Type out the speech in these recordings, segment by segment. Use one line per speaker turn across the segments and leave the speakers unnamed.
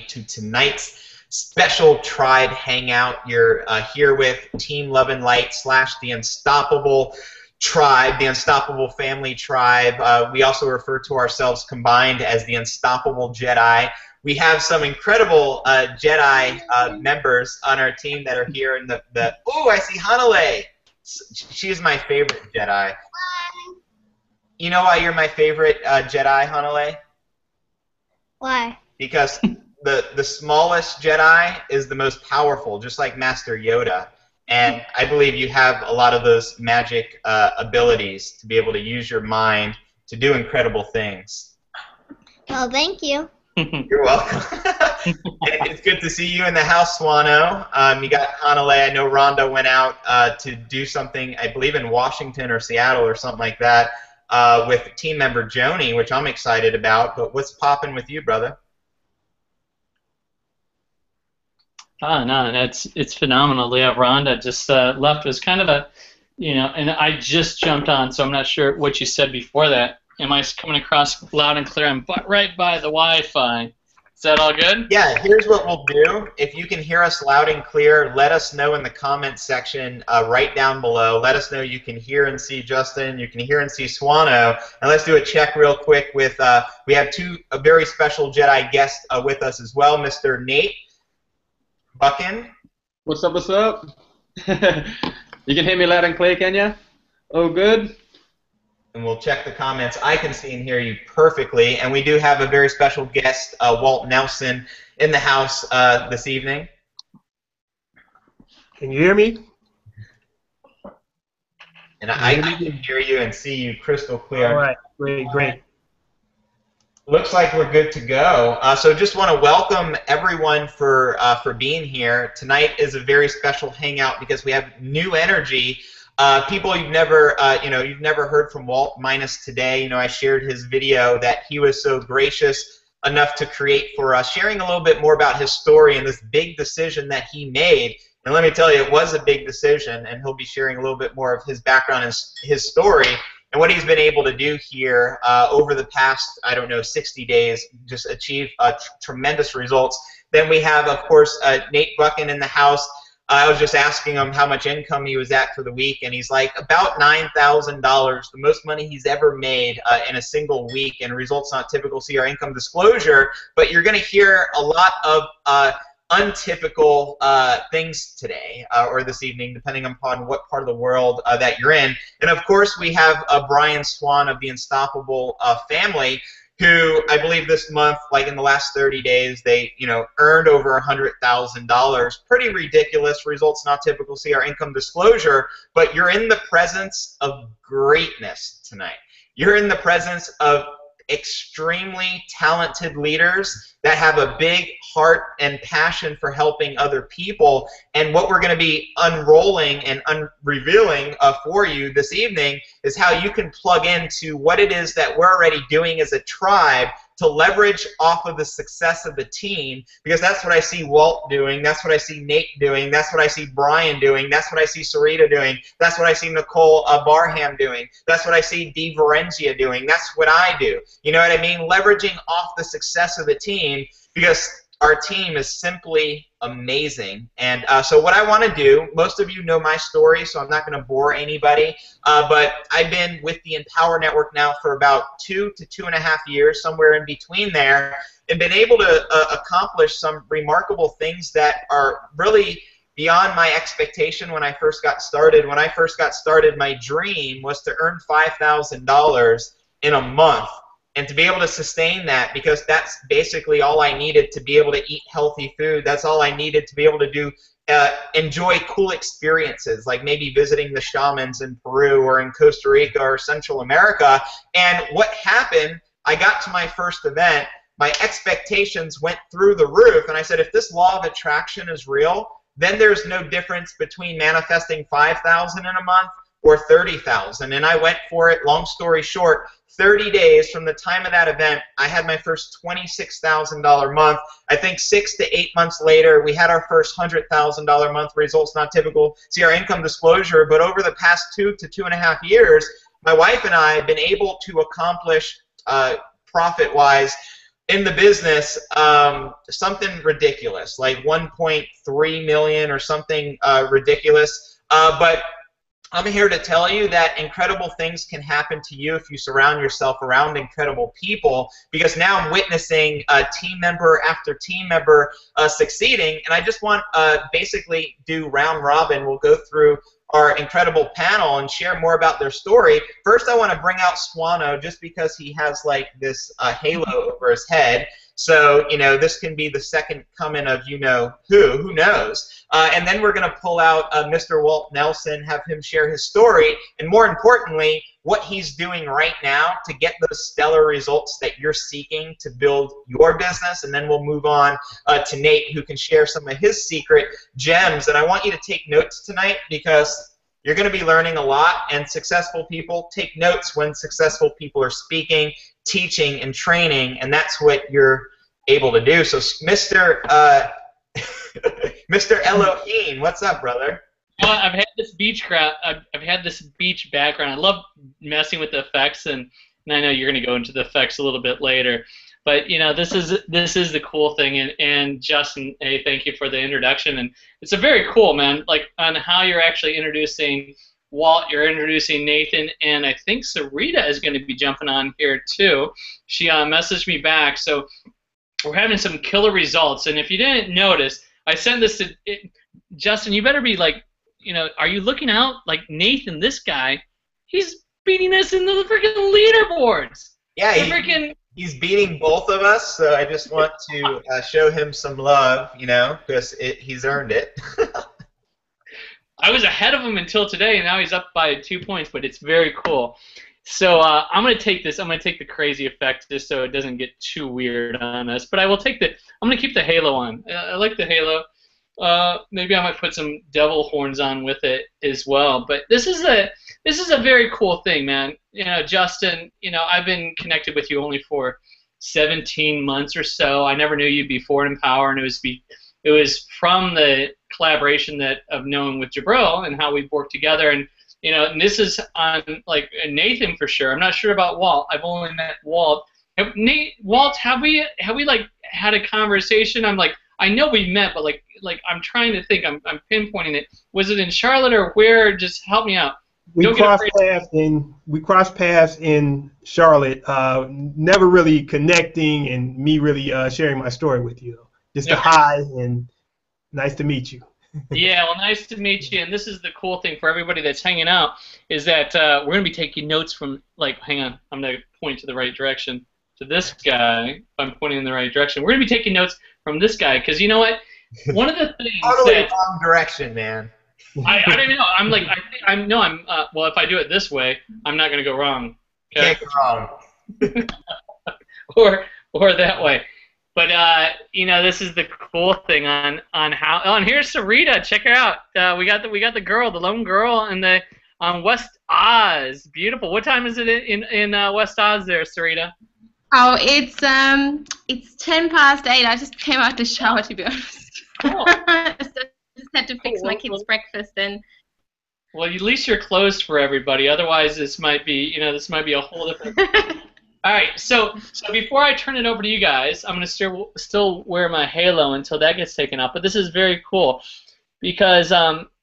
to tonight's special tribe hangout. You're here with Team Love and Light / the Unstoppable Tribe, the Unstoppable Family Tribe. We also refer to ourselves combined as the Unstoppable Jedi. We have some incredible Jedi members on our team that are here in the oh, I see Hanale. She is my favorite Jedi. You know why you're my favorite Jedi, Hanale?
Why?
Because the smallest Jedi is the most powerful, just like Master Yoda. And I believe you have a lot of those magic abilities to be able to use your mind to do incredible things.
Well, thank you.
You're welcome. It's good to see you in the house, Swano. You got Hanale. I know Rhonda went out to do something, I believe in Washington or Seattle or something like that, with team member Joni, which I'm excited about. But what's popping with you, brother?
Oh, no, it's phenomenal. Yeah, Rhonda just left. It was kind of a, and I just jumped on, so I'm not sure what you said before that. Am I coming across loud and clear? I'm right by the Wi-Fi. Is that all good?
Yeah, here's what we'll do. If you can hear us loud and clear, let us know in the comments section right down below. Let us know you can hear and see Justin, you can hear and see Swano. And let's do a check real quick with, we have a very special Jedi guests with us as well, Mr. Nate Buckin.
What's up, what's up? You can hear me loud and clear, can you? Oh, good.
And we'll check the comments. I can see and hear you perfectly. And we do have a very special guest, Walt Nelson, in the house this evening.
Can you hear me?
And I can hear you and see you crystal clear.
All right, great, great.
Looks like we're good to go. So just want to welcome everyone for being here. Tonight is a very special hangout because we have new energy. People you've never heard from Walt minus today. I shared his video that he was so gracious enough to create for us, sharing a little bit more about his story and this big decision that he made. And let me tell you, it was a big decision, and he'll be sharing a little bit more of his background and his story and what he's been able to do here over the past, 60 days, just achieve tremendous results. Then we have, of course, Nate Buckin in the house. I was just asking him how much income he was at for the week, and he's like, about $9,000, the most money he's ever made in a single week, and results not typical. See our income disclosure, but you're going to hear a lot of untypical things today or this evening, depending upon what part of the world that you're in. And of course, we have Brian Swan of the Unstoppable family, who I believe this month, like in the last 30 days, they earned over $100,000. Pretty ridiculous results, not typical. See our income disclosure, but you're in the presence of greatness tonight. You're in the presence of extremely talented leaders that have a big heart and passion for helping other people. And what we're going to be unrolling and revealing for you this evening is how you can plug into what it is that we're already doing as a tribe to leverage off of the success of the team, because that's what I see Walt doing, that's what I see Nate doing, that's what I see Brian doing, that's what I see Sarita doing, that's what I see Nicole Barham doing, that's what I see Dee Varenzia doing, that's what I do. You know what I mean? Leveraging off the success of the team, because our team is simply amazing. And so what I want to do, most of you know my story, so I'm not going to bore anybody, but I've been with the Empower Network now for about 2 to 2.5 years, somewhere in between there, and been able to accomplish some remarkable things that are really beyond my expectation when I first got started. When I first got started, my dream was to earn $5,000 in a month. And to be able to sustain that, because that's basically all I needed to be able to eat healthy food. That's all I needed to be able to do, enjoy cool experiences, like maybe visiting the shamans in Peru or in Costa Rica or Central America. And what happened, I got to my first event, my expectations went through the roof, and I said, if this law of attraction is real, then there's no difference between manifesting $5,000 in a month or $30,000. And I went for it. Long story short, 30 days from the time of that event, I had my first $26,000 month. I think 6 to 8 months later, we had our first $100,000 month. Results not typical. See our income disclosure. But over the past 2 to 2.5 years, my wife and I have been able to accomplish profit-wise in the business, something ridiculous, like 1.3 million or something ridiculous. But I'm here to tell you that incredible things can happen to you if you surround yourself around incredible people, because now I'm witnessing team member after team member succeeding, and I just want basically do round robin. We'll go through our incredible panel and share more about their story. First, I want to bring out Swano just because he has like this halo over his head. So, you know, this can be the second coming of who knows. And then we're going to pull out Mr. Walt Nelson, have him share his story, and more importantly, what he's doing right now to get those stellar results that you're seeking to build your business. And then we'll move on to Nate, who can share some of his secret gems. And I want you to take notes tonight because you're going to be learning a lot, and successful people take notes when successful people are speaking, teaching, and training, and that's what you're able to do. So, Mr. Mr. Elohim, what's up, brother?
Well, I've had this beach I've had this beach background. I love messing with the effects, and I know you're going to go into the effects a little bit later. But you know, this is the cool thing, and Justin, hey, thank you for the introduction, and it's a very cool, man, like on how you're actually introducing Walt, you're introducing Nathan, and I think Sarita is going to be jumping on here too. She messaged me back, so we're having some killer results. And if you didn't notice, I sent this to Justin. You better be like, you know, are you looking out? Like Nathan, this guy, he's beating us in the freaking leaderboards.
Yeah, he's beating both of us, so I just want to show him some love, you know, because he's earned it.
I was ahead of him until today, and now he's up by 2 points, but it's very cool. So I'm going to take this. I'm going to take the crazy effect just so it doesn't get too weird on us. But I will take I'm going to keep the halo on. I like the halo. Maybe I might put some devil horns on with it as well. But this is a very cool thing, man. You know, Justin, you know, I've been connected with you only for 17 months or so. I never knew you before in Empower, and it was from the collaboration of knowing with Jabril and how we've worked together. And you know, and this is on like Nathan for sure. I'm not sure about Walt. I've only met Walt. Walt, have we like had a conversation? I'm like, I know we met, but like I'm trying to think. I'm pinpointing it. Was it in Charlotte or where? Just help me out.
We crossed paths in Charlotte. Never really connecting, and me really sharing my story with you. Just a hi and nice to meet you.
Yeah, well, nice to meet you. And this is the cool thing for everybody that's hanging out is that we're going to be taking notes from, like, hang on, I'm going to point to the right direction. To this guy, I'm pointing in the right direction. We're going to be taking notes from this guy because you know what? One of the things
totally wrong direction, man.
I don't even know. I'm like, well, if I do it this way, I'm not going to go wrong. Okay?
Can't go wrong.
or that way. But you know, this is the cool thing on how. Oh, and here's Sarita. Check her out. We got the girl, the lone girl, on West Oz. Beautiful. What time is it in West Oz there, Sarita?
Oh, it's 10 past 8. I just came out the shower, to be honest.
Cool.
Just had to fix my kids' breakfast and.
Well, at least you're closed for everybody. Otherwise, this might be a whole different. All right, so before I turn it over to you guys, I'm going to still wear my halo until that gets taken off. But this is very cool because,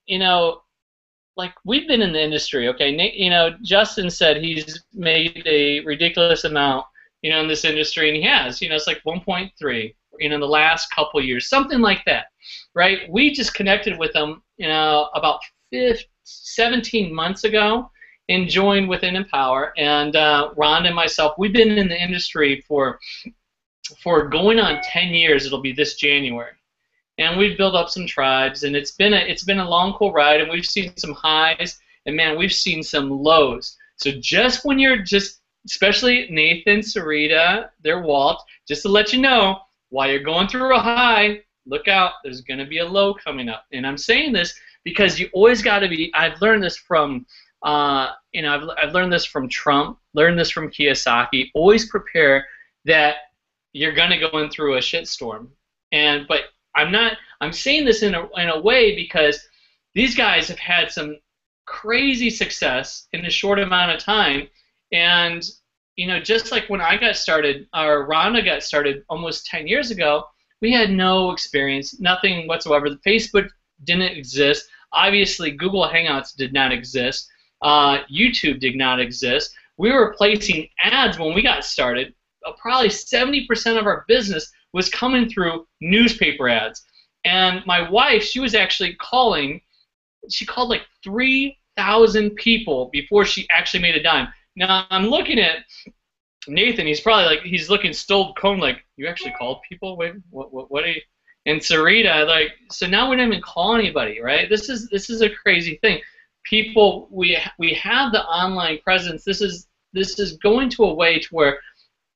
you know, like we've been in the industry, okay? You know, Justin said he's made a ridiculous amount, you know, in this industry, and he has. You know, it's like 1.3, you know, in the last couple of years, something like that, right? We just connected with him, you know, about 17 months ago. And joined within Empower, and Ron and myself, we've been in the industry for going on 10 years. It'll be this January, and we've built up some tribes, and it's been a long, cool ride, and we've seen some highs, and man, we've seen some lows. So just when you're especially Nathan, Sarita, their Walt, just to let you know, while you're going through a high, look out. There's going to be a low coming up, and I'm saying this because you always got to be. I've learned this from. You know, I've learned this from Trump, learned this from Kiyosaki. Always prepare that you're gonna go in through a shitstorm. But I'm saying this in a way because these guys have had some crazy success in a short amount of time, and you know, just like when I got started, or Rhonda got started almost 10 years ago, we had no experience, nothing whatsoever. Facebook didn't exist. Obviously, Google Hangouts did not exist. YouTube did not exist. We were placing ads when we got started. Probably 70% of our business was coming through newspaper ads. And my wife, she was actually calling. She called like 3,000 people before she actually made a dime. Now I'm looking at Nathan. He's probably like, he's looking stoled cone like, you actually called people? Wait, what are you? And Sarita, like, so now we don't even call anybody, right? This is a crazy thing. People, we have the online presence. This is going to a way to where,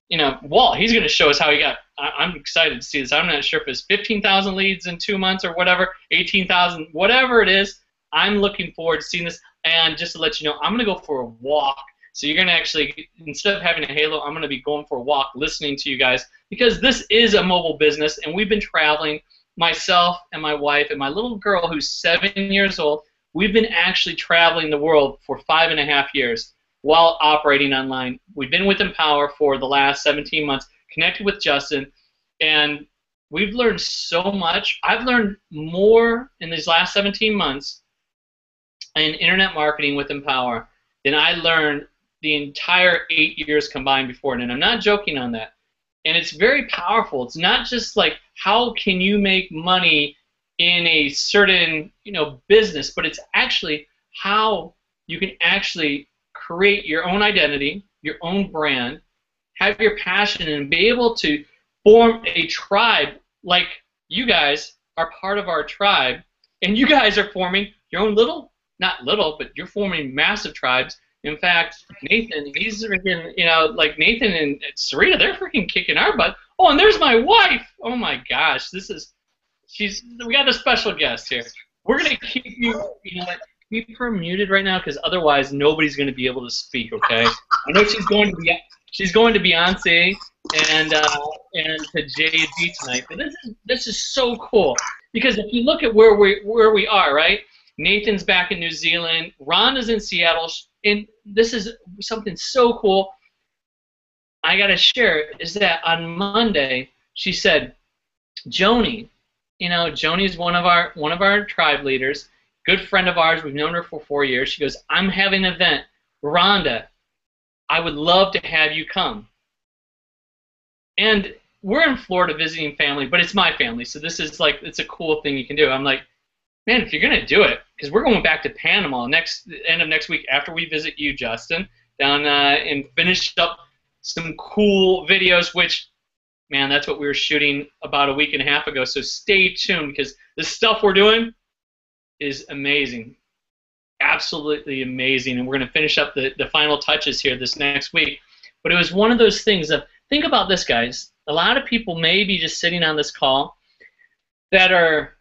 you know, Walt, he's going to show us how he got. I'm excited to see this. I'm not sure if it's 15,000 leads in 2 months or whatever, 18,000, whatever it is. I'm looking forward to seeing this. And just to let you know, I'm going to go for a walk. So you're going to actually, instead of having a halo, I'm going to be going for a walk, listening to you guys, because this is a mobile business, and we've been traveling, myself and my wife and my little girl who's 7 years old. We've been actually traveling the world for 5.5 years while operating online. We've been with Empower for the last 17 months, connected with Justin, and we've learned so much. I've learned more in these last 17 months in internet marketing with Empower than I learned the entire 8 years combined before it. And I'm not joking on that. And it's very powerful. It's not just like how can you make money in a certain, you know, business, but it's actually how you can actually create your own identity, your own brand, have your passion, and be able to form a tribe like you guys are part of our tribe, and you guys are forming your own little, not little, but you're forming massive tribes. In fact, Nathan, he's freaking, you know, like Nathan and Sarita, they're freaking kicking our butt. Oh, and there's my wife. Oh my gosh, we got a special guest here. We're gonna keep you, you know, keep her muted right now because otherwise nobody's gonna be able to speak. Okay? I know she's going to Beyonce and to Jay-Z tonight, but this is so cool because if you look at where we are, right? Nathan's back in New Zealand. Rhonda's in Seattle. And this is something so cool I got to share is that on Monday she said, Joni, you know, Joni's one of our tribe leaders, good friend of ours. We've known her for 4 years. She goes, I'm having an event. Rhonda, I would love to have you come. And we're in Florida visiting family, but it's my family, so this is like, it's a cool thing you can do. I'm like, man, if you're going to do it, because we're going back to Panama end of next week after we visit you, Justin, down and finish up some cool videos, which, man, that's what we were shooting about a week and a half ago. So stay tuned because the stuff we're doing is amazing, absolutely amazing. And we're going to finish up the final touches here this next week. But it was one of those things of, think about this, guys. A lot of people may be just sitting on this call that are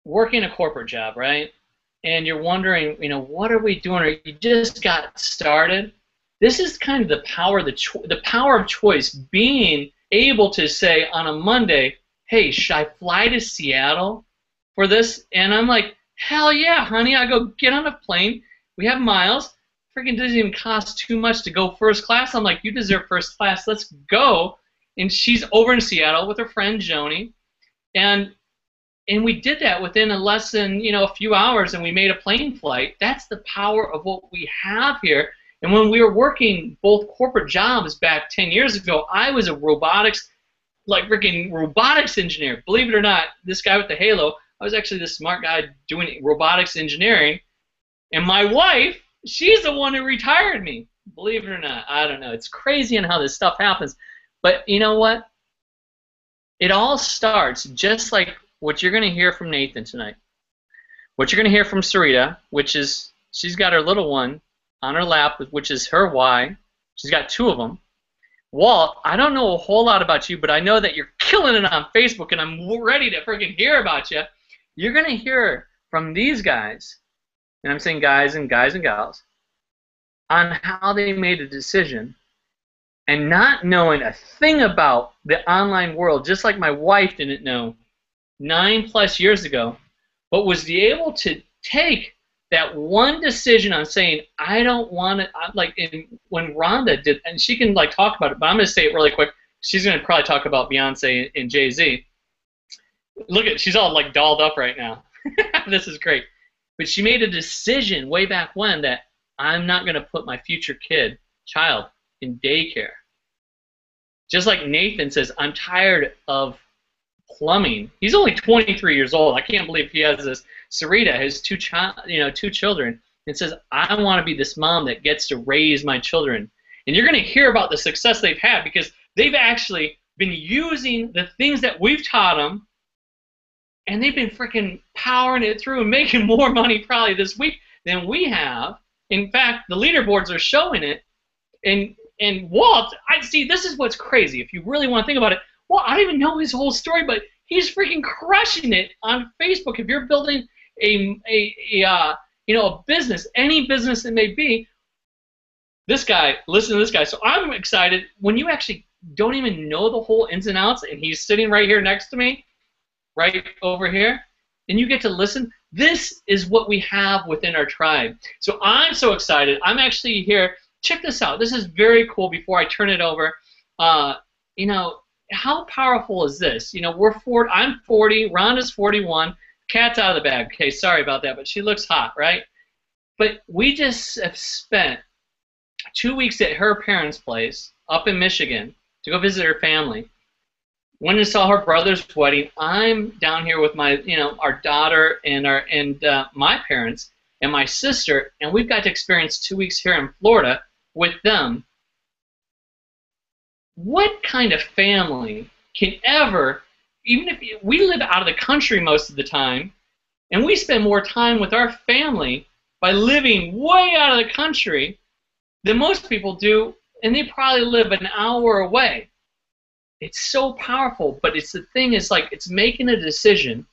working a corporate job, right? And you're wondering, you know, what are we doing? Or you just got started. This is kind of the power, the power of choice, being able to say on a Monday, hey, should I fly to Seattle for this? And I'm like, hell yeah, honey. I go get on a plane. We have miles. Freaking doesn't even cost too much to go first class. I'm like, you deserve first class. Let's go. And she's over in Seattle with her friend Joni, and we did that within less than, you know, a few hours, and we made a plane flight. That's the power of what we have here. And when we were working both corporate jobs back 10 years ago, I was a robotics, like freaking robotics engineer. Believe it or not, this guy with the halo, I was actually the smart guy doing robotics engineering. And my wife, she's the one who retired me. Believe it or not, I don't know. It's crazy on how this stuff happens. But you know what? It all starts just like what you're going to hear from Nathan tonight. What you're going to hear from Sarita, which is she's got her little one on her lap, which is her why. She's got 2 of them. Walt, I don't know a whole lot about you, but I know that you're killing it on Facebook, and I'm ready to freaking hear about you. You're going to hear from these guys, and I'm saying guys and gals, on how they made a decision and not knowing a thing about the online world, just like my wife didn't know 9+ years ago, but was able to take that one decision on saying, I don't want to, like when Rhonda did, and she can like talk about it, but I'm going to say it really quick. She's going to probably talk about Beyonce and Jay-Z. Look at, she's all like dolled up right now. This is great. But she made a decision way back when that I'm not going to put my future child in daycare. Just like Nathan says, I'm tired of plumbing. He's only 23 years old. I can't believe he has this. Sarita has two children, and says, I want to be this mom that gets to raise my children. And you're going to hear about the success they've had because they've actually been using the things that we've taught them, and they've been freaking powering it through and making more money probably this week than we have. In fact, the leaderboards are showing it. And Walt, I see, this is what's crazy. If you really want to think about it, well, I don't even know his whole story, but he's freaking crushing it on Facebook. If you're building a business, any business it may be, this guy, listen to this guy. So I'm excited when you actually don't even know the whole ins and outs, and he's sitting right here next to me, right over here, and you get to listen. This is what we have within our tribe. So I'm so excited. I'm actually here. Check this out. This is very cool. Before I turn it over, how powerful is this? I'm 40. Rhonda's 41. Cat's out of the bag. Okay, sorry about that, but she looks hot, right? But we just have spent 2 weeks at her parents' place up in Michigan to go visit her family. Went and saw her brother's wedding. I'm down here with my, our daughter and my parents and my sister, and we've got to experience 2 weeks here in Florida with them. What kind of family can ever, even if we live out of the country most of the time, and we spend more time with our family by living way out of the country than most people do, and they probably live an hour away. It's so powerful, but it's it's making a decision,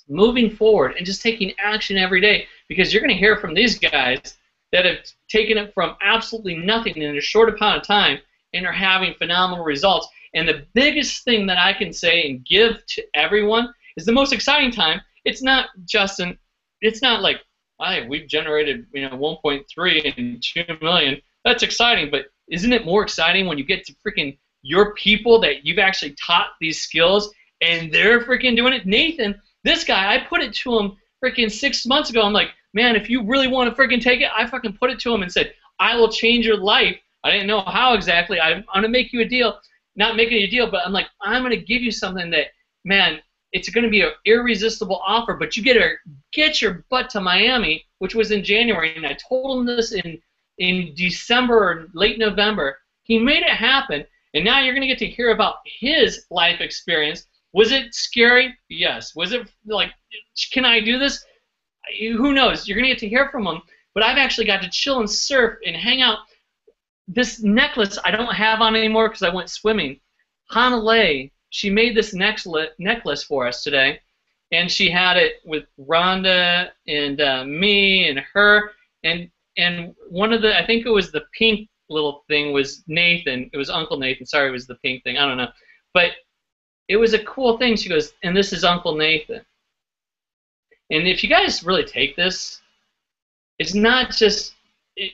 moving forward, and just taking action every day, because you're going to hear from these guys that have taken it from absolutely nothing in a short amount of time and are having phenomenal results. And the biggest thing that I can say and give to everyone is the most exciting time. It's not, Justin, it's not like, hey, we've generated 1.3 and 2 million. That's exciting, but isn't it more exciting when you get to freaking your people that you've actually taught these skills and they're freaking doing it? Nathan, this guy, I put it to him freaking 6 months ago. I'm like, man, if you really want to freaking take it, I fucking put it to him and said, I will change your life. I didn't know how exactly. I'm going to make you a deal. Not making a deal, but I'm like, I'm going to give you something that, man, it's going to be an irresistible offer, but you get your butt to Miami, which was in January, and I told him this in December or late November. He made it happen, and now you're going to get to hear about his life experience. Was it scary? Yes. Was it like, can I do this? Who knows? You're going to get to hear from him, but I've actually got to chill and surf and hang out. This necklace I don't have on anymore because I went swimming. Hanalei, she made this necklace for us today, and she had it with Rhonda and me and her, and one of the, I think it was the pink little thing was Nathan. It was Uncle Nathan. Sorry, it was the pink thing. I don't know. But it was a cool thing. She goes, and this is Uncle Nathan. And if you guys really take this, it's not just,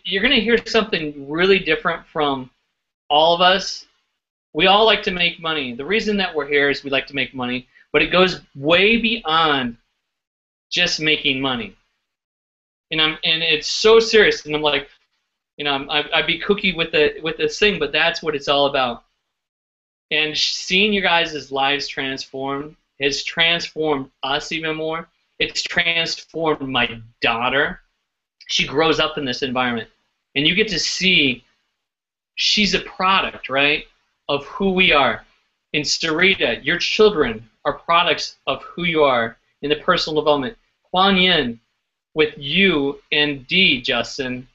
you're going to hear something really different from all of us. We all like to make money. The reason that we're here is we like to make money, but it goes way beyond just making money. And it's so serious. And I'm like, I'd be cookie with this thing, but that's what it's all about. And seeing your guys' lives transform has transformed us even more. It's transformed my daughter. She grows up in this environment, and you get to see she's a product, right, of who we are. In Sarita, your children are products of who you are in the personal development. Kuan Yin, with you and Dee, Justin,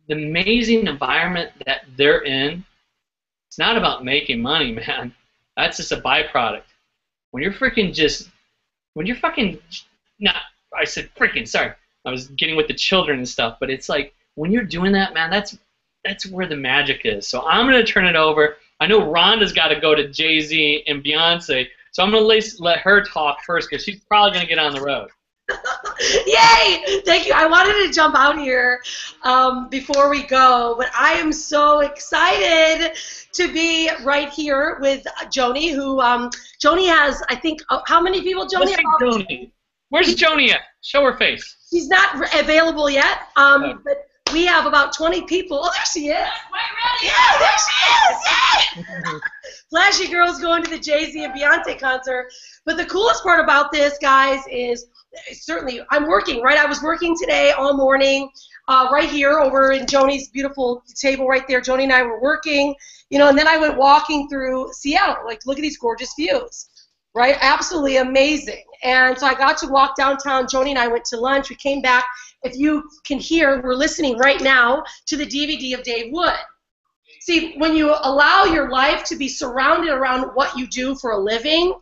the amazing environment that they're in, it's not about making money, man. That's just a byproduct. When you're I said freaking, sorry. I was getting with the children and stuff, but it's like when you're doing that, man, that's where the magic is. So I'm going to turn it over. I know Rhonda's got to go to Jay-Z and Beyonce, so I'm going to let her talk first because she's probably going to get on the road.
Yay! Thank you. I wanted to jump out here before we go, but I am so excited to be right here with Joni, who Joni has, I think, how many people, Joni?
Let's see Joni. Where's Joni at? Show her face.
She's not available yet, but we have about 20 people. Oh, there she is. Yeah, there she is. Yay! Flashy girls going to the Jay-Z and Beyonce concert. But the coolest part about this, guys, is certainly I'm working, right? I was working today all morning right here over in Joni's beautiful table right there. Joni and I were working, you know, and then I went walking through Seattle. Like, look at these gorgeous views, right? Absolutely amazing. And so I got to walk downtown. Joni and I went to lunch. We came back. If you can hear, we're listening right now to the DVD of Dave Wood. See, when you allow your life to be surrounded around what you do for a living,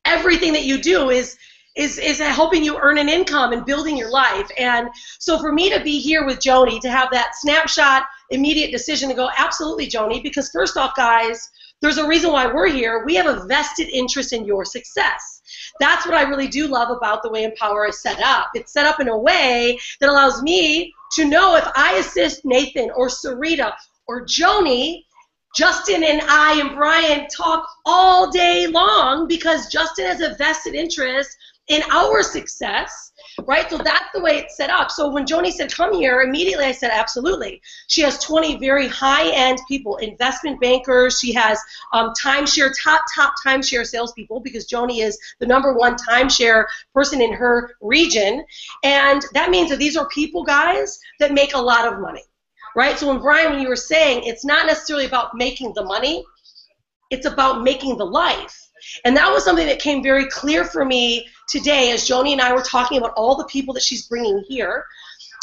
everything that you do is helping you earn an income and building your life. And so for me to be here with Joni, to have that snapshot, immediate decision to go, absolutely, Joni, because first off, guys, there's a reason why we're here. We have a vested interest in your success. That's what I really do love about the way Empower is set up. It's set up in a way that allows me to know if I assist Nathan or Sarita or Joni, Justin and I and Brian talk all day long because Justin has a vested interest in our success, right? So that's the way it's set up. So when Joni said, come here, immediately I said, absolutely. She has 20 very high-end people, investment bankers. She has timeshare, top timeshare salespeople because Joni is the #1 timeshare person in her region. And that means that these are people, guys, that make a lot of money, right? So when Brian, when you were saying it's not necessarily about making the money, it's about making the life. And that was something that came very clear for me today as Joni and I were talking about all the people that she's bringing here.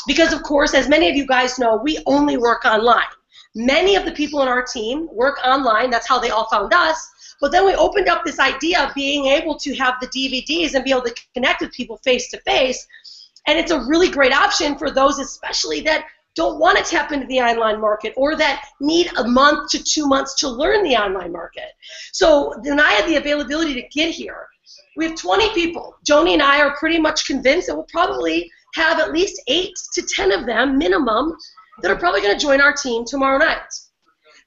Because, of course, as many of you guys know, we only work online. Many of the people in our team work online. That's how they all found us. But then we opened up this idea of being able to have the DVDs and be able to connect with people face to face. And it's a really great option for those especially that don't want to tap into the online market or that need a month to 2 months to learn the online market. So then I had the availability to get here. We have 20 people. Joni and I are pretty much convinced that we'll probably have at least 8 to 10 of them minimum that are probably going to join our team tomorrow night.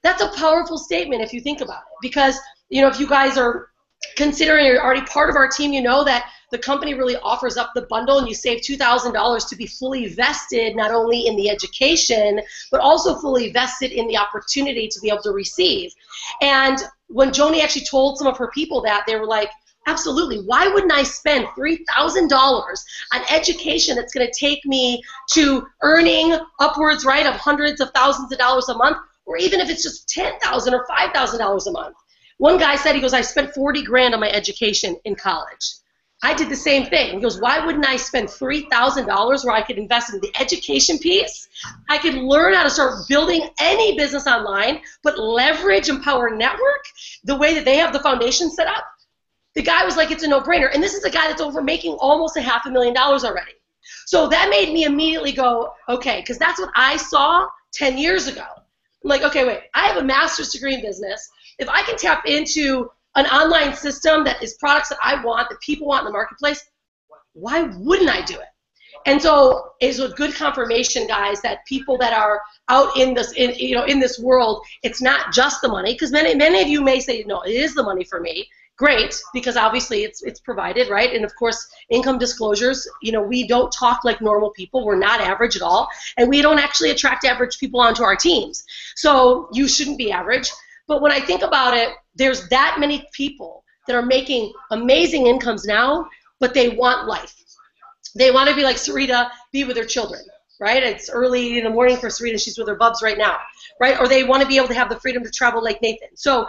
That's a powerful statement if you think about it, because you know, if you guys are considering you're already part of our team, you know that the company really offers up the bundle and you save $2,000 to be fully vested not only in the education but also fully vested in the opportunity to be able to receive. And when Joni actually told some of her people that, they were like, absolutely, why wouldn't I spend $3,000 on education that's going to take me to earning upwards, right, of hundreds of thousands of dollars a month, or even if it's just $10,000 or $5,000 a month. One guy said, he goes, I spent 40 grand on my education in college. I did the same thing. He goes, why wouldn't I spend $3,000 where I could invest in the education piece? I could learn how to start building any business online, but leverage Empower Network the way that they have the foundation set up. The guy was like, it's a no-brainer. And this is a guy that's over making almost $500,000 already. So that made me immediately go, okay, because that's what I saw 10 years ago. I'm like, okay, wait, I have a master's degree in business. If I can tap into an online system that is products that I want, that people want in the marketplace, why wouldn't I do it? And so it's a good confirmation, guys, that people that are out in this, in this world, it's not just the money, because many of you may say, no, it is the money for me. Great, because obviously it's provided, right? And of course, income disclosures, we don't talk like normal people. We're not average at all, and we don't actually attract average people onto our teams. So you shouldn't be average. But when I think about it, there's that many people that are making amazing incomes now, but they want life. They want to be like Sarita, be with their children, right? It's early in the morning for Sarita. She's with her bubs right now, right? Or they want to be able to have the freedom to travel like Nathan. So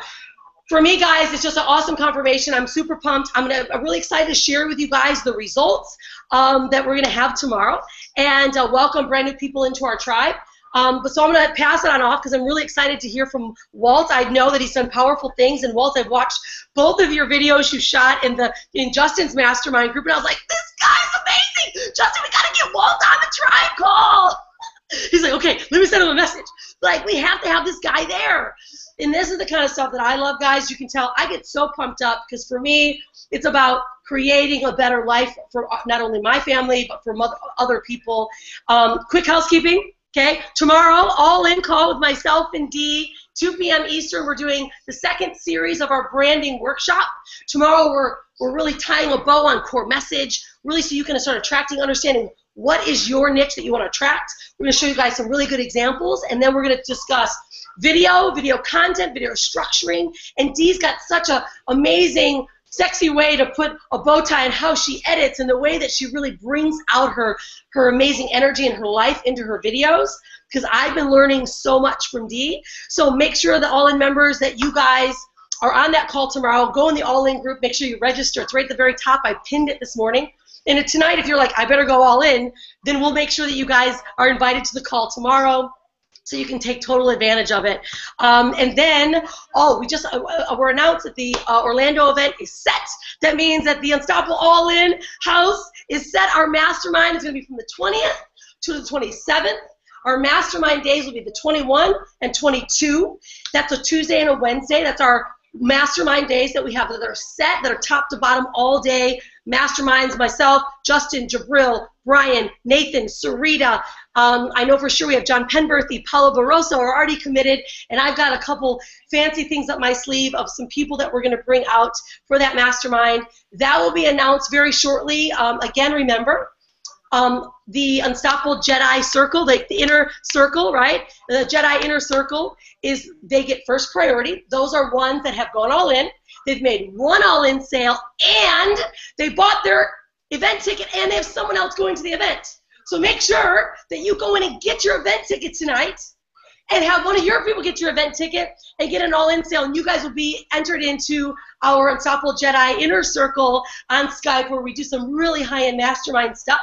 for me, guys, it's just an awesome confirmation. I'm super pumped. I'm really excited to share with you guys the results that we're going to have tomorrow and welcome brand new people into our tribe. So I'm going to pass it on off because I'm really excited to hear from Walt. I know that he's done powerful things. And Walt, I've watched both of your videos you shot in Justin's mastermind group. And I was like, this guy's amazing. Justin, we got to get Walt on the tribe call. He's like, okay, let me send him a message. Like, we have to have this guy there. And this is the kind of stuff that I love, guys. You can tell I get so pumped up because for me, it's about creating a better life for not only my family, but for other people. Quick housekeeping, okay? Tomorrow, all-in call with myself and Dee, 2 p.m. Eastern. We're doing the second series of our branding workshop. Tomorrow, we're really tying a bow on core message, really so you can start attracting, understanding what is your niche that you want to attract. We're going to show you guys some really good examples, and then we're going to discuss video content, video structuring, and Dee's got such an amazing, sexy way to put a bow tie and how she edits and the way that she really brings out her amazing energy and her life into her videos, because I've been learning so much from Dee. So make sure that all-in members that you guys are on that call tomorrow. Go in the all-in group. Make sure you register. It's right at the very top. I pinned it this morning. And tonight, if you're like, I better go all in, then we'll make sure that you guys are invited to the call tomorrow so you can take total advantage of it. And then, we're announced that the Orlando event is set. That means that the Unstoppable All-In House is set. Our mastermind is going to be from the 20th to the 27th. Our mastermind days will be the 21 and 22. That's a Tuesday and a Wednesday. That's our mastermind days that we have that are set, that are top to bottom all day masterminds. Myself, Justin, Jabril, Brian, Nathan, Sarita. I know for sure we have John Penberthy, Paulo Barroso are already committed, and I've got a couple fancy things up my sleeve of some people that we're going to bring out for that mastermind. That will be announced very shortly. Again, remember, the Unstoppable Jedi Circle, like the inner circle, right? The Jedi inner circle they get first priority. Those are ones that have gone all in. They've made one all-in sale, and they bought their event ticket, and they have someone else going to the event. So make sure that you go in and get your event ticket tonight and have one of your people get your event ticket and get an all-in sale, and you guys will be entered into our Unstoppable Jedi Inner Circle on Skype where we do some really high-end mastermind stuff,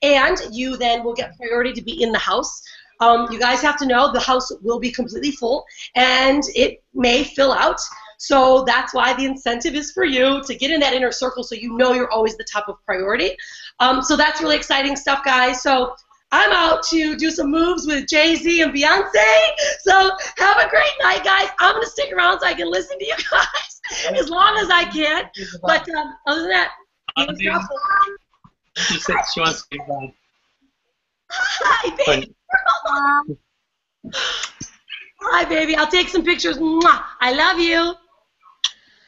and you then will get priority to be in the house. You guys have to know the house will be completely full, and it may fill out. So that's why the incentive is for you to get in that inner circle so you know you're always the top of priority. So that's really exciting stuff, guys. So I'm out to do some moves with Jay-Z and Beyonce. So have a great night, guys. I'm going to stick around so I can listen to you guys as long as I can. But other than that,
she wants to be back.
Hi, baby. Hi, baby. I'll take some pictures. Mwah. I love you.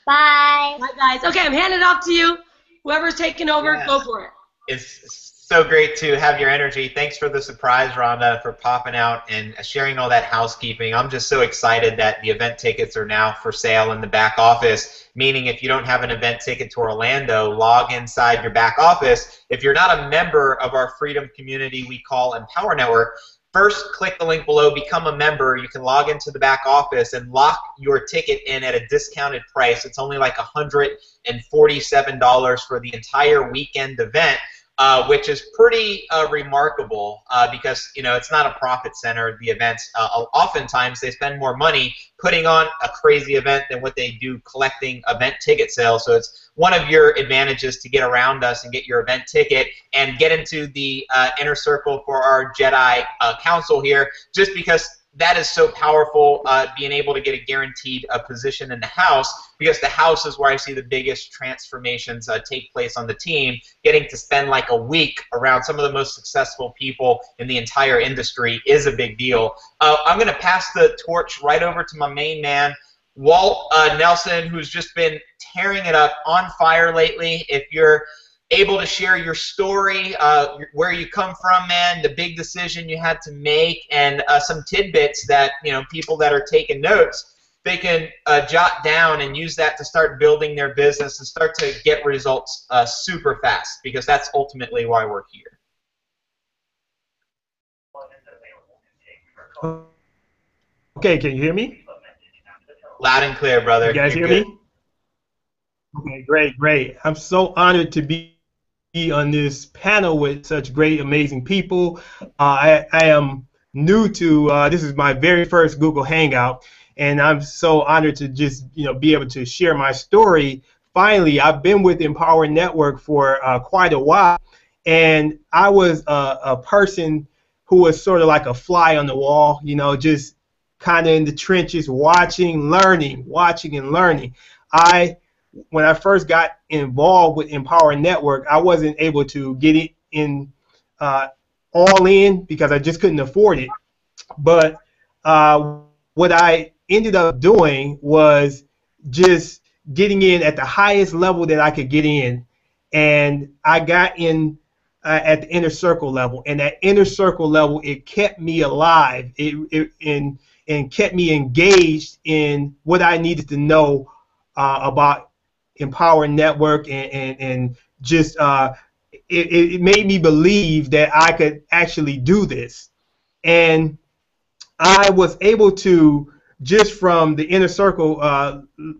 Bye.
Bye, guys. Okay, I'm handing it off to you. Whoever's taking over,
Yes.
go for it.
It's so great to have your energy. Thanks for the surprise, Rhonda, for popping out and sharing all that housekeeping. I'm just so excited that the event tickets are now for sale in the back office, meaning if you don't have an event ticket to Orlando, log inside your back office. If you're not a member of our freedom community we call Empower Network, first click the link below, become a member. You can log into the back office and lock your ticket in at a discounted price. It's only like $147 for the entire weekend event. Which is pretty remarkable because, you know, it's not a profit center, the events. Oftentimes they spend more money putting on a crazy event than what they do collecting event ticket sales. So it's one of your advantages to get around us and get your event ticket and get into the inner circle for our Jedi Council here, just because that is so powerful, being able to get a guaranteed position in the house, because the house is where I see the biggest transformations take place on the team. Getting to spend like a week around some of the most successful people in the entire industry is a big deal. I'm going to pass the torch right over to my main man, Walt Nelson, who's just been tearing it up, on fire lately. If you're able to share your story, where you come from, man, the big decision you had to make, and some tidbits that, you know, people that are taking notes, they can jot down and use that to start building their business and start to get results super fast, because that's ultimately why we're here.
Okay, can you hear me?
Loud and clear, brother.
You guys
You're
hear
good.
me? Okay, great, great. I'm so honored to be on this panel with such great, amazing people. I am new to, this is my very first Google Hangout, and I'm so honored to just, you know, be able to share my story. Finally, I've been with Empower Network for quite a while, and I was a person who was sort of like a fly on the wall, you know, just kind of in the trenches, watching and learning. When I first got involved with Empower Network, I wasn't able to get it in all in because I just couldn't afford it. But what I ended up doing was just getting in at the highest level that I could get in, and I got in at the inner circle level. And that inner circle level, it kept me alive. And kept me engaged in what I needed to know about Empower Network, and just it made me believe that I could actually do this. And I was able to, just from the inner circle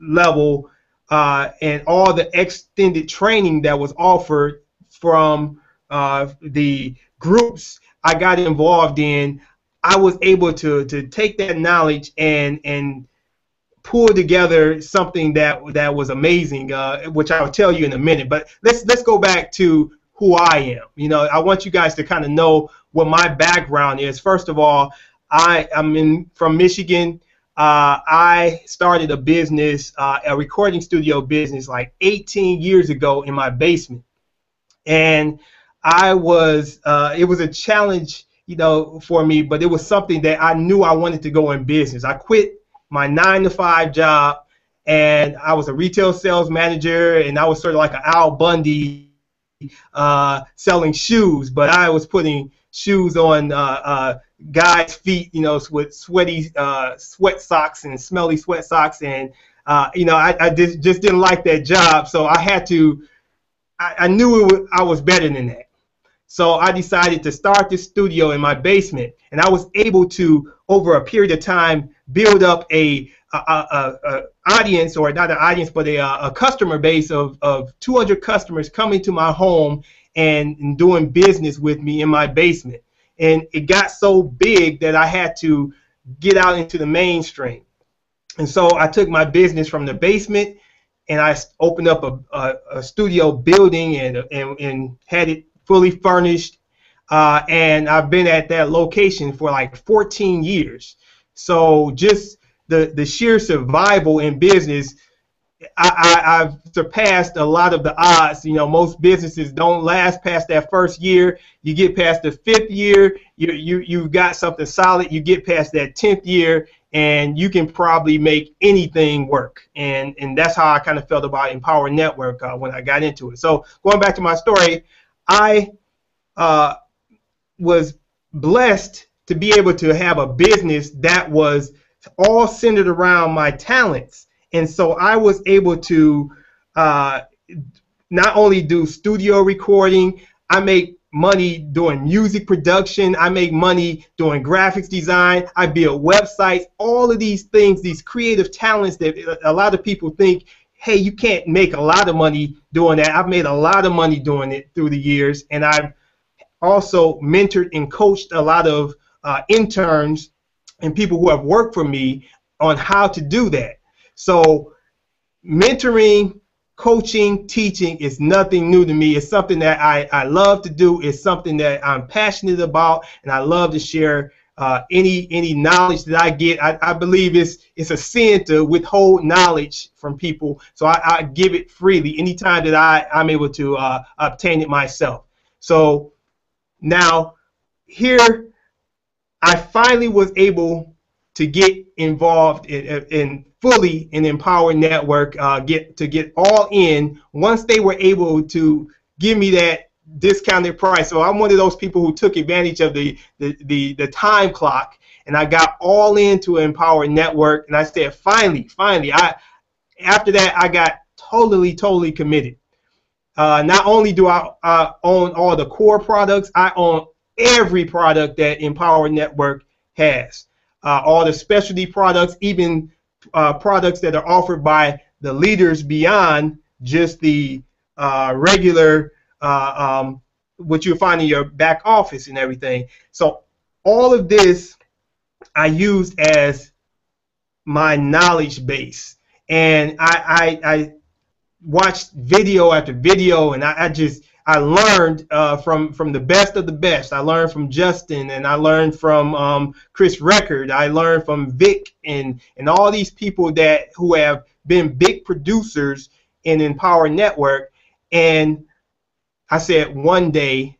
level and all the extended training that was offered from the groups I got involved in, I was able to take that knowledge and pull together something that was amazing, which I'll tell you in a minute. But let's go back to who I am. You know, I want you guys to kind of know what my background is. First of all, I'm from Michigan. I started a business, a recording studio business, like 18 years ago in my basement, and it was a challenge, you know, for me, but it was something that I knew I wanted to go in business. I quit my 9-to-5 job, and I was a retail sales manager, and I was sort of like an Al Bundy selling shoes, but I was putting shoes on guys' feet, you know, with sweaty sweat socks and smelly sweat socks, and you know, I just didn't like that job, so I had to. I knew I was better than that. So I decided to start this studio in my basement, and I was able to, over a period of time, build up a audience, or not an audience, but a customer base of 200 customers coming to my home and doing business with me in my basement. And it got so big that I had to get out into the mainstream. And so I took my business from the basement, and I opened up a studio building and had it fully furnished, and I've been at that location for like 14 years. So just the sheer survival in business, I've surpassed a lot of the odds. You know, most businesses don't last past that first year. You get past the 5th year, you've got something solid. You get past that 10th year, and you can probably make anything work. And that's how I kind of felt about Empower Network when I got into it. So going back to my story, I was blessed to be able to have a business that was all centered around my talents. And so I was able to not only do studio recording, I make money doing music production, I make money doing graphics design, I build websites, all of these things, these creative talents that a lot of people think, hey, you can't make a lot of money doing that. I've made a lot of money doing it through the years, and I've also mentored and coached a lot of interns and people who have worked for me on how to do that. So mentoring, coaching, teaching is nothing new to me. It's something that I love to do. It's something that I'm passionate about, and I love to share any knowledge that I get. I believe it's a sin to withhold knowledge from people, so I give it freely anytime that I'm able to obtain it myself. So now here I finally was able to get involved in fully in Empower Network, get all in once they were able to give me that discounted price. So I'm one of those people who took advantage of the time clock, and I got all into Empower Network, and I said finally after that I got totally committed. Not only do I own all the core products, I own every product that Empower Network has. All the specialty products, even products that are offered by the leaders beyond just the regular what you find in your back office and everything. So all of this I used as my knowledge base, and I watched video after video, and I I learned from the best of the best. I learned from Justin, and I learned from Chris Record. I learned from Vic and all these people who have been big producers in Empower Network. And I said, one day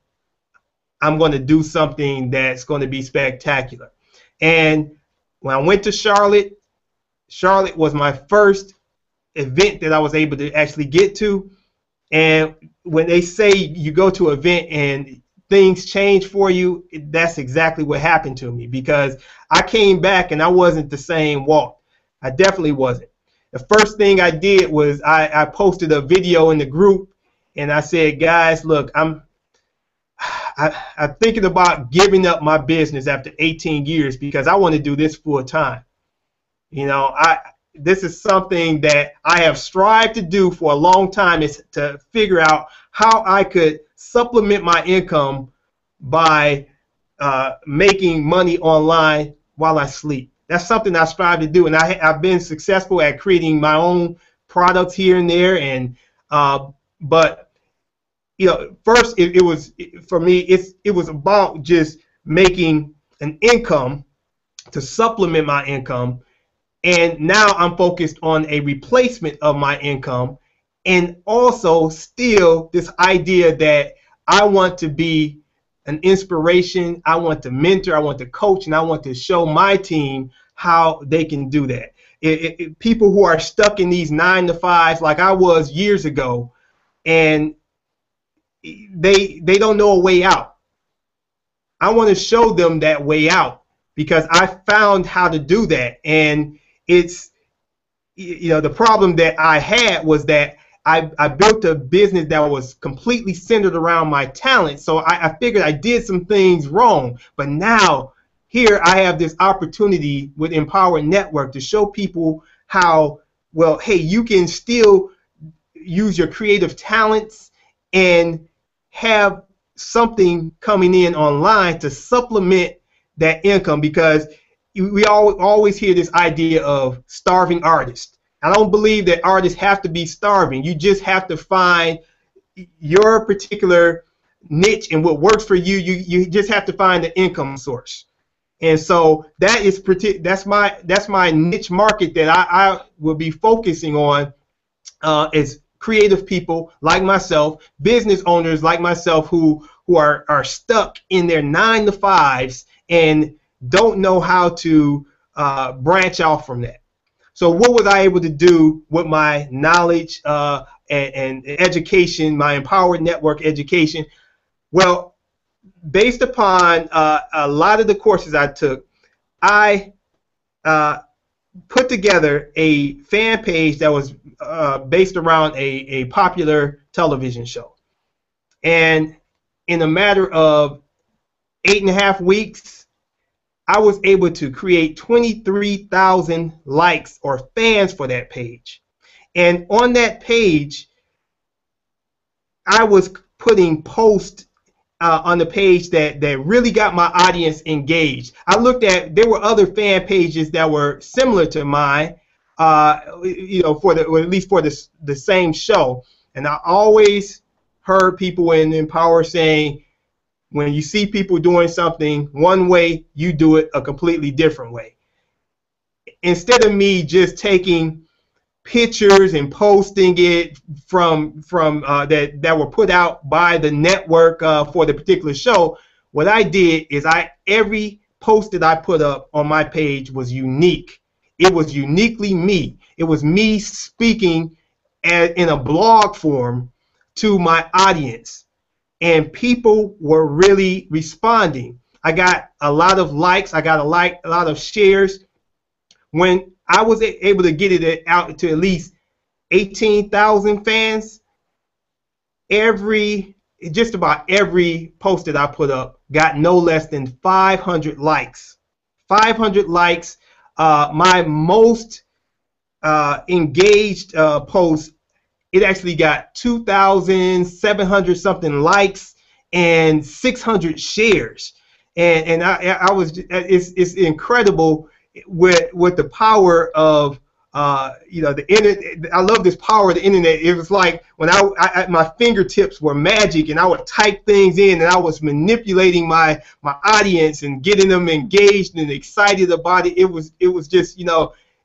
I'm going to do something that's going to be spectacular. And when I went to Charlotte was my first event that I was able to actually get to. And when they say you go to an event and things change for you, that's exactly what happened to me, because I came back and I wasn't the same Walt. I definitely wasn't. The first thing I did was I posted a video in the group, and I said, guys, look, I'm thinking about giving up my business after 18 years because I want to do this full time. You know, this is something that I have strived to do for a long time, is to figure out how I could supplement my income by making money online while I sleep. That's something I strive to do, and I've been successful at creating my own products here and there. And but you know, first it was for me. It was about just making an income to supplement my income. And now I'm focused on a replacement of my income, and also still this idea that I want to be an inspiration, I want to mentor, I want to coach, and I want to show my team how they can do that. People who are stuck in these 9-to-5s like I was years ago, and they don't know a way out. I want to show them that way out, because I found how to do that. And it's, you know, the problem that I had was that I built a business that was completely centered around my talent. So I figured I did some things wrong. But now here I have this opportunity with Empower Network to show people how, well, hey, you can still use your creative talents and have something coming in online to supplement that income, because we always hear this idea of starving artists. I don't believe that artists have to be starving. You just have to find your particular niche and what works for you. You just have to find the income source. And so that's my niche market that I will be focusing on, is creative people like myself, business owners like myself who are stuck in their 9-to-5s and don't know how to branch out from that. So what was I able to do with my knowledge and education, my Empowered Network education? Well, based upon a lot of the courses I took, I put together a fan page that was based around a popular television show. And in a matter of 8.5 weeks, I was able to create 23,000 likes or fans for that page. And on that page, I was putting posts on the page that really got my audience engaged. I looked at, there were other fan pages that were similar to mine, you know, or at least for the same show. And I always heard people in Empower saying, when you see people doing something one way, you do it a completely different way. Instead of me just taking pictures and posting it from that were put out by the network for the particular show, what I did is every post that I put up on my page was unique. It was uniquely me. It was me speaking in a blog form to my audience. And people were really responding. I got a lot of likes. I got a lot of shares. When I was able to get it out to at least 18,000 fans, just about every post that I put up got no less than 500 likes. 500 likes. My most engaged post, it actually got 2,700 something likes and 600 shares, and I was, it's incredible with the power of the internet. I love this power of the internet. It was like when my fingertips were magic, and I would type things in, and I was manipulating my audience and getting them engaged and excited about it. It was just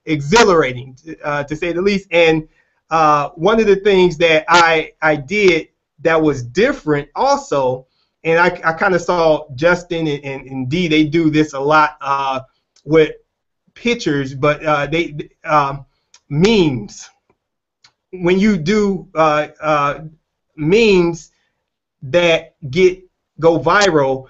exhilarating to say the least. And one of the things that I did that was different also, and I kind of saw Justin and Dee, they do this a lot with pictures, but memes. When you do memes that go viral,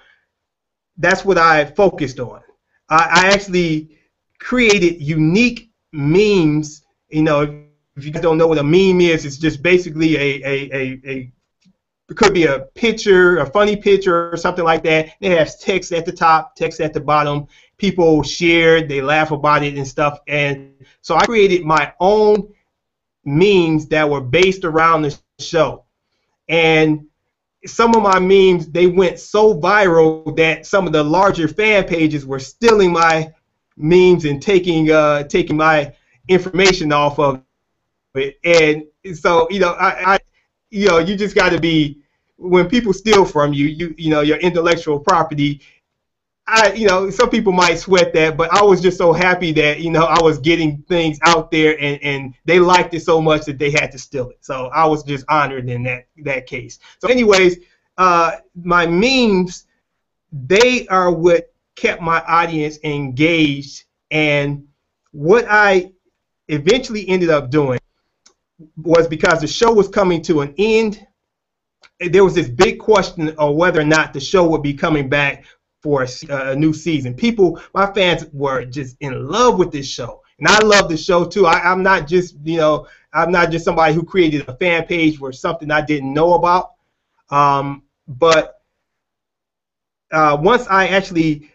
that's what I focused on. I actually created unique memes. If you guys don't know what a meme is, it's just basically it could be a picture, a funny picture or something like that. It has text at the top, text at the bottom. People share, they laugh about it and stuff. And so I created my own memes that were based around the show. And some of my memes, they went so viral that some of the larger fan pages were stealing my memes and taking my information off of it. And so, you just got to be, when people steal from you, your intellectual property. Some people might sweat that, but I was just so happy that I was getting things out there, and they liked it so much that they had to steal it. So I was just honored in that case. So, anyways, my memes, they are what kept my audience engaged, and what I eventually ended up doing was, because the show was coming to an end, there was this big question of whether or not the show would be coming back for a new season. My fans were just in love with this show, and I love the show too. I'm not just somebody who created a fan page for something I didn't know about. But once I actually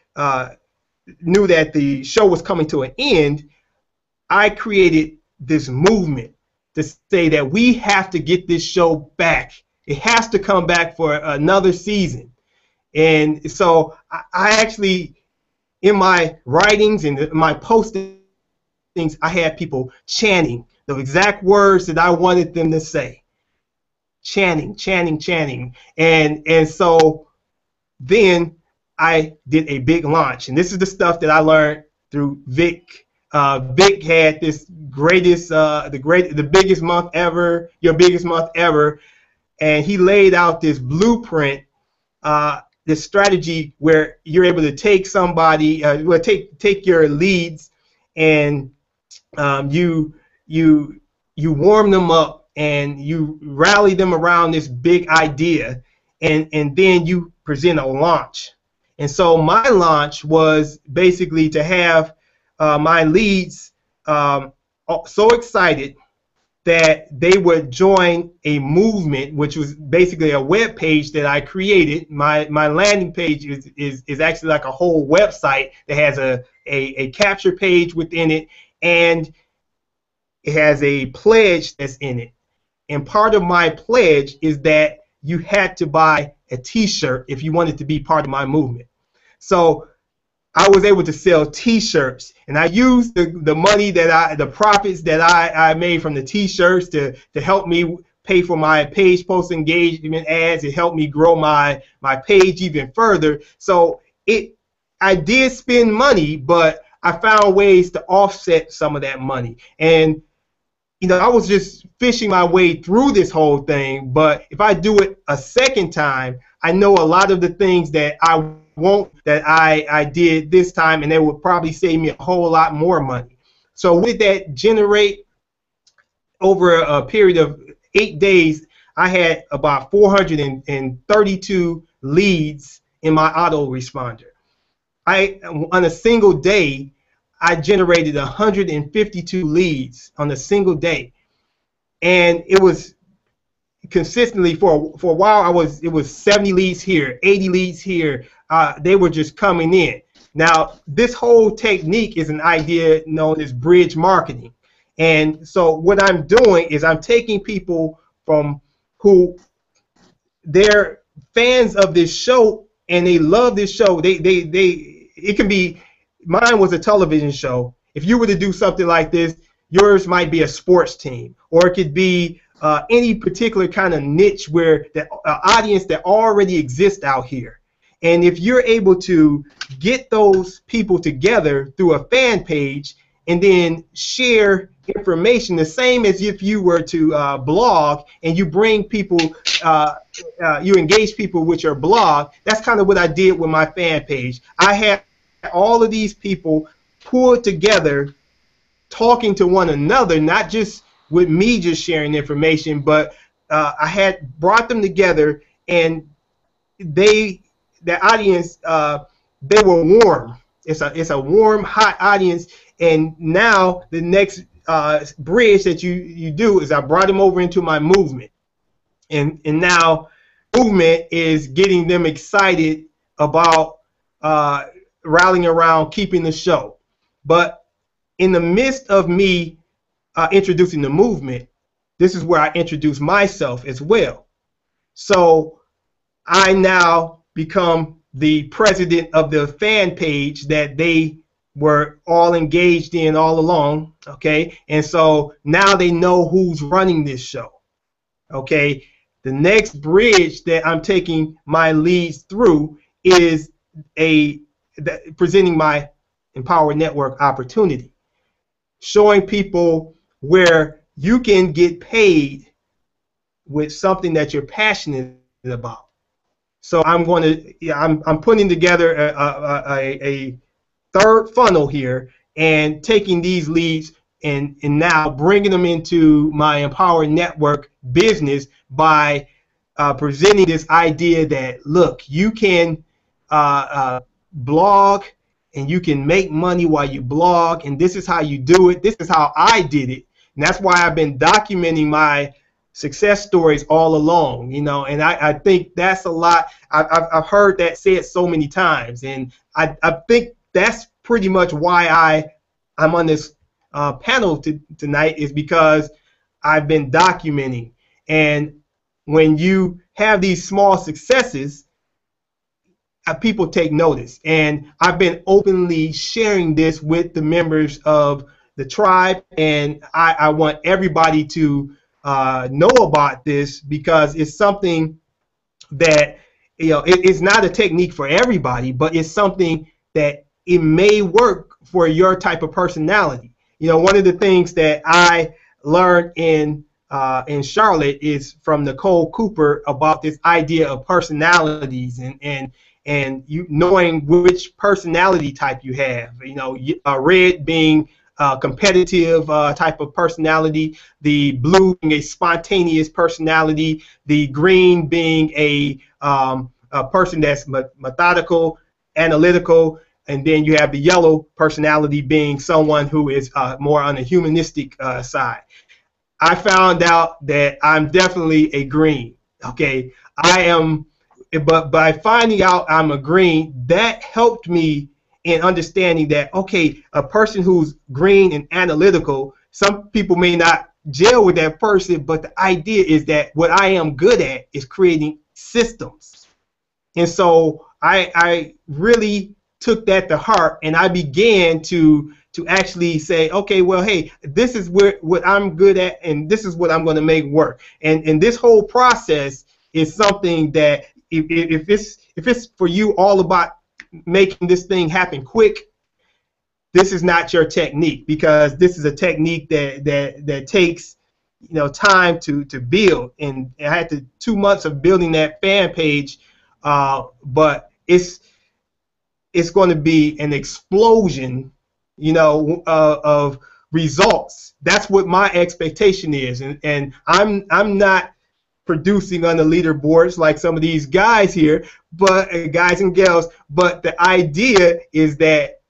knew that the show was coming to an end, I created this movement to say that we have to get this show back. It has to come back for another season. And so I actually, in my writings and my postings, I had people chanting the exact words that I wanted them to say. Chanting, chanting, chanting. And so then I did a big launch. And this is the stuff that I learned through Vic. Vic had this the biggest month ever, your biggest month ever. And he laid out this blueprint, this strategy where you're able to take somebody, take your leads, and you warm them up and you rally them around this big idea, and then you present a launch. And so my launch was basically to have my leads so excited that they would join a movement, which was basically a web page that I created. My landing page is actually like a whole website that has a capture page within it, and it has a pledge that's in it. And part of my pledge is that you had to buy a t-shirt if you wanted to be part of my movement. So I was able to sell t-shirts, and I used the money the profits that I made from the t-shirts to help me pay for my page post engagement ads. It helped me grow my page even further. So I did spend money, but I found ways to offset some of that money. And I was just fishing my way through this whole thing. But if I do it a second time, I know a lot of the things that I did this time, and they would probably save me a whole lot more money. So with that generate, over a period of 8 days, I had about 432 leads in my autoresponder. On a single day, I generated 152 leads on a single day, and it was consistently for a while. It was 70 leads here, 80 leads here. They were just coming in. Now, this whole technique is an idea known as bridge marketing. And so what I'm doing is I'm taking people from who they're fans of this show and they love this show. It can be, mine was a television show. If you were to do something like this, yours might be a sports team, or it could be any particular kind of niche where the audience that already exists out here. And if you're able to get those people together through a fan page and then share information, the same as if you were to blog and you bring people, you engage people with your blog, that's kind of what I did with my fan page. I had all of these people pulled together talking to one another, not just with me just sharing information, but I had brought them together, and the audience, they were warm. It's a warm, hot audience. And now the next bridge that you do is I brought them over into my movement, and now movement is getting them excited about rallying around keeping the show. But in the midst of me introducing the movement, this is where I introduce myself as well. So I now become the president of the fan page that they were all engaged in all along, okay? And so now they know who's running this show, okay? The next bridge that I'm taking my leads through is presenting my Empower Network opportunity, showing people where you can get paid with something that you're passionate about. So I'm putting together a third funnel here and taking these leads and now bringing them into my Empower Network business by presenting this idea that, look, you can blog and you can make money while you blog, and this is how you do it. This is how I did it, and that's why I've been documenting my success stories all along, you know. And I think that's a lot. I've heard that said so many times, and I think that's pretty much why I'm on this panel tonight, is because I've been documenting. And when you have these small successes, people take notice. And I've been openly sharing this with the members of the tribe, and I want everybody to know about this, because it's something that, you know, it's not a technique for everybody, but it's something that it may work for your type of personality. You know, one of the things that I learned in Charlotte is from Nicole Cooper about this idea of personalities and you knowing which personality type you have. You know, red being competitive type of personality, the blue being a spontaneous personality, the green being a person that's methodical, analytical, and then you have the yellow personality being someone who is more on the humanistic side. I found out that I'm definitely a green. Okay, I am. But by finding out I'm a green, that helped me in understanding that, okay, a person who's green and analytical, some people may not gel with that person, but the idea is that what I am good at is creating systems. And so I really took that to heart, and I began to actually say, okay, well, hey, this is what I'm good at, and this is what I'm going to make work. And this whole process is something that if it's for you all about making this thing happen quick, this is not your technique, because this is a technique that takes, you know, time to build. And I had 2 months of building that fan page, but it's going to be an explosion, you know, of results. That's what my expectation is, and I'm not producing on the leaderboards like some of these guys here, but guys and gals, but the idea is that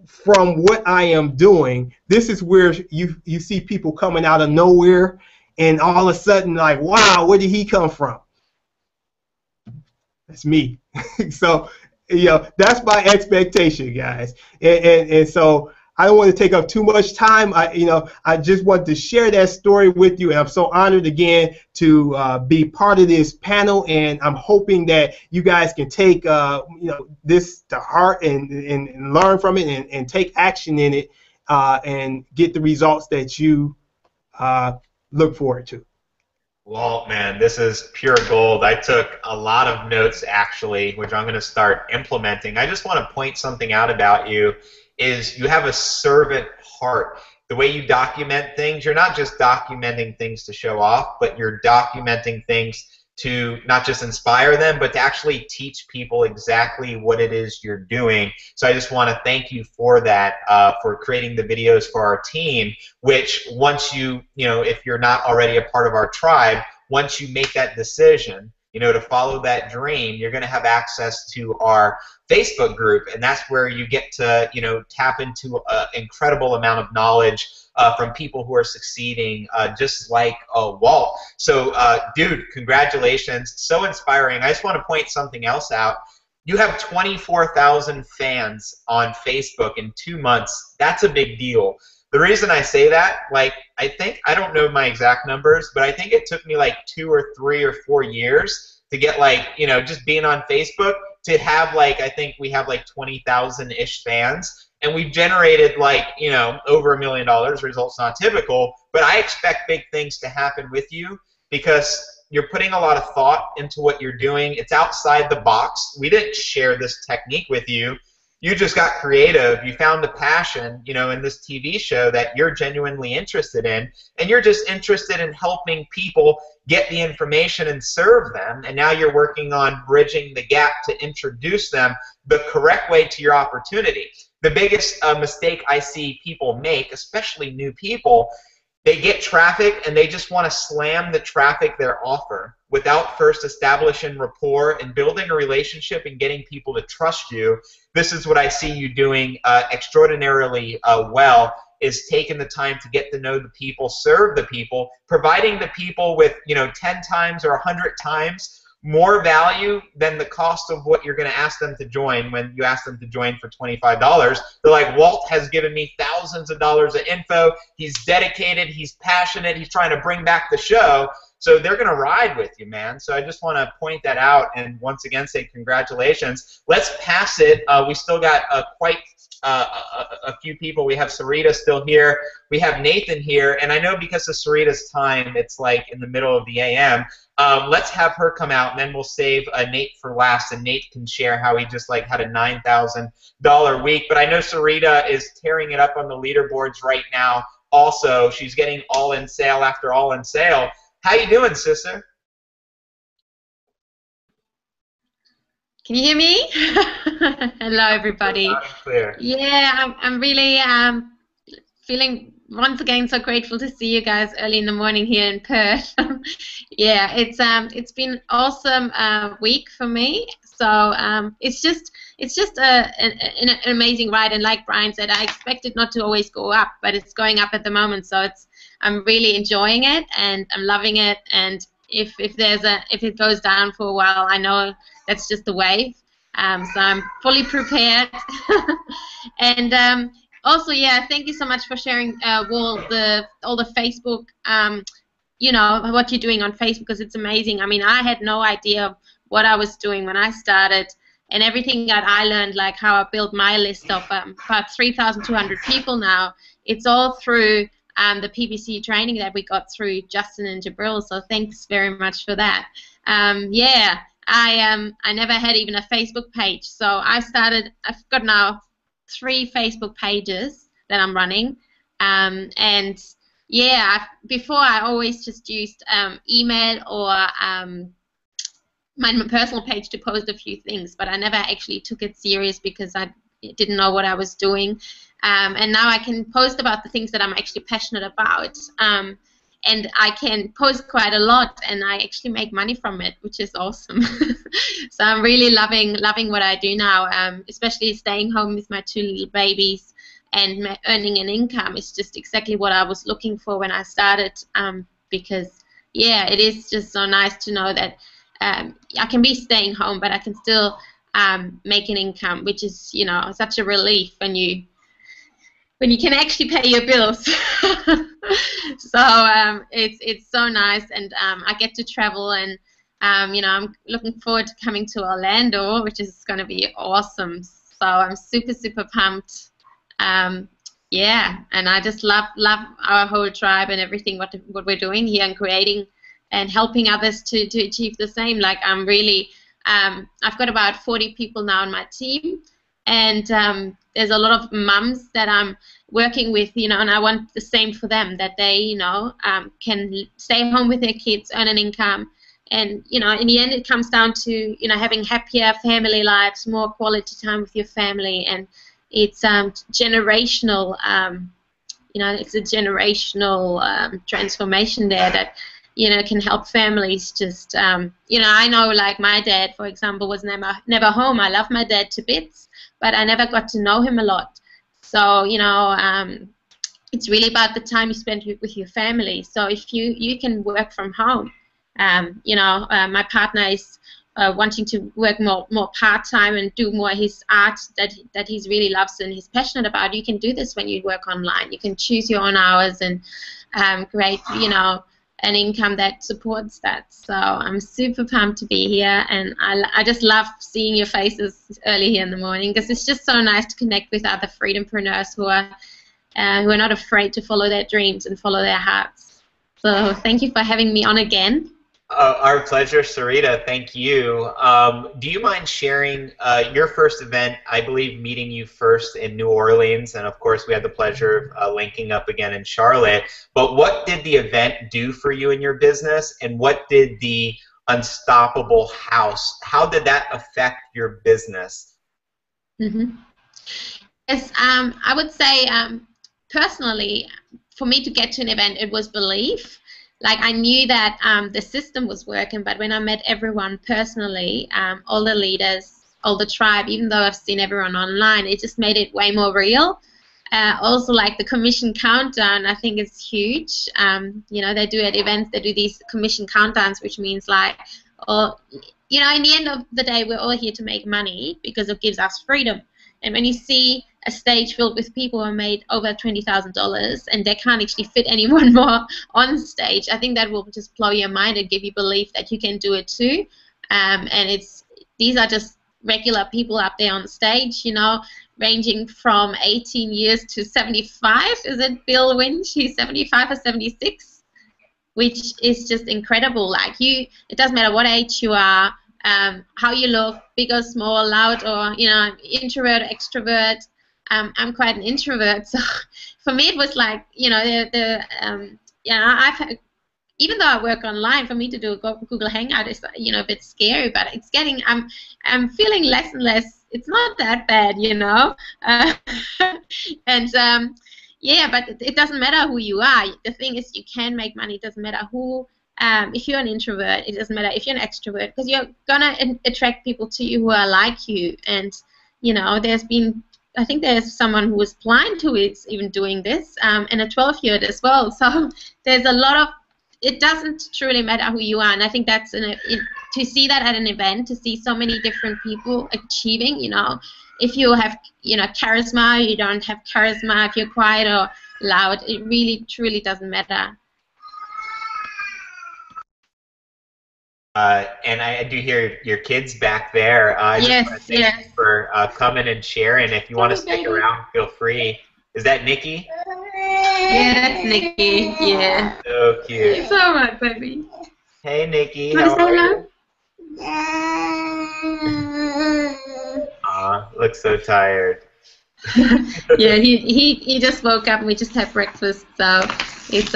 from what I am doing, this is where you see people coming out of nowhere, and all of a sudden, like, wow, where did he come from? That's me. So, you know, that's my expectation, guys. And so I don't want to take up too much time. I just want to share that story with you, and I'm so honored again to be part of this panel. And I'm hoping that you guys can take this to heart and learn from it and take action in it, and get the results that you look forward to.
Walt, man, this is pure gold. I took a lot of notes, actually, which I'm going to start implementing. I just want to point something out about you is you have a servant heart. The way you document things, you're not just documenting things to show off, but you're documenting things to not just inspire them, but to actually teach people exactly what it is you're doing. So I just want to thank you for that, for creating the videos for our team, which once you know, if you're not already a part of our tribe, once you make that decision, you know, to follow that dream, you're going to have access to our Facebook group, and that's where you get to, you know, tap into an incredible amount of knowledge from people who are succeeding, just like Walt. So, dude, congratulations. So inspiring. I just want to point something else out. You have 24,000 fans on Facebook in 2 months. That's a big deal. The reason I say that, like, I don't know my exact numbers, but I think it took me like 2 or 3 or 4 years to get, like, you know, just being on Facebook to have, like, I think we have like 20,000-ish fans. And we've generated, like, you know, over $1 million. Results not typical, but I expect big things to happen with you because you're putting a lot of thought into what you're doing. It's outside the box. We didn't share this technique with you. You just got creative. You found a passion, you know, in this TV show that you're genuinely interested in, and you're just interested in helping people get the information and serve them. And now you're working on bridging the gap to introduce them the correct way to your opportunity. The biggest mistake I see people make, especially new people, they get traffic and they just want to slam the traffic their offer without first establishing rapport and building a relationship and getting people to trust you. This is what I see you doing extraordinarily well, is taking the time to get to know the people, serve the people, providing the people with, you know, 10 times or 100 times more value than the cost of what you're going to ask them to join. When you ask them to join for $25, they're like, Walt has given me thousands of dollars of info. He's dedicated. He's passionate. He's trying to bring back the show. So they're going to ride with you, man. So I just want to point that out and once again say congratulations. Let's pass it. We still got quite a few people. We have Sarita still here. We have Nathan here. And I know because of Sarita's time, it's like in the middle of the AM. Let's have her come out, and then we'll save Nate for last, and Nate can share how he just like had a $9,000 week. But I know Sarita is tearing it up on the leaderboards right now. Also, she's getting all in sale after all in sale. How you doing, sister?
Can you hear me? Hello, everybody.
Clear.
Yeah, I'm really feeling once again so grateful to see you guys early in the morning here in Perth. Yeah, it's been an awesome week for me. So it's just an amazing ride, and like Brian said, I expect it not to always go up, but it's going up at the moment. So I'm really enjoying it and I'm loving it. And if it goes down for a while, I know that's just the wave. So I'm fully prepared. And also, yeah, thank you so much for sharing all the Facebook, you know, what you're doing on Facebook, because it's amazing. I mean, I had no idea what I was doing when I started, and everything that I learned, like how I built my list of about 3,200 people now, it's all through the PPC training that we got through Justin and Jabril. So thanks very much for that. Yeah, I never had even a Facebook page, so I've got now 3 Facebook pages that I'm running, and yeah, before I always just used email or my personal page to post a few things, but I never actually took it serious because I didn't know what I was doing. And now I can post about the things that I'm actually passionate about, and I can post quite a lot, and I actually make money from it, which is awesome. So I'm really loving what I do now, especially staying home with my 2 little babies and earning an income is just exactly what I was looking for when I started, because yeah, it is just so nice to know that I can be staying home, but I can still make an income, which is, you know, such a relief when you can actually pay your bills. So it's so nice, and I get to travel, and you know, I'm looking forward to coming to Orlando, which is going to be awesome. So I'm super pumped. Yeah, and I just love our whole tribe and everything what we're doing here and creating and helping others to achieve the same. Like I'm really, I've got about 40 people now on my team, and there's a lot of mums that I'm working with, you know, and I want the same for them, that they, you know, can stay home with their kids, earn an income, and, you know, in the end it comes down to, you know, having happier family lives, more quality time with your family, and it's generational, you know, it's a generational transformation there that, you know, can help families just, you know, I know like my dad, for example, was never home. I love my dad to bits, but I never got to know him a lot. So, you know, it's really about the time you spend with your family. So if you can work from home, you know, my partner is wanting to work more part-time and do more his art that he really loves and he's passionate about. You can do this when you work online. You can choose your own hours and create, you know, an income that supports that. So I'm super pumped to be here, and I just love seeing your faces early here in the morning, because it's just so nice to connect with other freedompreneurs who are not afraid to follow their dreams and follow their hearts. So thank you for having me on again.
Our pleasure, Sarita. Thank you. Do you mind sharing your first event? I believe meeting you first in New Orleans, and of course we had the pleasure of linking up again in Charlotte. But what did the event do for you in your business, and what did the Unstoppable House, how did that affect your business?
Mm-hmm. Yes, I would say personally, for me to get to an event, it was belief. Like I knew that the system was working, but when I met everyone personally, all the leaders, all the tribe, even though I've seen everyone online, it just made it way more real. Also, like the commission countdown, I think is huge. You know, they do at events, they do these commission countdowns, which means like, you know, in the end of the day, we're all here to make money because it gives us freedom. And when you see a stage filled with people who made over $20,000 and they can't actually fit anyone more on stage, I think that will just blow your mind and give you belief that you can do it too. And these are just regular people up there on stage, you know, ranging from 18 years to 75. Is it Bill Winch? He's 75 or 76, which is just incredible. Like it doesn't matter what age you are, how you look, big or small, loud or, you know, introvert, extrovert. I'm quite an introvert, so for me it was like, you know, even though I work online, for me to do a Google Hangout is, you know, a bit scary, but it's getting, I'm feeling less and less. It's not that bad, you know, and yeah, but it doesn't matter who you are. The thing is, you can make money. It doesn't matter who. If you're an introvert, it doesn't matter if you're an extrovert, because you're gonna attract people to you who are like you. And you know, I think there's someone who was blind who is even doing this, and a 12-year-old as well. So there's a lot of, it doesn't truly matter who you are, and I think that's to see that at an event, to see so many different people achieving, you know, if you have, you know, charisma, you don't have charisma, if you're quiet or loud, it really truly doesn't matter.
And I do hear your kids back there. I just want to thank you for coming and sharing. If you want to stick around, feel free. Is that Nikki?
Yeah, that's Nikki. Yeah.
So cute.
It's all right, baby.
Hey, Nikki.
How are you?
Aw, looks so tired.
Yeah, he just woke up and we just had breakfast. So it's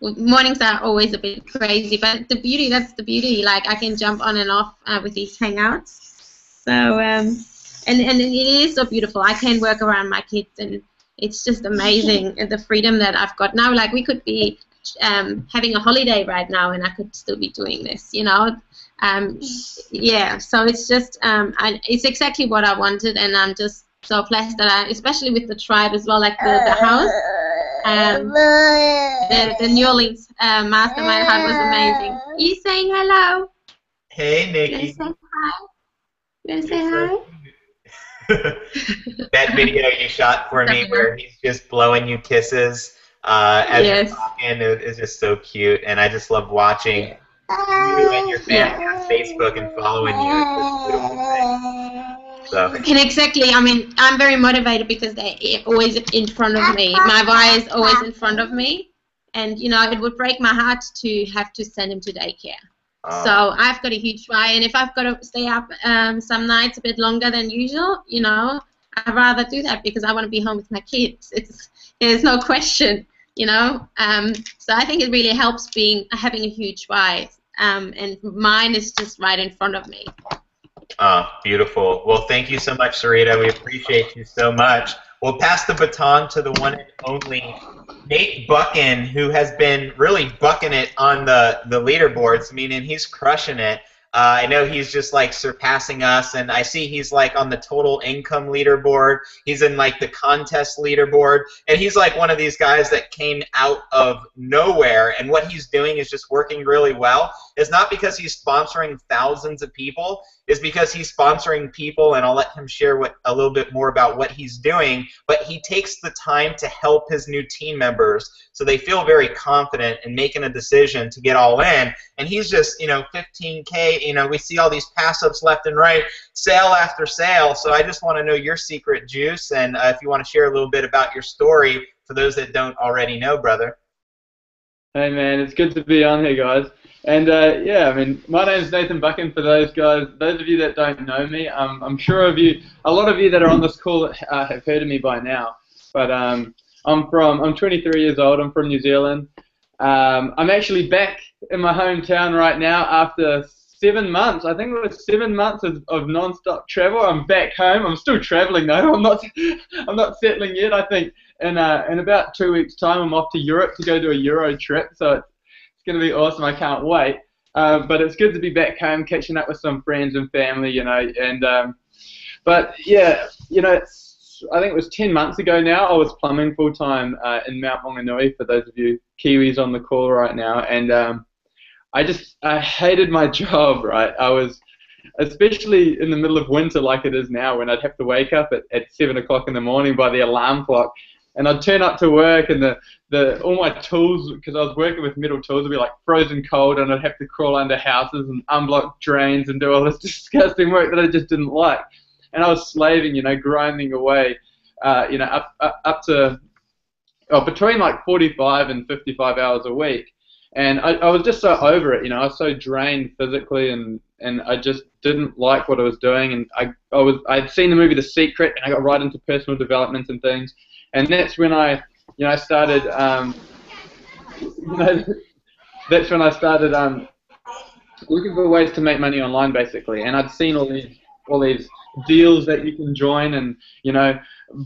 mornings are always a bit crazy, but that's the beauty. Like I can jump on and off with these hangouts. So and it is so beautiful. I can work around my kids, and it's just amazing the freedom that I've got now. Like we could be having a holiday right now, and I could still be doing this. You know, yeah. So it's just it's exactly what I wanted, and I'm just so blessed that especially with the tribe as well, like the house. The New Orleans mastermind hub was amazing. You saying hello?
Hey, Nikki.
You say hi? You want to say hi?
That video you shot for me where he's just blowing you kisses as you're talking is just so cute, and I just love watching you and your family on Facebook and following you. It's just a beautiful thing. So.
And exactly, I mean, I'm very motivated because they're always in front of me. My boy is always in front of me. And, you know, it would break my heart to have to send him to daycare. So I've got a huge why. And if I've got to stay up some nights a bit longer than usual, you know, I'd rather do that because I want to be home with my kids. There's no question, you know. So I think it really helps having a huge why. And mine is just right in front of me.
Beautiful. Well, thank you so much, Sarita. We appreciate you so much. We'll pass the baton to the one and only Nate Buchan, who has been really bucking it on the leaderboards, meaning he's crushing it. I know he's just like surpassing us, and I see he's like on the total income leaderboard. He's in like the contest leaderboard, and he's like one of these guys that came out of nowhere, and what he's doing is just working really well. It's not because he's sponsoring thousands of people, it's because he's sponsoring people, and I'll let him share a little bit more about what he's doing, but he takes the time to help his new team members so they feel very confident in making a decision to get all in, and he's just, you know, 15K, you know, we see all these pass-ups left and right, sale after sale, so I just want to know your secret juice, and if you want to share a little bit about your story for those that don't already know, brother.
Hey man, it's good to be on here, guys. And yeah, I mean, my name's Nathan Buchan. For those of you that don't know me, I'm sure a lot of you that are on this call have heard of me by now. But I'm 23 years old. I'm from New Zealand. I'm actually back in my hometown right now after 7 months. I think it was 7 months of non-stop travel. I'm back home. I'm still traveling though. I'm not settling yet. I think in about 2 weeks' time, I'm off to Europe to go do a Euro trip. So it's going to be awesome. I can't wait. But it's good to be back home, catching up with some friends and family, you know. And but yeah, you know, I think it was 10 months ago now. I was plumbing full time in Mount Maunganui. For those of you Kiwis on the call right now, and I hated my job. Right, I was, especially in the middle of winter like it is now, when I'd have to wake up at 7 o'clock in the morning by the alarm clock. And I'd turn up to work, and all my tools, because I was working with metal tools, would be like frozen cold, and I'd have to crawl under houses and unblock drains and do all this disgusting work that I just didn't like. And I was slaving, you know, grinding away, you know, up to between like 45 and 55 hours a week. And I was just so over it, you know. I was so drained physically, and I just didn't like what I was doing. And I'd seen the movie The Secret, and I got right into personal development and things. And that's when I started, that's when I started looking for ways to make money online, basically. And I'd seen all these deals that you can join, and, you know,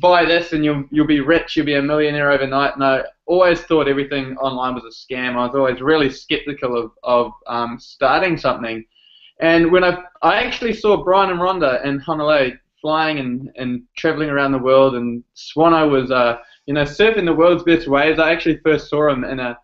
buy this and you'll be rich, you'll be a millionaire overnight. And I always thought everything online was a scam. I was always really skeptical of starting something. And when I actually saw Brian and Rhonda in Honolulu flying and traveling around the world, and Swano was you know, surfing the world's best waves. I actually first saw him in a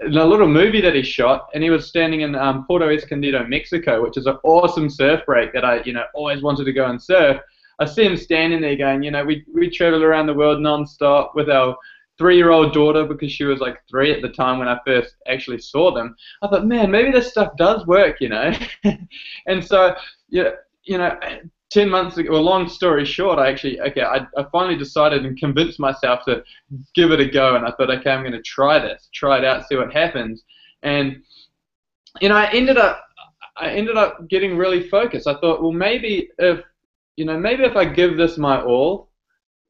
little movie that he shot, and he was standing in Puerto Escondido, Mexico, which is an awesome surf break that I, you know, always wanted to go and surf. I see him standing there going, you know, we travel around the world non-stop with our 3-year-old daughter, because she was like 3 at the time when I first actually saw them. I thought, man, maybe this stuff does work, you know. And so, yeah, you know, 10 months ago, well, long story short, I finally decided and convinced myself to give it a go, and I thought, okay, I'm going to try it out, see what happens. And, you know, I ended up getting really focused. I thought, well, maybe if I give this my all,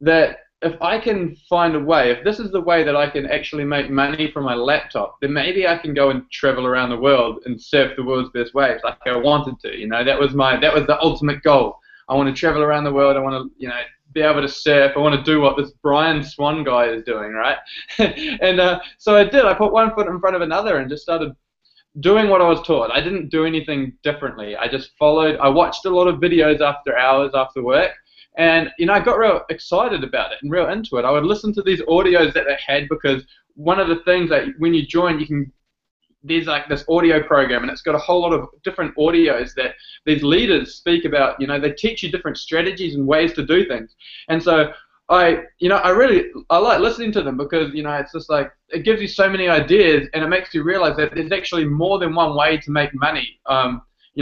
that if I can find a way, if this is the way that I can actually make money from my laptop, then maybe I can go and travel around the world and surf the world's best waves like I wanted to. You know, that was the ultimate goal. I want to travel around the world. I want to, you know, be able to surf. I want to do what this Brian Swan guy is doing, right? And so I did. I put one foot in front of another and just started doing what I was taught. I didn't do anything differently. I just followed. I watched a lot of videos after hours after work. And, you know, I got real excited about it and real into it. I would listen to these audios that they had, because one of the things that when you join, there's like this audio program, and it's got a whole lot of different audios that these leaders speak about. You know, they teach you different strategies and ways to do things. And so I like listening to them, because, you know, it's just like, it gives you so many ideas, and it makes you realize that there's actually more than one way to make money.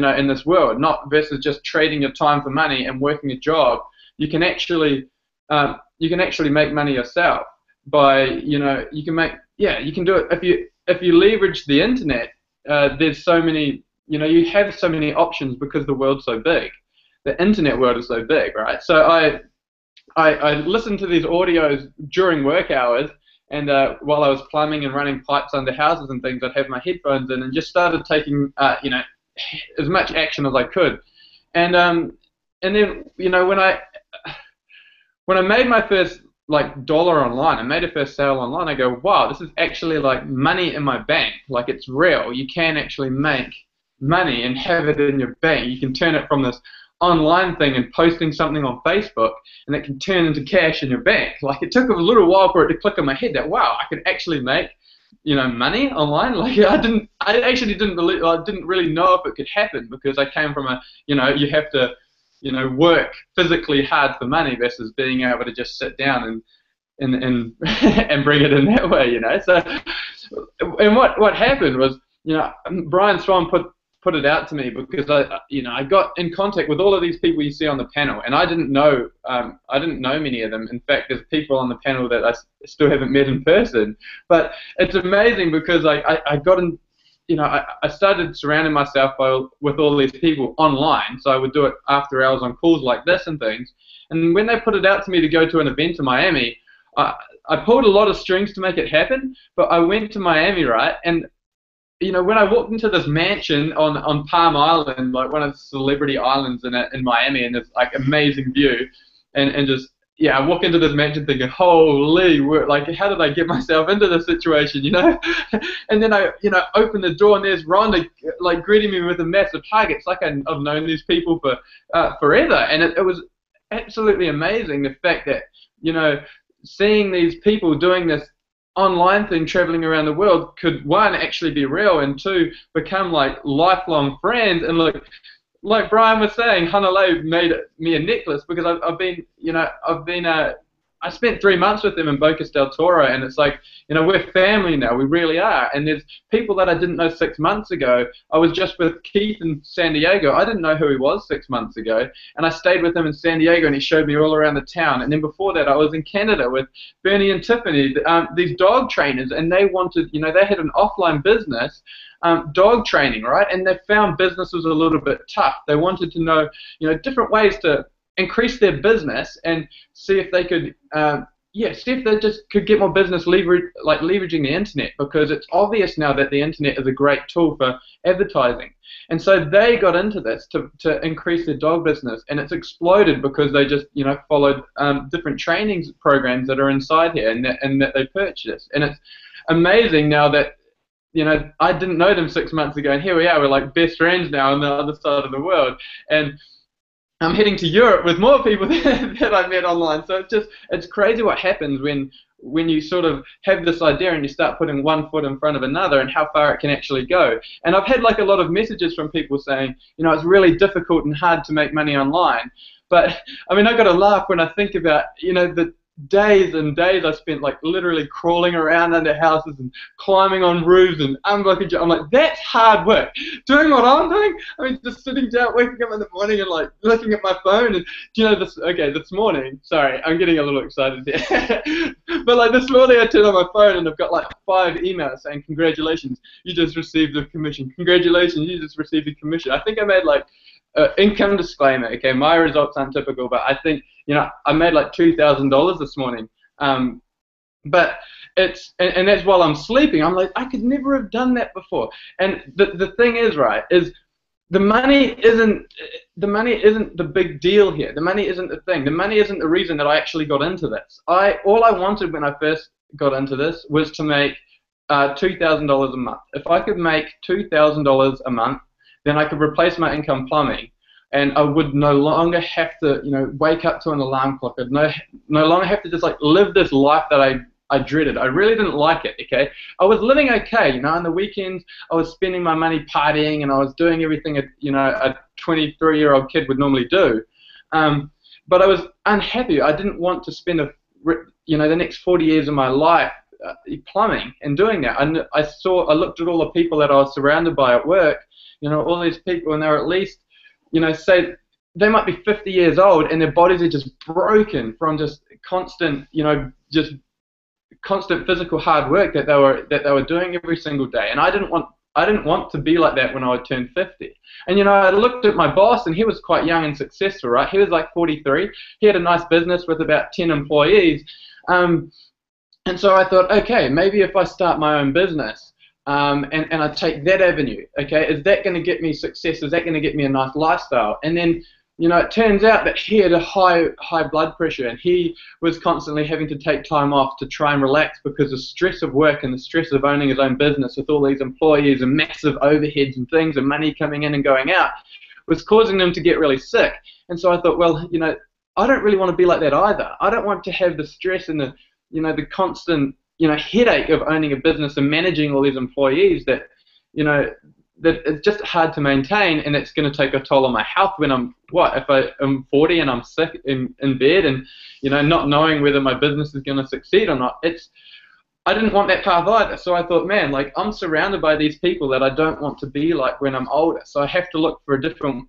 in this world, not versus just trading your time for money and working a job. You can actually make money yourself by, you can do it if you leverage the internet. There's so many, you have so many options because the world's so big. The internet world is so big, right? So I listened to these audios during work hours, and while I was plumbing and running pipes under houses and things, I'd have my headphones in and just started taking, as much action as I could. And then, when I made my first dollar online, I made a first sale online, I go, wow, this is actually like money in my bank. Like, it's real. You can actually make money and have it in your bank. You can turn it from this online thing and posting something on Facebook, and it can turn into cash in your bank. Like, it took a little while for it to click in my head that, wow, I could actually make money online. Like, I actually didn't believe, I didn't really know if it could happen, because I came from you have to work physically hard for money versus being able to just sit down and bring it in that way. So, and what happened was, Brian Swan put it out to me, because I got in contact with all of these people you see on the panel, and I didn't know many of them. In fact, there's people on the panel that I still haven't met in person. But it's amazing, because I got in, I started surrounding myself with all these people online. So I would do it after hours on calls like this and things. And when they put it out to me to go to an event in Miami, I pulled a lot of strings to make it happen. But I went to Miami, right? And when I walked into this mansion on Palm Island, like one of the celebrity islands in Miami, and it's like amazing view, and just, I walk into this mansion thinking, holy, like, how did I get myself into this situation, And then I, open the door, and there's Rhonda, like, greeting me with a massive hug. It's like I've known these people for forever, and it was absolutely amazing, the fact that, seeing these people doing this online thing, traveling around the world, could, one, actually be real, and two, become like lifelong friends. And look, like Brian was saying, Hanalei made me a necklace, because I spent 3 months with them in Bocas del Toro, and it's like, we're family now. We really are. And there's people that I didn't know 6 months ago. I was just with Keith in San Diego. I didn't know who he was 6 months ago, and I stayed with him in San Diego, and he showed me all around the town. And then before that, I was in Canada with Bernie and Tiffany, these dog trainers, and they wanted, they had an offline business, dog training, right? And they found business was a little bit tough. They wanted to know, different ways to increase their business and see if they could, see if they just could get more business leveraging the internet, because it's obvious now that the internet is a great tool for advertising. And so they got into this to increase their dog business, and it's exploded because they just, followed different trainings programs that are inside here and that they purchased. And it's amazing now that, I didn't know them 6 months ago, and here we are, we're like best friends now on the other side of the world. And I'm heading to Europe with more people that I met online. So it's crazy what happens when you sort of have this idea and you start putting one foot in front of another, and how far it can actually go. And I've had like a lot of messages from people saying, it's really difficult and hard to make money online. But I mean, I got to laugh when I think about, the days and days I spent like literally crawling around under houses and climbing on roofs and unblocking. I'm like, that's hard work. Doing what I'm doing, I mean, just sitting down, waking up in the morning and like looking at my phone, and this morning, sorry, I'm getting a little excited here. But like this morning I turned on my phone and I've got like 5 emails saying, congratulations, you just received the commission. Congratulations, you just received the commission. I think I made like income disclaimer, okay, my results aren't typical, but I think, I made like $2,000 this morning. But it's, and that's while I'm sleeping. I'm like, I could never have done that before. And the thing is, right, is the money isn't the big deal here. The money isn't the thing. The money isn't the reason that I actually got into this. All I wanted when I first got into this was to make $2,000 a month. If I could make $2,000 a month, then I could replace my income plumbing, and I would no longer have to, wake up to an alarm clock. I'd no longer have to just like live this life that I dreaded. I really didn't like it, okay? I was living okay, on the weekends I was spending my money partying, and I was doing everything a 23-year-old kid would normally do. But I was unhappy. I didn't want to spend the next 40 years of my life plumbing and doing that. I looked at all the people that I was surrounded by at work, you know, all these people, and they're at least, you know, say they might be 50 years old, and their bodies are just broken from just constant, you know, just constant physical hard work that they were doing every single day. And I didn't want to be like that when I would turn 50. And you know, I looked at my boss, and he was quite young and successful, right? He was like 43. He had a nice business with about 10 employees. And so I thought, okay, maybe if I start my own business, and I take that avenue, okay, is that going to get me success? Is that going to get me a nice lifestyle? And then, you know, it turns out that he had a high blood pressure, and he was constantly having to take time off to try and relax because the stress of work and the stress of owning his own business with all these employees and massive overheads and things and money coming in and going out was causing him to get really sick. And so I thought, well, you know, I don't really want to be like that either. I don't want to have the stress and the, you know, the constant, you know, headache of owning a business and managing all these employees that, you know, that it's just hard to maintain, and it's going to take a toll on my health when if I'm 40 and I'm sick in bed and, you know, not knowing whether my business is going to succeed or not. I didn't want that path either. So I thought, man, like, I'm surrounded by these people that I don't want to be like when I'm older. So I have to look for a different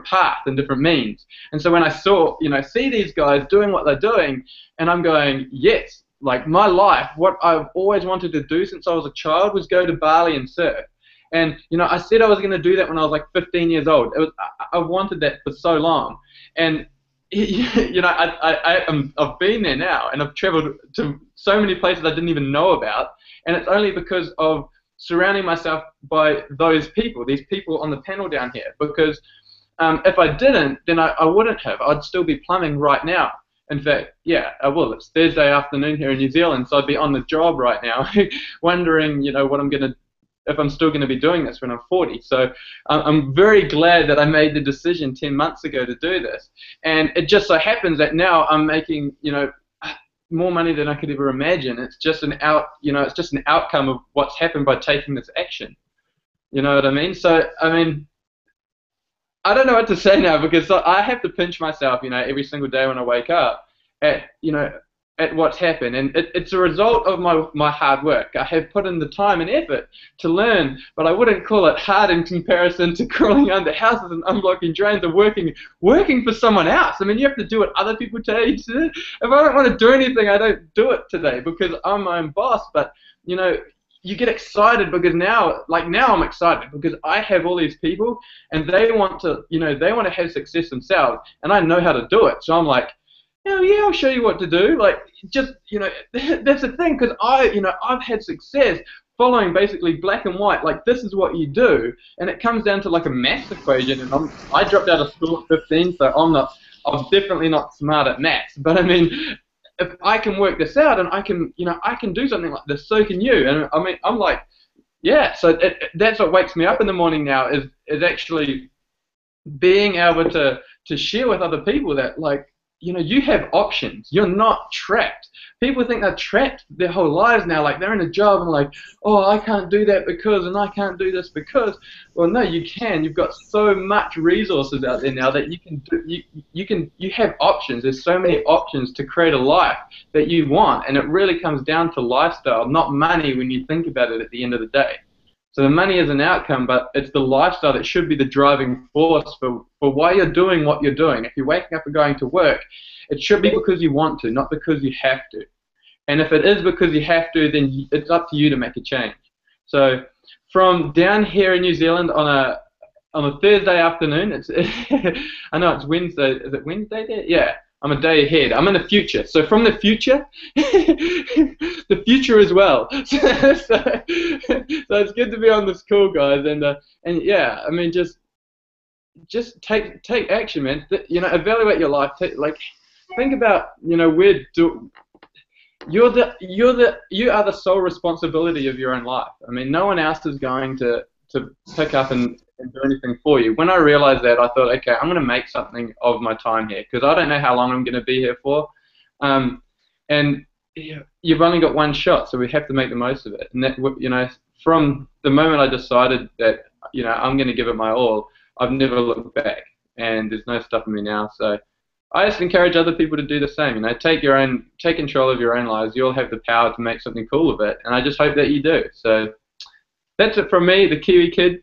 path and different means. And so when I see these guys doing what they're doing, and I'm going, yes, like, my life, what I've always wanted to do since I was a child was go to Bali and surf. And, you know, I said I was going to do that when I was like 15 years old. I wanted that for so long. And, you know, I've been there now, and I've traveled to so many places I didn't even know about. And it's only because of surrounding myself by those people, these people on the panel down here. Because if I didn't, then I wouldn't have. I'd still be plumbing right now. In fact, yeah, I will. It's Thursday afternoon here in New Zealand, so I'd be on the job right now, wondering, you know, if I'm still going to be doing this when I'm 40. So I'm very glad that I made the decision 10 months ago to do this. And it just so happens that now I'm making, you know, more money than I could ever imagine. It's just an outcome of what's happened by taking this action. You know what I mean? So, I mean, I don't know what to say now, because I have to pinch myself, you know, every single day when I wake up at, you know, at what's happened, and it's a result of my hard work. I have put in the time and effort to learn, but I wouldn't call it hard in comparison to crawling under houses and unblocking drains or working for someone else. I mean, you have to do what other people tell you to do. If I don't want to do anything, I don't do it today because I'm my own boss. But, you know, you get excited because now I'm excited because I have all these people, and they want to have success themselves, and I know how to do it. So I'm like, hell yeah, I'll show you what to do. Like, just, you know, that's the thing, because I've had success following basically black and white. Like, this is what you do, and it comes down to like a maths equation. And I dropped out of school at 15, so I'm definitely not smart at maths. But I mean, if I can work this out, and I can do something like this, so can you. And I mean, I'm like, yeah. So that's what wakes me up in the morning now, is actually being able to share with other people that, like, you know, you have options. You're not trapped. People think they're trapped their whole lives now. Like, they're in a job and like, oh, I can't do that because, and I can't do this because. Well, no, you can. You've got so much resources out there now that you can do. You have options. There's so many options to create a life that you want, and it really comes down to lifestyle, not money, when you think about it at the end of the day. So the money is an outcome, but it's the lifestyle that should be the driving force for why you're doing what you're doing. If you're waking up and going to work, it should be because you want to, not because you have to. And if it is because you have to, then it's up to you to make a change. So from down here in New Zealand on a Thursday afternoon, I know it's Wednesday. Is it Wednesday there? Yeah. I'm a day ahead. I'm in the future. So from the future, the future as well. So it's good to be on this call, guys. And yeah, I mean, just take action, man. You know, evaluate your life. Think about, you know, you are the sole responsibility of your own life. I mean, no one else is going to pick up and do anything for you. When I realized that, I thought, okay, I'm going to make something of my time here, because I don't know how long I'm going to be here for. And you've only got one shot, so we have to make the most of it. And that, you know, from the moment I decided that, you know, I'm going to give it my all, I've never looked back, and there's no stopping me now. So I just encourage other people to do the same. You know, take control of your own lives. You'll have the power to make something cool of it, and I just hope that you do. So that's it from me, the Kiwi kid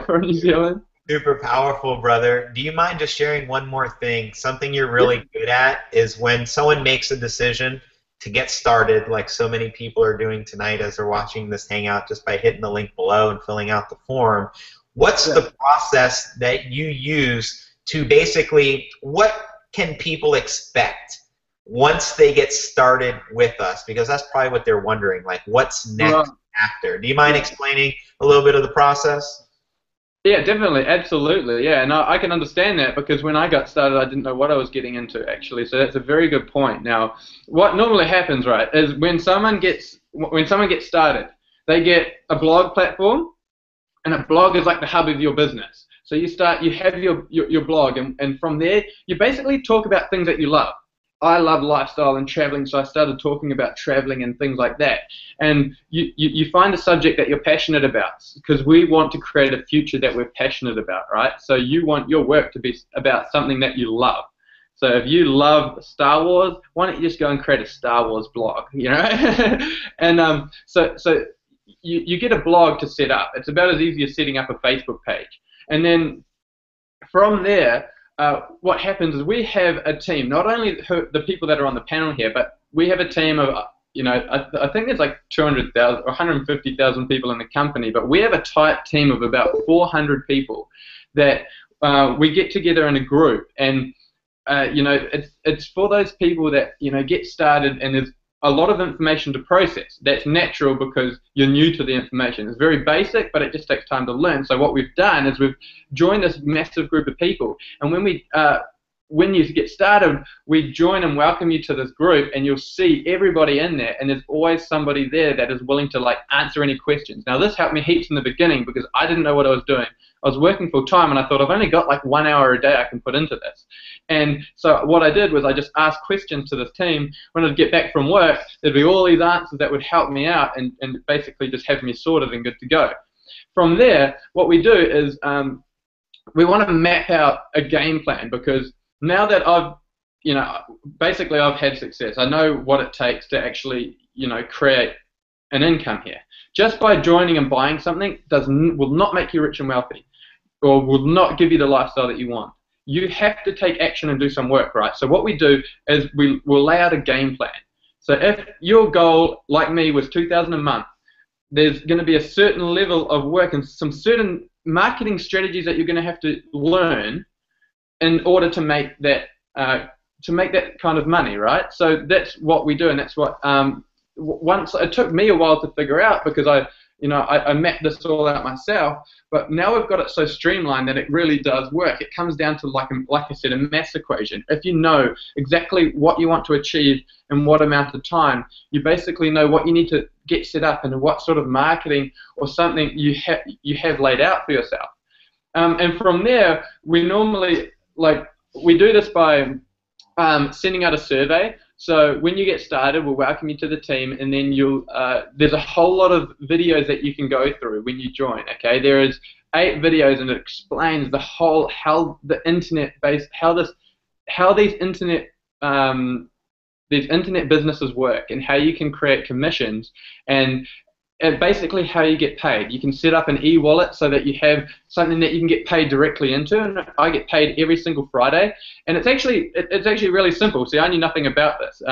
from New Zealand.
Super powerful, brother. Do you mind just sharing one more thing? Something you're really good at is when someone makes a decision to get started, like so many people are doing tonight as they're watching this Hangout, just by hitting the link below and filling out the form. What's the process that you use to basically, what can people expect once they get started with us? Because that's probably what they're wondering, like what's next after. Do you mind explaining a little bit of the process?
Yeah, definitely, absolutely, yeah, and I can understand that because when I got started, I didn't know what I was getting into, actually. So that's a very good point. Now, what normally happens, right, is when someone gets started, they get a blog platform, and a blog is like the hub of your business. So you have your blog, and from there, you basically talk about things that you love. I love lifestyle and traveling, so I started talking about traveling and things like that. And you find a subject that you're passionate about, because we want to create a future that we're passionate about, right? So you want your work to be about something that you love. So if you love Star Wars, why don't you just go and create a Star Wars blog, you know? And so you get a blog to set up. It's about as easy as setting up a Facebook page. And then from there, what happens is we have a team, not only the people that are on the panel here, but we have a team of, you know, I think there's like 200,000 or 150,000 people in the company, but we have a tight team of about 400 people that we get together in a group, and you know, it's for those people that, you know, get started and there's a lot of information to process. That's natural because you're new to the information. It's very basic, but it just takes time to learn. So what we've done is we've joined this massive group of people, and when you get started, we join and welcome you to this group, and you'll see everybody in there, and there's always somebody there that is willing to like answer any questions. Now this helped me heaps in the beginning because I didn't know what I was doing. I was working full time, and I thought I've only got like 1 hour a day I can put into this. And so what I did was I just asked questions to this team. When I'd get back from work, there'd be all these answers that would help me out and basically just have me sorted and good to go. From there, what we do is we want to map out a game plan, because now that I've had success, I know what it takes to actually, you know, create an income here. Just by joining and buying something will not make you rich and wealthy, or will not give you the lifestyle that you want. You have to take action and do some work, right? So what we do is we'll lay out a game plan. So if your goal, like me, was $2,000 a month, there's going to be a certain level of work and some certain marketing strategies that you're going to have to learn in order to make that kind of money, right? So that's what we do, and that's what once it took me a while to figure out, because I mapped this all out myself, but now we've got it so streamlined that it really does work. It comes down to, like I said, a math equation. If you know exactly what you want to achieve in what amount of time, you basically know what you need to get set up and what sort of marketing or something you have laid out for yourself. And from there, we normally, we do this by sending out a survey. So when you get started, we'll welcome you to the team, and then there's a whole lot of videos that you can go through when you join. Okay, there is 8 videos, and it explains the whole how these internet businesses work, and how you can create commissions, and basically how you get paid. You can set up an e-wallet so that you have something that you can get paid directly into, and I get paid every single Friday, and it's actually really simple. See, I knew nothing about this.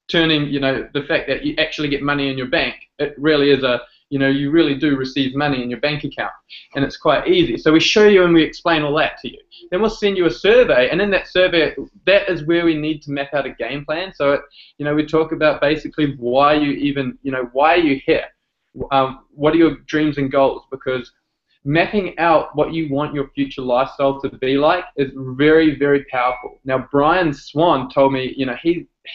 Turning, the fact that you actually get money in your bank, it really is you really do receive money in your bank account, and it's quite easy. So we show you and we explain all that to you. Then we'll send you a survey, and in that survey, that is where we need to map out a game plan. So we talk about basically why are you here? What are your dreams and goals? Because mapping out what you want your future lifestyle to be like is very, very powerful. Now, Brian Swan told me,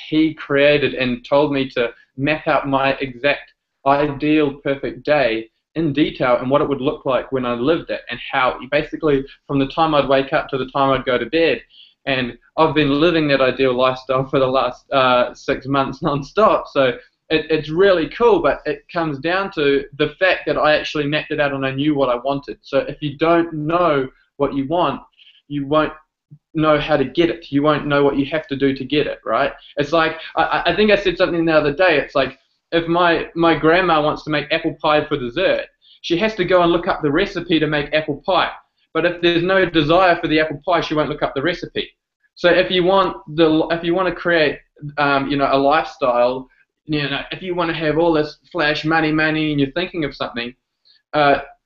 he created and told me to map out my exact ideal perfect day in detail and what it would look like when I lived it, and how basically from the time I'd wake up to the time I'd go to bed. And I've been living that ideal lifestyle for the last 6 months non-stop. So it's really cool, but it comes down to the fact that I actually mapped it out and I knew what I wanted. So if you don't know what you want, you won't know how to get it. You won't know what you have to do to get it, right? It's like, I think I said something the other day, it's like, if my grandma wants to make apple pie for dessert, she has to go and look up the recipe to make apple pie. But if there's no desire for the apple pie, she won't look up the recipe. So if you want to create, a lifestyle, if you want to have all this flash money, and you're thinking of something,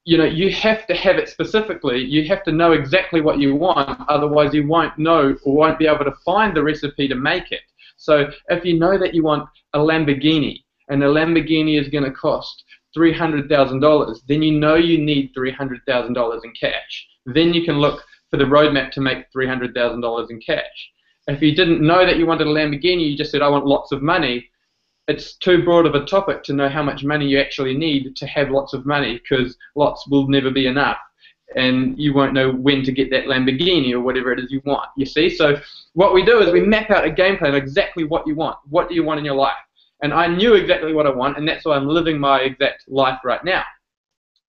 you have to have it specifically. You have to know exactly what you want. Otherwise, you won't know or won't be able to find the recipe to make it. So if you know that you want a Lamborghini, and the Lamborghini is going to cost $300,000, then you know you need $300,000 in cash. Then you can look for the roadmap to make $300,000 in cash. If you didn't know that you wanted a Lamborghini, you just said, I want lots of money, it's too broad of a topic to know how much money you actually need to have lots of money, because lots will never be enough. And you won't know when to get that Lamborghini or whatever it is you want, you see? So what we do is we map out a game plan of exactly what you want. What do you want in your life? And I knew exactly what I want, and that's why I'm living my exact life right now.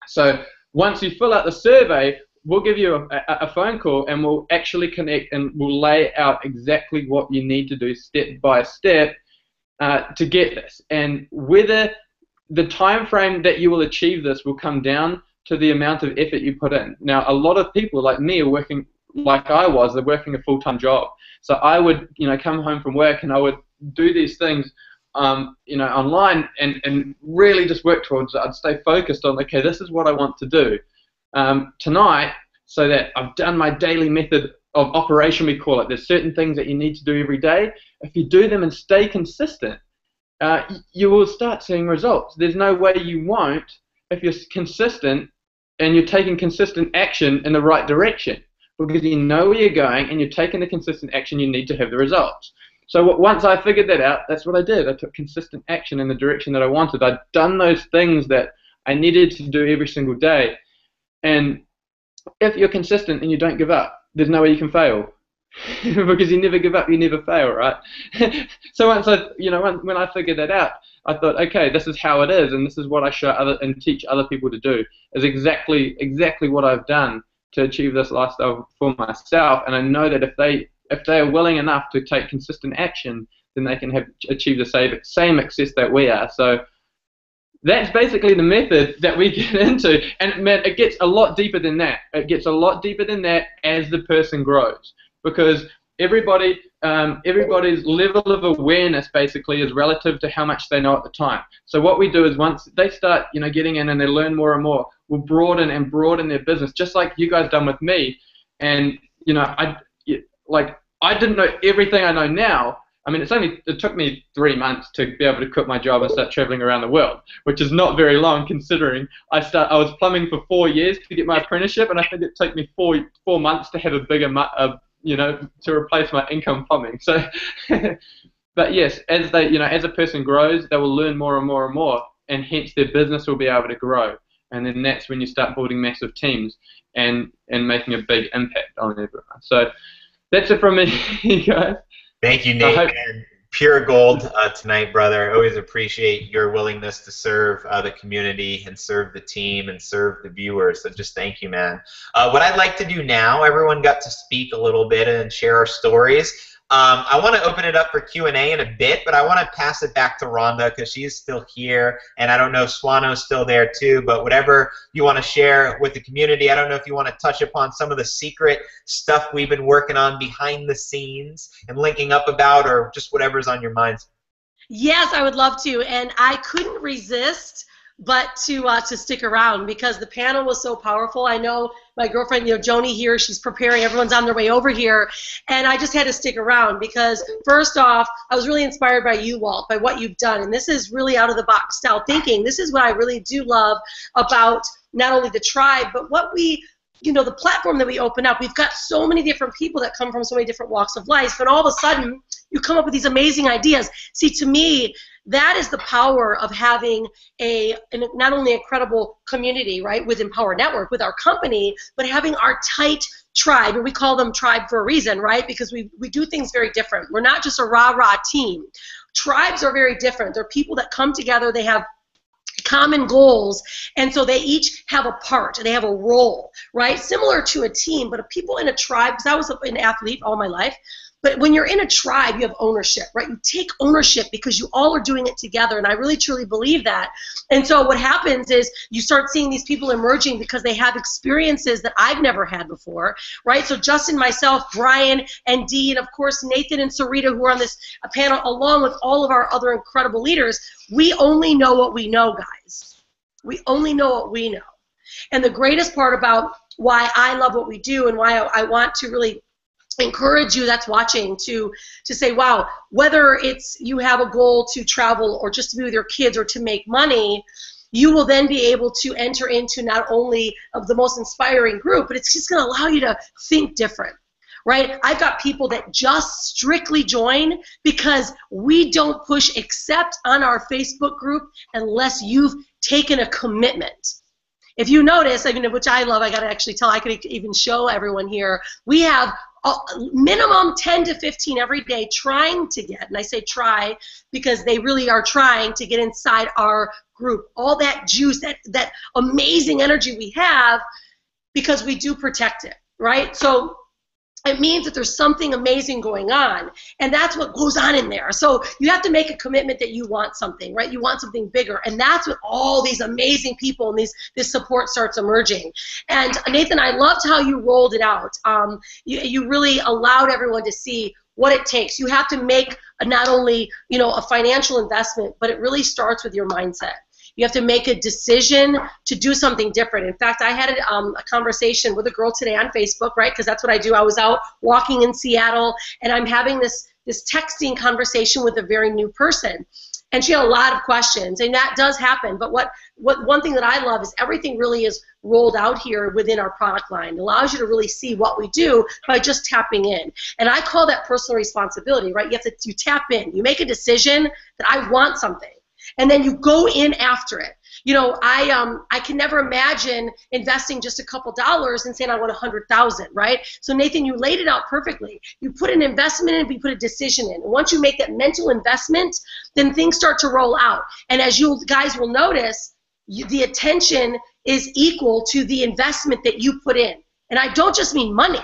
So once you fill out the survey, we'll give you a phone call, and we'll actually connect, and we'll lay out exactly what you need to do step by step to get this. And whether the time frame that you will achieve this will come down to the amount of effort you put in. Now, a lot of people like me are working like I was. They're working a full-time job. So I would, come home from work, and I would do these things, online, and really just work towards it. I'd stay focused on, okay, this is what I want to do tonight, so that I've done my daily method of operation, we call it. There's certain things that you need to do every day. If you do them and stay consistent, you will start seeing results. There's no way you won't if you're consistent and you're taking consistent action in the right direction, because you know where you're going and you're taking the consistent action you need to have the results. So once I figured that out, that's what I did. I took consistent action in the direction that I wanted. I'd done those things that I needed to do every single day. And if you're consistent and you don't give up, there's no way you can fail. Because you never give up, you never fail, right? So once when I figured that out, I thought, okay, this is how it is, and this is what I show and teach other people to do, is exactly what I've done to achieve this lifestyle for myself. And I know that if they are willing enough to take consistent action, then they can achieve the same success that we are. So that's basically the method that we get into. And man, it gets a lot deeper than that. It gets a lot deeper than that as the person grows, because everybody's level of awareness basically is relative to how much they know at the time. So what we do is once they start, getting in and they learn more and more, we'll broaden their business, just like you guys done with me. And I didn't know everything I know now. I mean, it took me 3 months to be able to quit my job and start traveling around the world, which is not very long considering I was plumbing for 4 years to get my apprenticeship, and I think it took me four months to have a bigger, to replace my income plumbing. So, but yes, as a person grows, they will learn more and more and more, and hence their business will be able to grow. And then that's when you start building massive teams and making a big impact on everyone. So that's it from me, guys.
Thank you, Nate. Man. Pure gold tonight, brother. I always appreciate your willingness to serve the community and serve the team and serve the viewers. So just thank you, man. What I'd like to do now, everyone got to speak a little bit and share our stories. I want to open it up for Q&A in a bit, but I want to pass it back to Rhonda because she's still here, and I don't know if Swano's still there too, but whatever you want to share with the community. I don't know if you want to touch upon some of the secret stuff we've been working on behind the scenes and linking up about, or just whatever's on your minds.
Yes, I would love to, and I couldn't resist but to stick around because the panel was so powerful. I know my girlfriend, Joni here, she's preparing, everyone's on their way over here, and I just had to stick around because first off, I was really inspired by you, Walt, by what you've done, and this is really out of the box style thinking. This is what I really do love about not only the tribe, but what we, the platform that we open up. We've got so many different people that come from so many different walks of life, and all of a sudden, you come up with these amazing ideas. See, to me, that is the power of having not only a credible community, right, with Empower Network, with our company, but having our tight tribe, and we call them tribe for a reason, right, because we do things very different. We're not just a rah-rah team. Tribes are very different. They're people that come together, they have common goals, and so they each have a part, they have a role, right, similar to a team, but people in a tribe, because I was an athlete all my life, But when you're in a tribe, you have ownership, right? You take ownership because you all are doing it together, and I really truly believe that. And so what happens is you start seeing these people emerging because they have experiences that I've never had before, right? So Justin, myself, Brian, and Dee, and of course Nathan and Sarita, who are on this panel, along with all of our other incredible leaders, we only know what we know, guys. We only know what we know. And the greatest part about why I love what we do and why I want to really encourage you that's watching to say, wow, whether it's you have a goal to travel or just to be with your kids or to make money, you will then be able to enter into not only of the most inspiring group, but it's just going to allow you to think different, right? I've got people that just strictly join because we don't push accept on our Facebook group unless you've taken a commitment. If you notice, I mean, which I love, I got to actually tell, I could even show everyone here, we have minimum 10 to 15 every day trying to get, and I say try because they really are trying to get inside our group. All that juice, that amazing energy we have, because we do protect it, right? So it means that there's something amazing going on, and that's what goes on in there. So you have to make a commitment that you want something, right? You want something bigger, and that's what all these amazing people and this support starts emerging. And Nathan, I loved how you rolled it out. You really allowed everyone to see what it takes. You have to make not only, you know, a financial investment, but it really starts with your mindset. You have to make a decision to do something different. In fact, I had a conversation with a girl today on Facebook, right? Because that's what I do. I was out walking in Seattle, and I'm having this texting conversation with a very new person. And she had a lot of questions, and that does happen. But one thing that I love is everything really is rolled out here within our product line. It allows you to really see what we do by just tapping in. And I call that personal responsibility, right? You tap in. You make a decision that I want something. And then you go in after it. You know, I can never imagine investing just a couple dollars and saying I want 100,000, right? So Nathan, you laid it out perfectly. You put an investment in, you put a decision in. And once you make that mental investment, then things start to roll out. And as you guys will notice, the attention is equal to the investment that you put in. And I don't just mean money.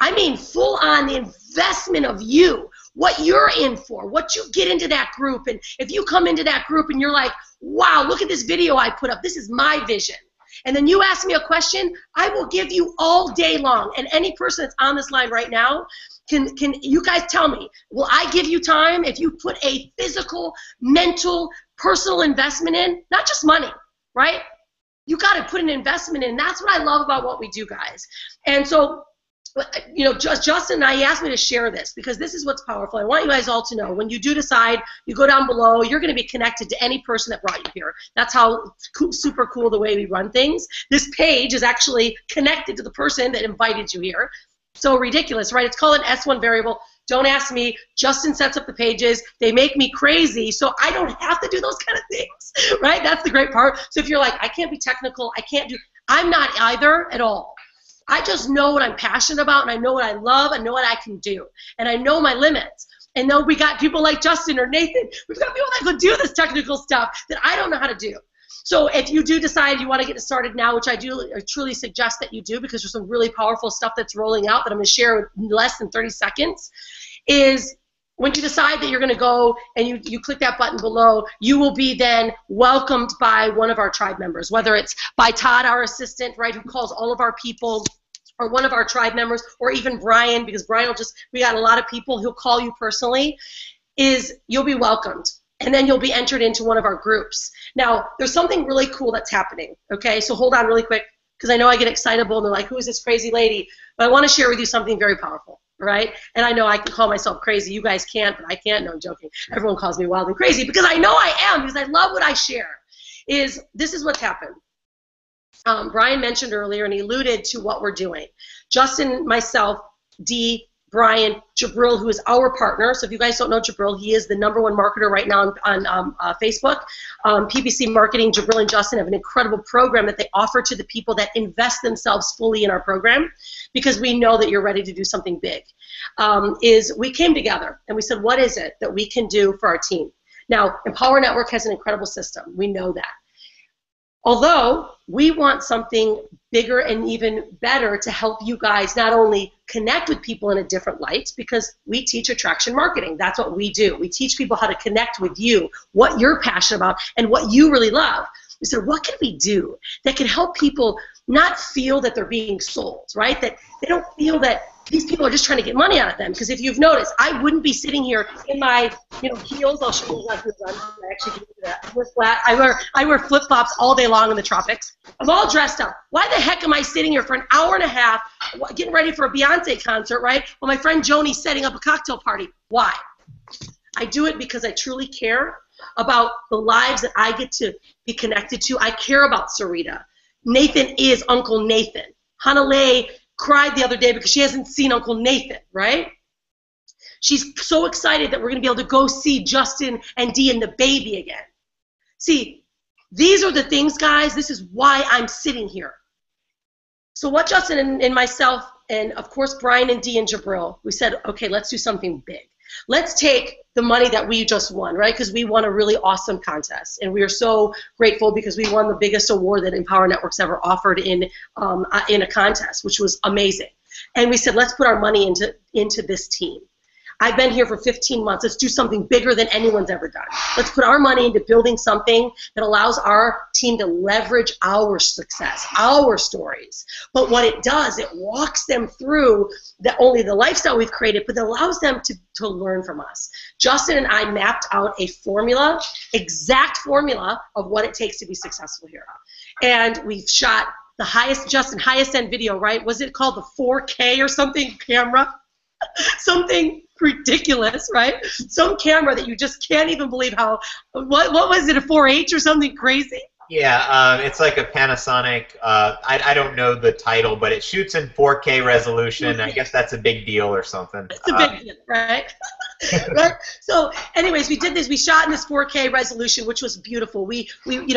I mean full on the investment of you. What you're in for, what you get into that group, and if you come into that group and you're like, wow, look at this video I put up, this is my vision, and then you ask me a question, I will give you all day long. And any person that's on this line right now, can you guys tell me, will I give you time if you put a physical, mental, personal investment in, not just money, right? You got to put an investment in. That's what I love about what we do, guys. And so, you know, Justin and I, asked me to share this because this is what's powerful. I want you guys all to know when you do decide, you go down below, you're going to be connected to any person that brought you here. That's how super cool the way we run things. This page is actually connected to the person that invited you here. So ridiculous, right? It's called an S1 variable. Don't ask me. Justin sets up the pages. They make me crazy, so I don't have to do those kind of things, right? That's the great part. So if you're like, I can't be technical, I'm not either at all. I just know what I'm passionate about, and I know what I love, and know what I can do, and I know my limits. And know we got people like Justin or Nathan. We've got people that can do this technical stuff that I don't know how to do. So if you do decide you want to get started now, which I truly suggest that you do, because there's some really powerful stuff that's rolling out that I'm going to share in less than 30 seconds, is when you decide that you're going to go and you click that button below, you will be then welcomed by one of our tribe members, whether it's by Todd, our assistant, right, who calls all of our people, or one of our tribe members, or even Brian, because Brian we got a lot of people who'll call you personally, you'll be welcomed. And then you'll be entered into one of our groups. Now, there's something really cool that's happening, okay? So hold on really quick, because I know I get excitable, and they're like, who is this crazy lady? But I want to share with you something very powerful, right? And I know I can call myself crazy. You guys can't, but I can't. No, I'm joking. Everyone calls me wild and crazy, because I know I am, because I love what I share. This is what's happened. Brian mentioned earlier, and he alluded to what we're doing. Justin, myself, Dee, Brian, Jabril, who is our partner. So if you guys don't know Jabril, he is the #1 marketer right now on Facebook. PPC Marketing, Jabril and Justin have an incredible program that they offer to the people that invest themselves fully in our program, because we know that you're ready to do something big. We came together and we said, what is it that we can do for our team? Now, Empower Network has an incredible system. We know that. Although we want something bigger and even better to help you guys not only connect with people in a different light, because we teach attraction marketing. That's what we do. We teach people how to connect with you, what you're passionate about, and what you really love. We said, what can we do that can help people not feel that they're being sold, right? That they don't feel that these people are just trying to get money out of them. Because if you've noticed, I wouldn't be sitting here in my heels. I'll show you my heels on. I actually do that. I wear flat. I wear flip-flops all day long in the tropics. I'm all dressed up. Why the heck am I sitting here for an hour and a half getting ready for a Beyonce concert, right? While my friend Joni's setting up a cocktail party. Why? I do it because I truly care about the lives that I get to be connected to. I care about Sarita. Nathan is Uncle Nathan. Hanalei cried the other day because she hasn't seen Uncle Nathan, right? She's so excited that we're going to be able to go see Justin and Dee and the baby again. See, these are the things, guys. This is why I'm sitting here. So what Justin and myself and, of course, Brian and Dee and Jabril, we said, okay, let's do something big. Let's take the money that we just won, right? Because we won a really awesome contest, and we are so grateful because we won the biggest award that Empower Networks ever offered in a contest, which was amazing. And we said, let's put our money into this team. I've been here for 15 months. Let's do something bigger than anyone's ever done. Let's put our money into building something that allows our team to leverage our success, our stories. But what it does, it walks them through only the lifestyle we've created, but it allows them to learn from us. Justin and I mapped out a formula, exact formula of what it takes to be successful here. And we've shot the highest end video, right? Was it called the 4K or something camera? Something ridiculous, right? Some camera that you just can't even believe what was it, a 4H or something crazy?
Yeah, it's like a Panasonic, I don't know the title, but it shoots in 4K resolution. I guess that's a big deal or something.
It's a big deal, right? Right? So anyways, we did this. We shot in this 4K resolution, which was beautiful. We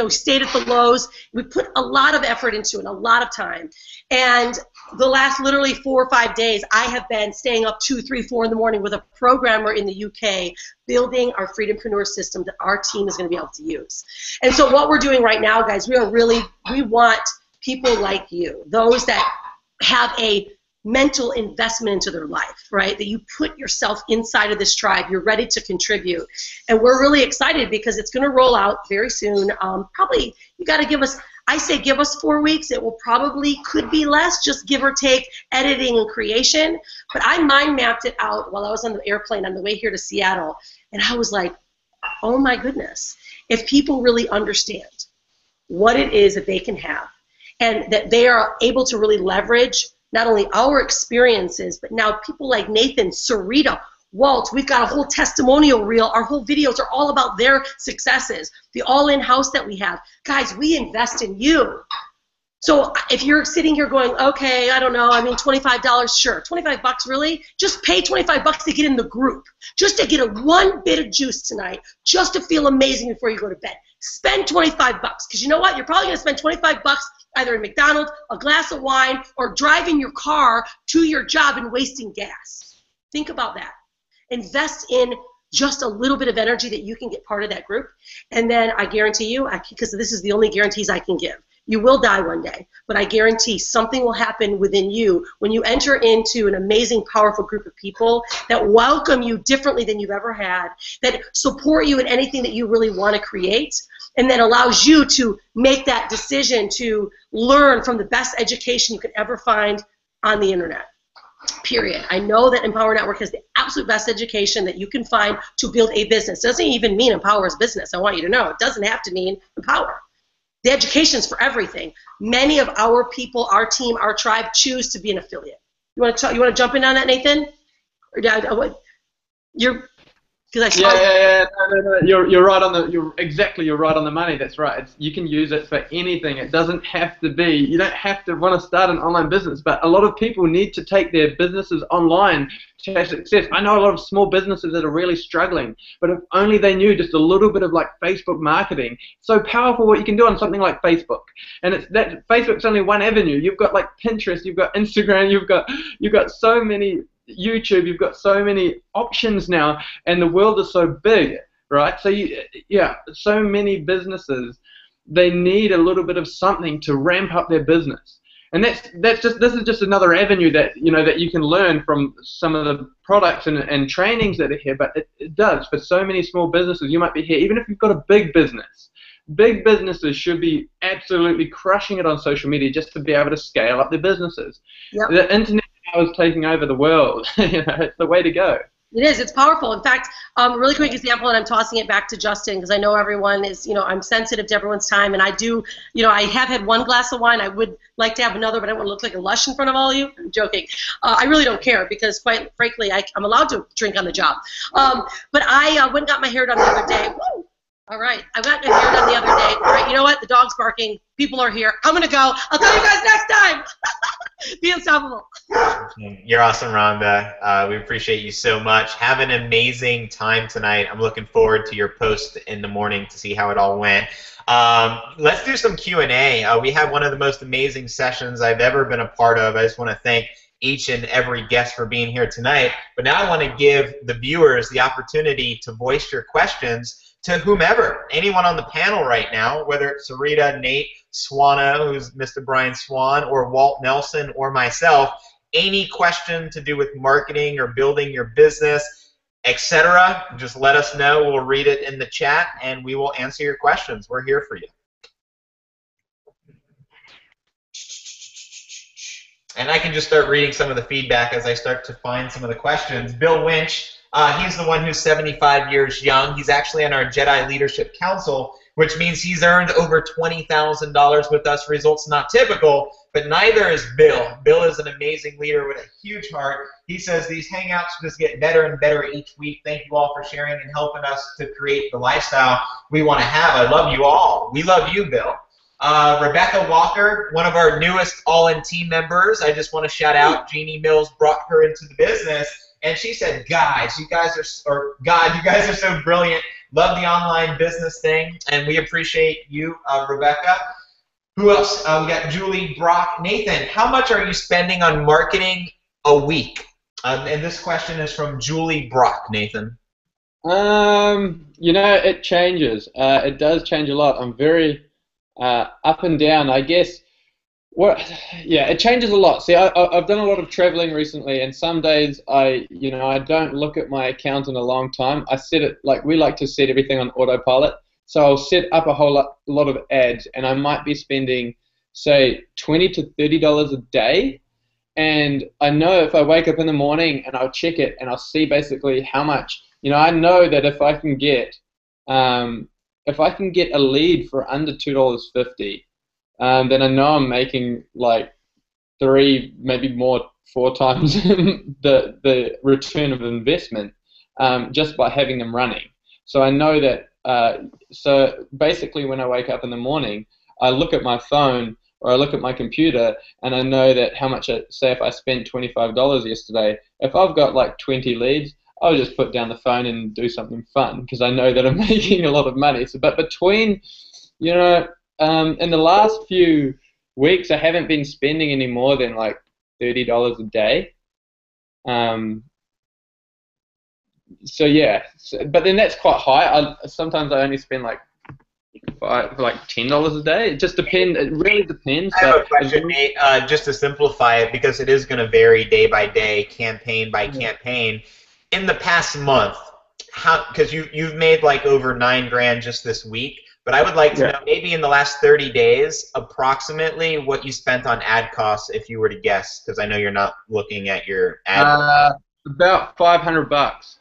stayed at the lows. We put a lot of effort into it, a lot of time. And the last literally 4 or 5 days, I have been staying up 2, 3, 4 in the morning with a programmer in the UK building our Freedompreneur system that our team is going to be able to use. And so what we're doing right now, guys, we want people like you, those that have a mental investment into their life, right? That you put yourself inside of this tribe, you're ready to contribute. And we're really excited because it's going to roll out very soon. Probably you got to give us, I say give us 4 weeks. It will probably could be less, just give or take editing and creation. But I mind mapped it out while I was on the airplane on the way here to Seattle, and I was like, oh my goodness, if people really understand what it is that they can have and that they are able to really leverage not only our experiences, but now people like Nathan, Sarita, Walt, we've got a whole testimonial reel. Our whole videos are all about their successes, the all-in house that we have. Guys, we invest in you. So if you're sitting here going, okay, I don't know, I mean, $25, sure. 25 bucks, really? Just pay 25 bucks to get in the group, just to get one bit of juice tonight, just to feel amazing before you go to bed. Spend 25 bucks, because you know what? You're probably going to spend 25 bucks either in McDonald's, a glass of wine, or driving your car to your job and wasting gas. Think about that. Invest in just a little bit of energy that you can get part of that group, and then I guarantee you, because this is the only guarantees I can give, you will die one day, but I guarantee something will happen within you when you enter into an amazing, powerful group of people that welcome you differently than you've ever had, that support you in anything that you really want to create, and then allows you to make that decision to learn from the best education you could ever find on the internet. Period. I know that Empower Network has the absolute best education that you can find to build a business. It doesn't even mean Empower is business. I want you to know. It doesn't have to mean Empower. The education is for everything. Many of our people, our team, our tribe choose to be an affiliate. You want to jump in on that, Nathan? Or
No. You're right on you're right on the money. That's right. You can use it for anything. It doesn't have to be. You don't have to want to start an online business, but a lot of people need to take their businesses online to have success. I know a lot of small businesses that are really struggling, but if only they knew just a little bit of like Facebook marketing. It's so powerful what you can do on something like Facebook. And it's that Facebook's only one avenue. You've got like Pinterest, you've got Instagram, you've got so many. YouTube, you've got so many options now, and the world is so big, right? So so many businesses, they need a little bit of something to ramp up their business. And this is just another avenue that that you can learn from some of the products and trainings that are here. But it does for so many small businesses. You might be here, even if you've got a big business. Big businesses should be absolutely crushing it on social media just to be able to scale up their businesses.
Yep.
The internet now is taking over the world. It's the way to go.
It is. It's powerful. In fact, really quick example, and I'm tossing it back to Justin because I know everyone is, I'm sensitive to everyone's time, and I do, I have had one glass of wine. I would like to have another, but I don't want to look like a lush in front of all of you. I'm joking. I really don't care because, quite frankly, I'm allowed to drink on the job. But I went and got my hair done the other day. Woo! All right. I got my hair done the other day. All right. You know what? The dog's barking. People are here. I'm going to go. I'll tell you guys next time. Be unstoppable.
You're awesome, Rhonda. We appreciate you so much. Have an amazing time tonight. I'm looking forward to your post in the morning to see how it all went. Let's do some Q&A. We had one of the most amazing sessions I've ever been a part of. I just want to thank each and every guest for being here tonight. But now I want to give the viewers the opportunity to voice your questions to whomever, anyone on the panel right now, whether it's Sarita, Nate, Swana, who's Mr. Brian Swan, or Walt Nelson, or myself. Any question to do with marketing or building your business, etc., just let us know. We'll read it in the chat, and we will answer your questions. We're here for you. And I can just start reading some of the feedback as I start to find some of the questions. Bill Winch, he's the one who's 75 years young. He's actually on our Jedi Leadership Council, which means he's earned over $20,000 with us. Results not typical, but neither is Bill. Bill is an amazing leader with a huge heart. He says these Hangouts just get better and better each week. Thank you all for sharing and helping us to create the lifestyle we want to have. I love you all. We love you, Bill. Rebecca Walker, one of our newest All-In team members. I just want to shout out. Jeannie Mills brought her into the business, and she said, guys, you guys are so brilliant. Love the online business thing, and we appreciate you, Rebecca. Who else? We got Julie, Brock, Nathan. How much are you spending on marketing a week? And this question is from Julie Brock, Nathan.
It changes. It does change a lot. I'm very up and down, I guess. It changes a lot. See, I've done a lot of traveling recently, and some days I don't look at my account in a long time. I set it, like we like to set everything on autopilot. So I'll set up a whole lot of ads, and I might be spending, say, $20 to $30 a day. And I know if I wake up in the morning and I'll check it and I'll see basically how much. I know that if I can get a lead for under $2.50, then I know I'm making like 3, maybe more, 4 times the return of investment just by having them running. So I know that. So basically, when I wake up in the morning, I look at my phone or I look at my computer, and I know that how much. Say if I spent $25 yesterday, if I've got like 20 leads, I'll just put down the phone and do something fun because I know that I'm making a lot of money. So, but between, in the last few weeks, I haven't been spending any more than like $30 a day. So yeah, but then that's quite high. Sometimes I only spend like $10 a day. It just depends. It really depends.
I have a question, Nate, just to simplify it, because it is going to vary day by day, campaign by campaign. In the past month, because you've made like over $9 grand just this week, but I would like to know maybe in the last 30 days, approximately what you spent on ad costs, if you were to guess, because I know you're not looking at your ad.
About $500.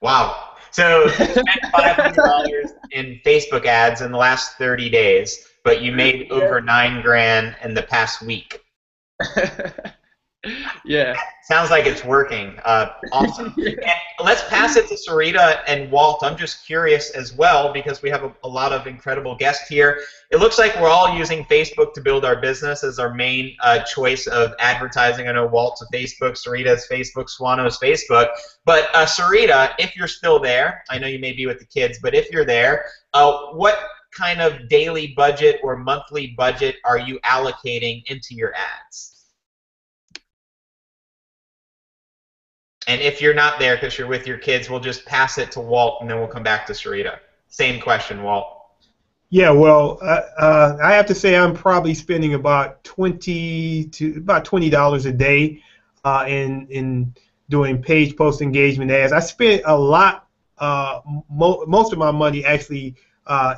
Wow. So you spent $500 in Facebook ads in the last 30 days, but you made over $9 grand in the past week.
Yeah.
Sounds like it's working. Awesome. And let's pass it to Sarita and Walt. I'm just curious as well, because we have a lot of incredible guests here. It looks like we're all using Facebook to build our business as our main choice of advertising. I know Walt's a Facebook, Sarita's Facebook, Swano's Facebook. But Sarita, if you're still there, I know you may be with the kids, but if you're there, what kind of daily budget or monthly budget are you allocating into your ads? And if you're not there because you're with your kids, we'll just pass it to Walt, and then we'll come back to Sarita. Same question, Walt.
Yeah, well, I have to say I'm probably spending about $20 a day in doing page post engagement ads. I spent a lot, most of my money actually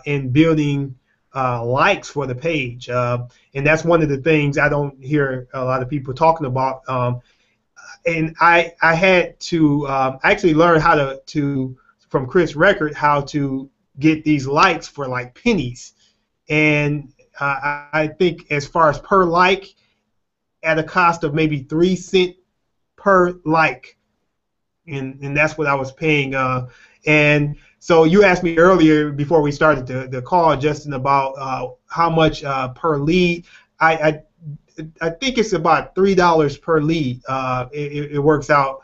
in building likes for the page, and that's one of the things I don't hear a lot of people talking about. And I had to actually learn how to from Chris Record how to get these likes for like pennies, and I think as far as per like, at a cost of maybe 3 cents per like, and that's what I was paying. And so you asked me earlier before we started the call, Justin, about how much per lead. I think it's about $3 per lead. It works out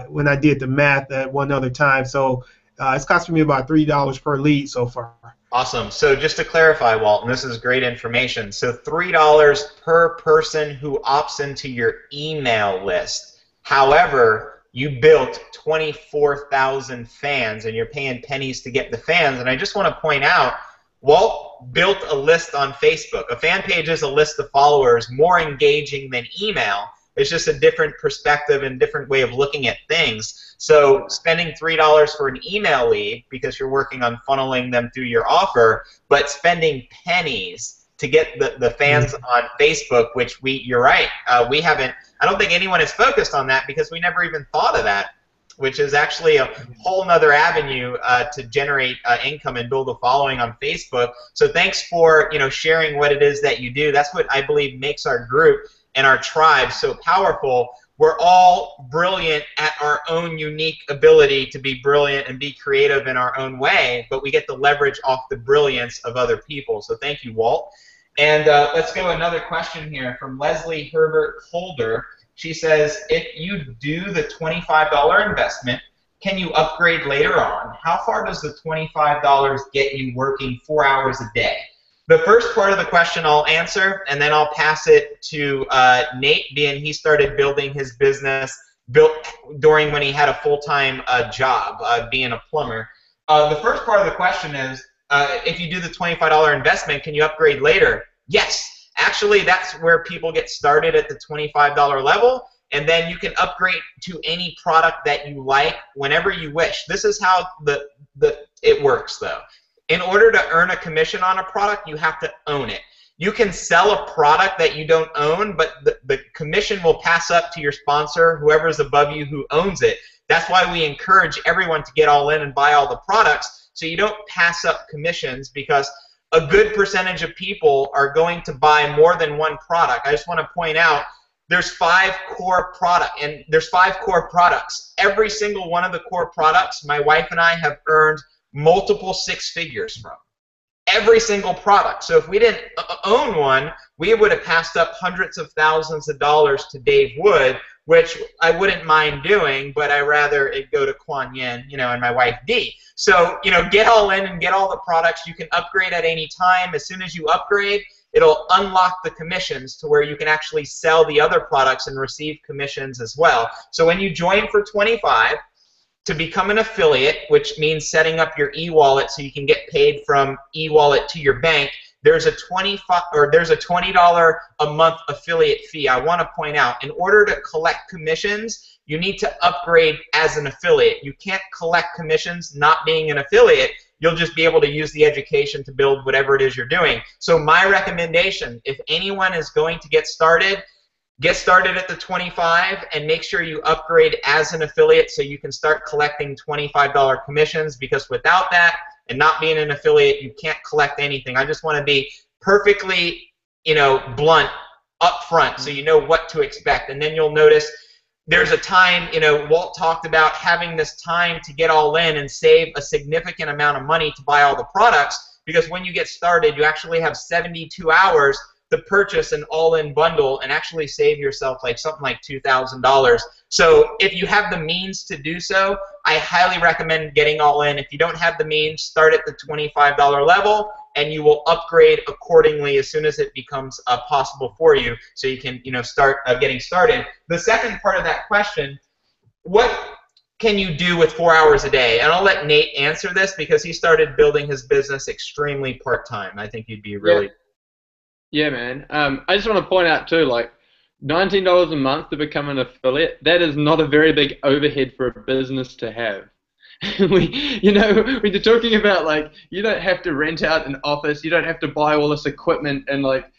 when I did the math at one other time. So it's costing me about $3 per lead so far.
Awesome. So just to clarify, Walt, and this is great information. So $3 per person who opts into your email list. However, you built 24,000 fans, and you're paying pennies to get the fans. And I just want to point out, Walt built a list on Facebook. A fan page is a list of followers, more engaging than email. It's just a different perspective and different way of looking at things. So spending $3 for an email lead because you're working on funneling them through your offer, but spending pennies to get the fans on Facebook, which you're right, we haven't, I don't think anyone has focused on that because we never even thought of that, which is actually a whole nother avenue to generate income and build a following on Facebook. So thanks for sharing what it is that you do. That's what I believe makes our group and our tribe so powerful. We're all brilliant at our own unique ability to be brilliant and be creative in our own way, but we get to leverage off the brilliance of other people. So thank you, Walt. And let's go another question here from Leslie Herbert Holder. She says, if you do the $25 investment, can you upgrade later on? How far does the $25 get you working 4 hours a day? The first part of the question I'll answer, and then I'll pass it to Nate, being he started building his business during when he had a full-time job, being a plumber. The first part of the question is, if you do the $25 investment, can you upgrade later? Yes. Actually, that's where people get started at the $25 level, and then you can upgrade to any product that you like whenever you wish. This is how it works, though. In order to earn a commission on a product, you have to own it. You can sell a product that you don't own, but the commission will pass up to your sponsor, whoever's above you who owns it. That's why we encourage everyone to get all in and buy all the products, so you don't pass up commissions, because a good percentage of people are going to buy more than one product. I just want to point out there's 5 core products, and there's 5 core products. Every single one of the core products, my wife and I have earned multiple 6 figures from. Every single product. So if we didn't own one, we would have passed up hundreds of thousands of dollars to Dave Wood, which I wouldn't mind doing, but I rather it go to Kuan Yin, and my wife Dee. So, get all in and get all the products. You can upgrade at any time. As soon as you upgrade, it'll unlock the commissions to where you can actually sell the other products and receive commissions as well. So when you join for $25, to become an affiliate, which means setting up your e-wallet so you can get paid from e-wallet to your bank, there's a $20 a month affiliate fee. I want to point out, in order to collect commissions, you need to upgrade as an affiliate. You can't collect commissions not being an affiliate. You'll just be able to use the education to build whatever it is you're doing. So my recommendation, if anyone is going to get started at the 25 and make sure you upgrade as an affiliate so you can start collecting $25 commissions, because without that and not being an affiliate, you can't collect anything. I just want to be perfectly, blunt up front so you know what to expect. And then you'll notice there's a time, Walt talked about having this time to get all in and save a significant amount of money to buy all the products, because when you get started, you actually have 72 hours to purchase an all-in bundle and actually save yourself something like $2,000. So if you have the means to do so, I highly recommend getting all in. If you don't have the means, start at the $25 level, and you will upgrade accordingly as soon as it becomes possible for you, so you can start getting started. The second part of that question, what can you do with 4 hours a day? And I'll let Nate answer this because he started building his business extremely part-time. I think you'd be really...
Yeah, man. I just want to point out too, like, $19 a month to become an affiliate, that is not a very big overhead for a business to have. You know, when you're talking about, like, you don't have to rent out an office, you don't have to buy all this equipment and like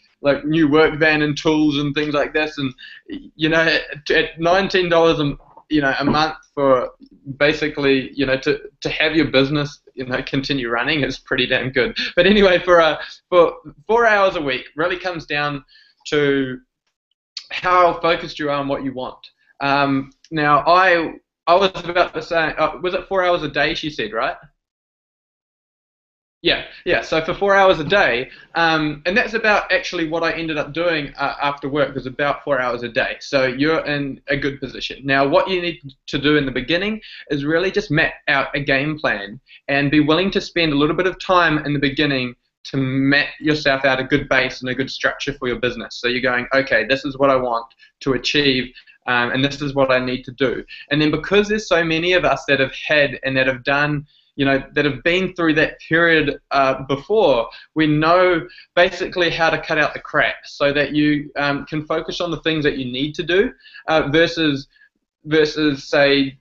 new work van and tools and things like this, and you know, at $19 a month for basically, you know, to have your business, you know, continue running is pretty damn good. But anyway, for 4 hours a week really comes down to how focused you are on what you want. Now I was about to say, was it 4 hours a day? She said, right? Yeah. So for 4 hours a day, and that's about actually what I ended up doing after work, was about 4 hours a day. So you're in a good position. Now, what you need to do in the beginning is really just map out a game plan and be willing to spend a little bit of time in the beginning to map yourself out a good base and a good structure for your business. So you're going, okay, this is what I want to achieve, and this is what I need to do. And then because there's so many of us that have had and that have done, you know, that have been through that period before, we know basically how to cut out the crap so that you can focus on the things that you need to do versus say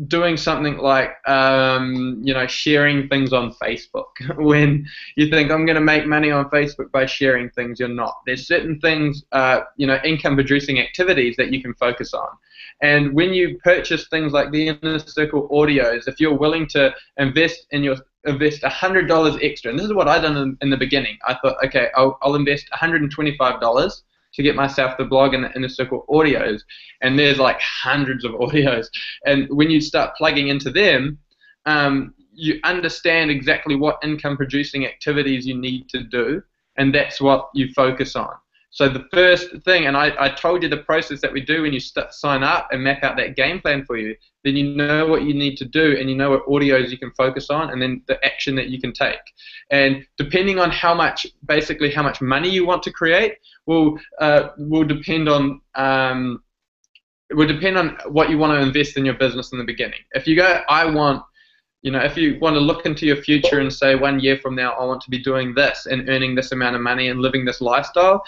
doing something like you know, sharing things on Facebook. When you think, I'm going to make money on Facebook by sharing things, you're not. There's certain things, you know, income producing activities that you can focus on. And when you purchase things like the Inner Circle audios, if you're willing to invest $100 extra, and this is what I done in the beginning. I thought, okay, I'll invest $125 to get myself the blog and the Inner Circle audios, and there's like hundreds of audios. And when you start plugging into them, you understand exactly what income producing activities you need to do, and that's what you focus on. So the first thing, and I told you the process that we do when you sign up and map out that game plan for you, then you know what you need to do and you know what audios you can focus on, and then the action that you can take. And depending on how much money you want to create will depend on what you want to invest in your business in the beginning. If you go, if you want to look into your future and say 1 year from now I want to be doing this and earning this amount of money and living this lifestyle,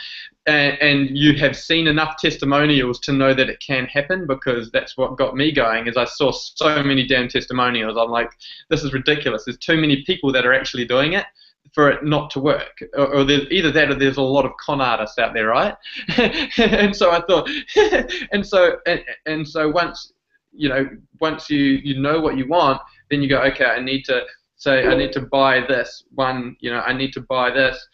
and you have seen enough testimonials to know that it can happen, because that's what got me going, is I saw so many damn testimonials. I'm like, this is ridiculous. There's too many people that are actually doing it for it not to work, or there's either that or there's a lot of con artists out there, right? And so I thought, and so once you know what you want, then you go, okay, I need to buy this one, I need to buy this,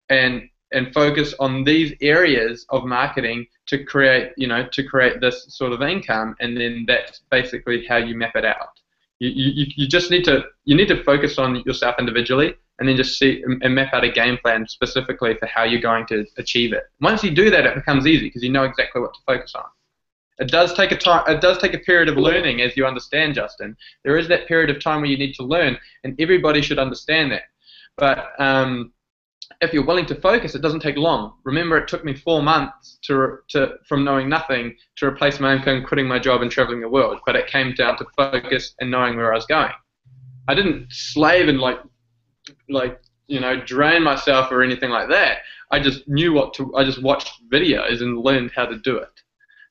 and focus on these areas of marketing to create this sort of income, and then that's basically how you map it out. You just need to focus on yourself individually, and then just see and map out a game plan specifically for how you're going to achieve it. Once you do that, it becomes easy because you know exactly what to focus on. It does take a period of learning, as you understand, Justin. There is that period of time where you need to learn, and everybody should understand that. But if you're willing to focus, it doesn't take long. Remember, it took me 4 months from knowing nothing to replace my income, quitting my job, and traveling the world. But it came down to focus and knowing where I was going. I didn't slave and drain myself or anything like that. I just I just watched videos and learned how to do it.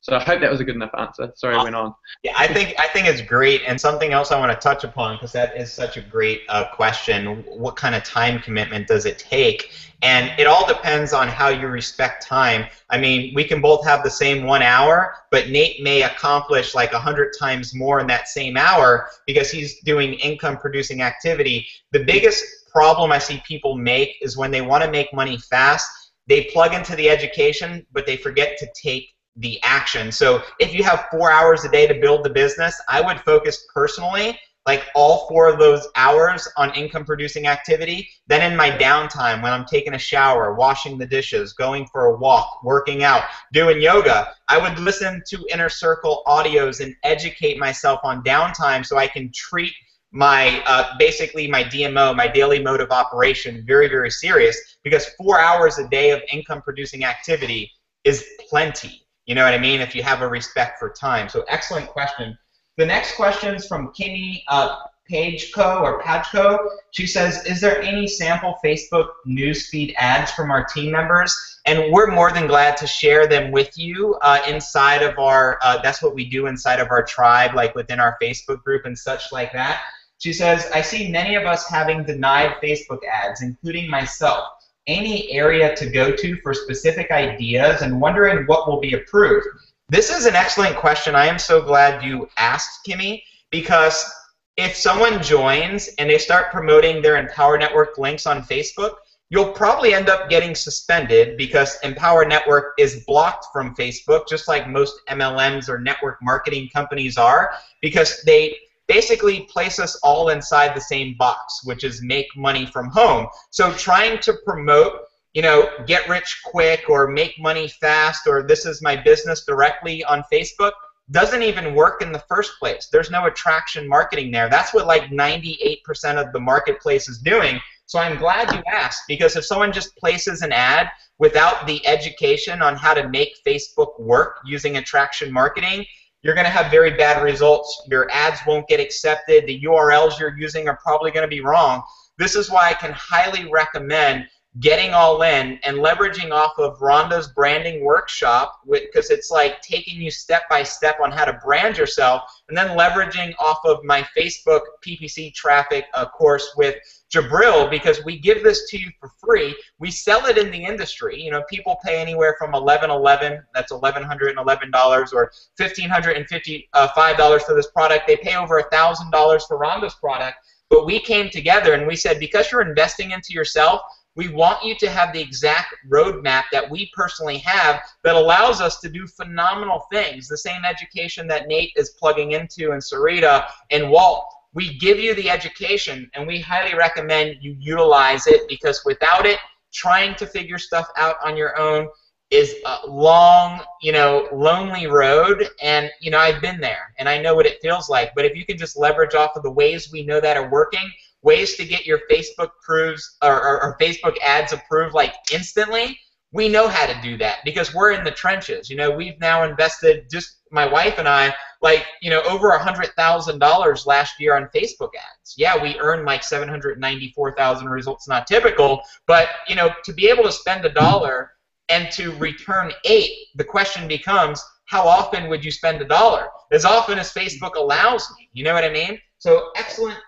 So I hope that was a good enough answer. Sorry, I went on.
Yeah, I think it's great, and something else I want to touch upon, because that is such a great question. What kind of time commitment does it take? And it all depends on how you respect time. I mean, we can both have the same 1 hour, but Nate may accomplish like 100 times more in that same hour because he's doing income-producing activity. The biggest problem I see people make is when they want to make money fast, they plug into the education, but they forget to take the action. So if you have 4 hours a day to build the business, I would focus personally like all 4 of those hours on income producing activity. Then in my downtime, when I'm taking a shower, washing the dishes, going for a walk, working out, doing yoga, I would listen to Inner Circle audios and educate myself on downtime so I can treat my basically my DMO, my daily mode of operation, very, very serious, because 4 hours a day of income producing activity is plenty. You know what I mean? If you have a respect for time. So excellent question. The next question is from Kimmy Pageko or Pageko. She says, is there any sample Facebook newsfeed ads from our team members? And we're more than glad to share them with you inside of our, that's what we do inside of our tribe, like within our Facebook group and such like that. She says, I see many of us having denied Facebook ads, including myself. Any area to go to for specific ideas and wondering what will be approved? This is an excellent question. I am so glad you asked, Kimmy, because if someone joins and they start promoting their Empower Network links on Facebook, you'll probably end up getting suspended because Empower Network is blocked from Facebook, just like most MLMs or network marketing companies are, because they basically place us all inside the same box, which is make money from home. So trying to promote, you know, get rich quick or make money fast or this is my business directly on Facebook doesn't even work in the first place. There's no attraction marketing there. That's what like 98% of the marketplace is doing. So I'm glad you asked, because if someone just places an ad without the education on how to make Facebook work using attraction marketing, you're going to have very bad results. Your ads won't get accepted. The URLs you're using are probably going to be wrong. This is why I can highly recommend getting all in and leveraging off of Rhonda's branding workshop, because it's like taking you step by step on how to brand yourself, and then leveraging off of my Facebook PPC traffic course with Jabril, because we give this to you for free. We sell it in the industry. You know, people pay anywhere from $1,111, that's $1,111, or $1,555 for this product. They pay over $1,000 for Rhonda's product. But we came together and we said, because you're investing into yourself, we want you to have the exact roadmap that we personally have that allows us to do phenomenal things. The same education that Nate is plugging into, and Sarita and Walt. We give you the education, and we highly recommend you utilize it, because without it, trying to figure stuff out on your own is a long, you know, lonely road. And, you know, I've been there, and I know what it feels like. But if you can just leverage off of the ways we know that are working, ways to get your Facebook proofs or Facebook ads approved like instantly, we know how to do that because we're in the trenches. You know, we've now invested, just my wife and I, like, you know, over $100,000 last year on Facebook ads. Yeah, we earned like 794,000 results, not typical, but, you know, to be able to spend $1 and to return 8, the question becomes, how often would you spend $1? As often as Facebook allows me. You know what I mean? So excellent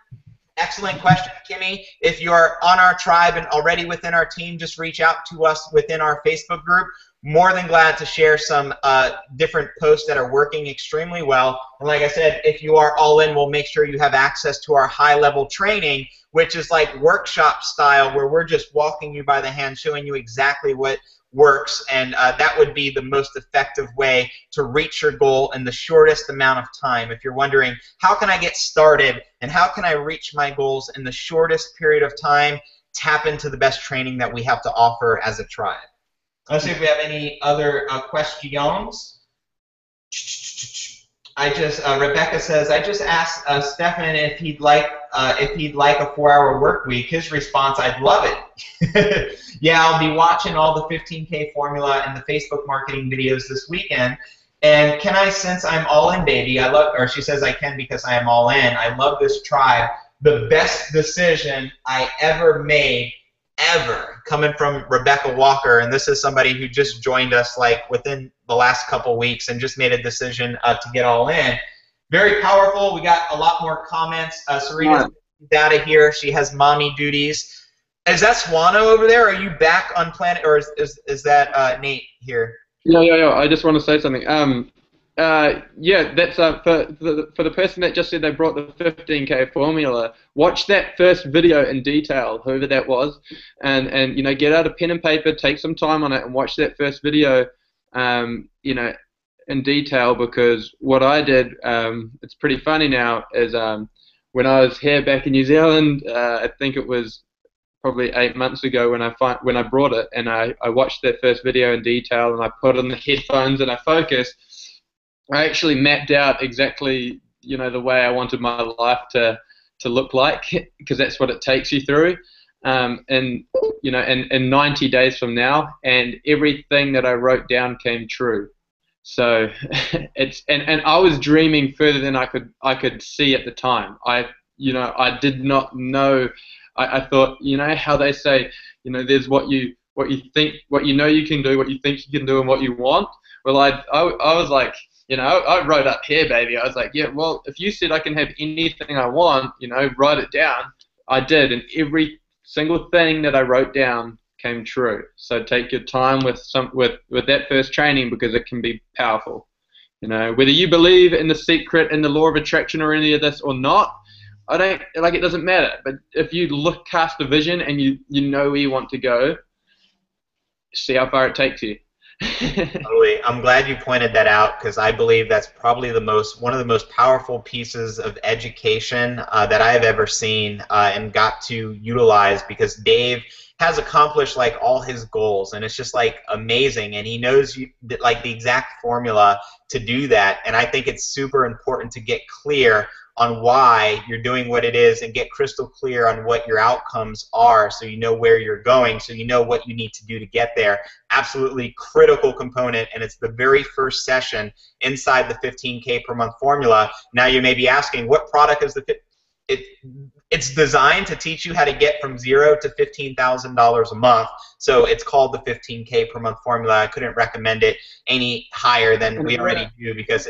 question, Kimmy. If you're on our tribe and already within our team, just reach out to us within our Facebook group. More than glad to share some different posts that are working extremely well. And like I said, if you are all in, we'll make sure you have access to our high-level training, which is like workshop style, where we're just walking you by the hand, showing you exactly what works, and that would be the most effective way to reach your goal in the shortest amount of time. If you're wondering, how can I get started and how can I reach my goals in the shortest period of time, tap into the best training that we have to offer as a tribe. Let's see if we have any other questions. Rebecca says, I just asked Stefan if he'd like a 4-hour work week. His response, I'd love it. Yeah, I'll be watching all the 15K formula and the Facebook marketing videos this weekend. And can I, since I'm all in, baby, or she says I can because I am all in. I love this tribe. The best decision I ever made, coming from Rebecca Walker, and this is somebody who just joined us like within the last couple weeks and just made a decision to get all in. Very powerful. We got a lot more comments. Sarita's out of here. She has mommy duties. Is that Swana over there? Are you back on planet, or is that Nate here?
Yeah. I just want to say something. Yeah, that's for the person that just said they brought the 15K formula. Watch that first video in detail, whoever that was, and you know, get out a pen and paper, take some time on it, and watch that first video, you know, in detail. Because what I did, it's pretty funny now, is when I was here back in New Zealand, I think it was probably 8 months ago when I brought it, and I watched that first video in detail, and I put on the headphones and I focused. I actually mapped out exactly, you know, the way I wanted my life to look like, because that's what it takes you through, and you know, in 90 days from now, and everything that I wrote down came true. So and I was dreaming further than I could see at the time. I did not know. I thought, how they say, there's what you think, what you know you can do, what you think you can do, and what you want. Well, I was like, I wrote up here, baby. I was like, yeah, well, if you said I can have anything I want, write it down. I did, and every single thing that I wrote down came true. So take your time with that first training, because it can be powerful. Whether you believe in the secret and the law of attraction or any of this or not, it doesn't matter. But if you cast a vision and you know where you want to go, see how far it takes you.
Totally. I'm glad you pointed that out, because I believe that's probably one of the most powerful pieces of education that I've ever seen and got to utilize, because Dave has accomplished like all his goals, and it's just like amazing, and he knows like the exact formula to do that. And I think it's super important to get clear on why you're doing what it is, and get crystal clear on what your outcomes are, so you know where you're going, so you know what you need to do to get there. Absolutely critical component, and it's the very first session inside the 15K per month formula. Now you may be asking, what product is it's designed to teach you how to get from $0 to $15,000 a month. So it's called the 15K per month formula. I couldn't recommend it any higher than we already do, because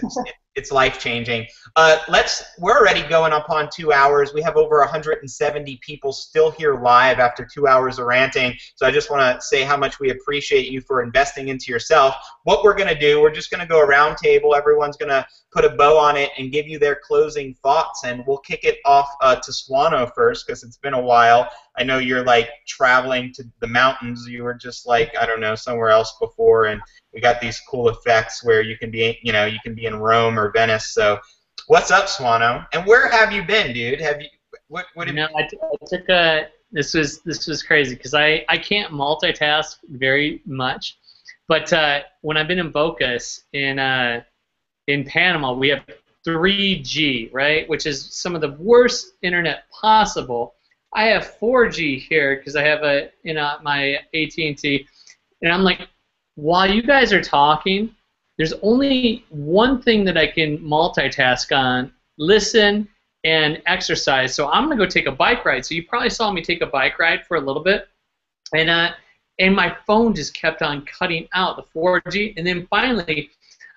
it's life-changing. We're already going up on 2 hours. We have over 170 people still here live after 2 hours of ranting. So I just want to say how much we appreciate you for investing into yourself. What we're going to do, we're just going to go around table. Everyone's going to put a bow on it and give you their closing thoughts, and we'll kick it off to Swano first, because it's been a while. I know you're like traveling to the mountains. You were just like, I don't know, somewhere else before, and we got these cool effects where you can be, you can be in Rome or Venice. So, what's up, Swano? And where have you been, dude? Have you? What have you?
I took a. This was crazy, because I can't multitask very much, but when I've been in Bocas in Panama, we have 3G, right, which is some of the worst internet possible. I have 4G here because I have my AT&T, and I'm like, while you guys are talking, there's only one thing that I can multitask on: listen and exercise. So I'm gonna go take a bike ride. So you probably saw me take a bike ride for a little bit, and my phone just kept on cutting out the 4G, and then finally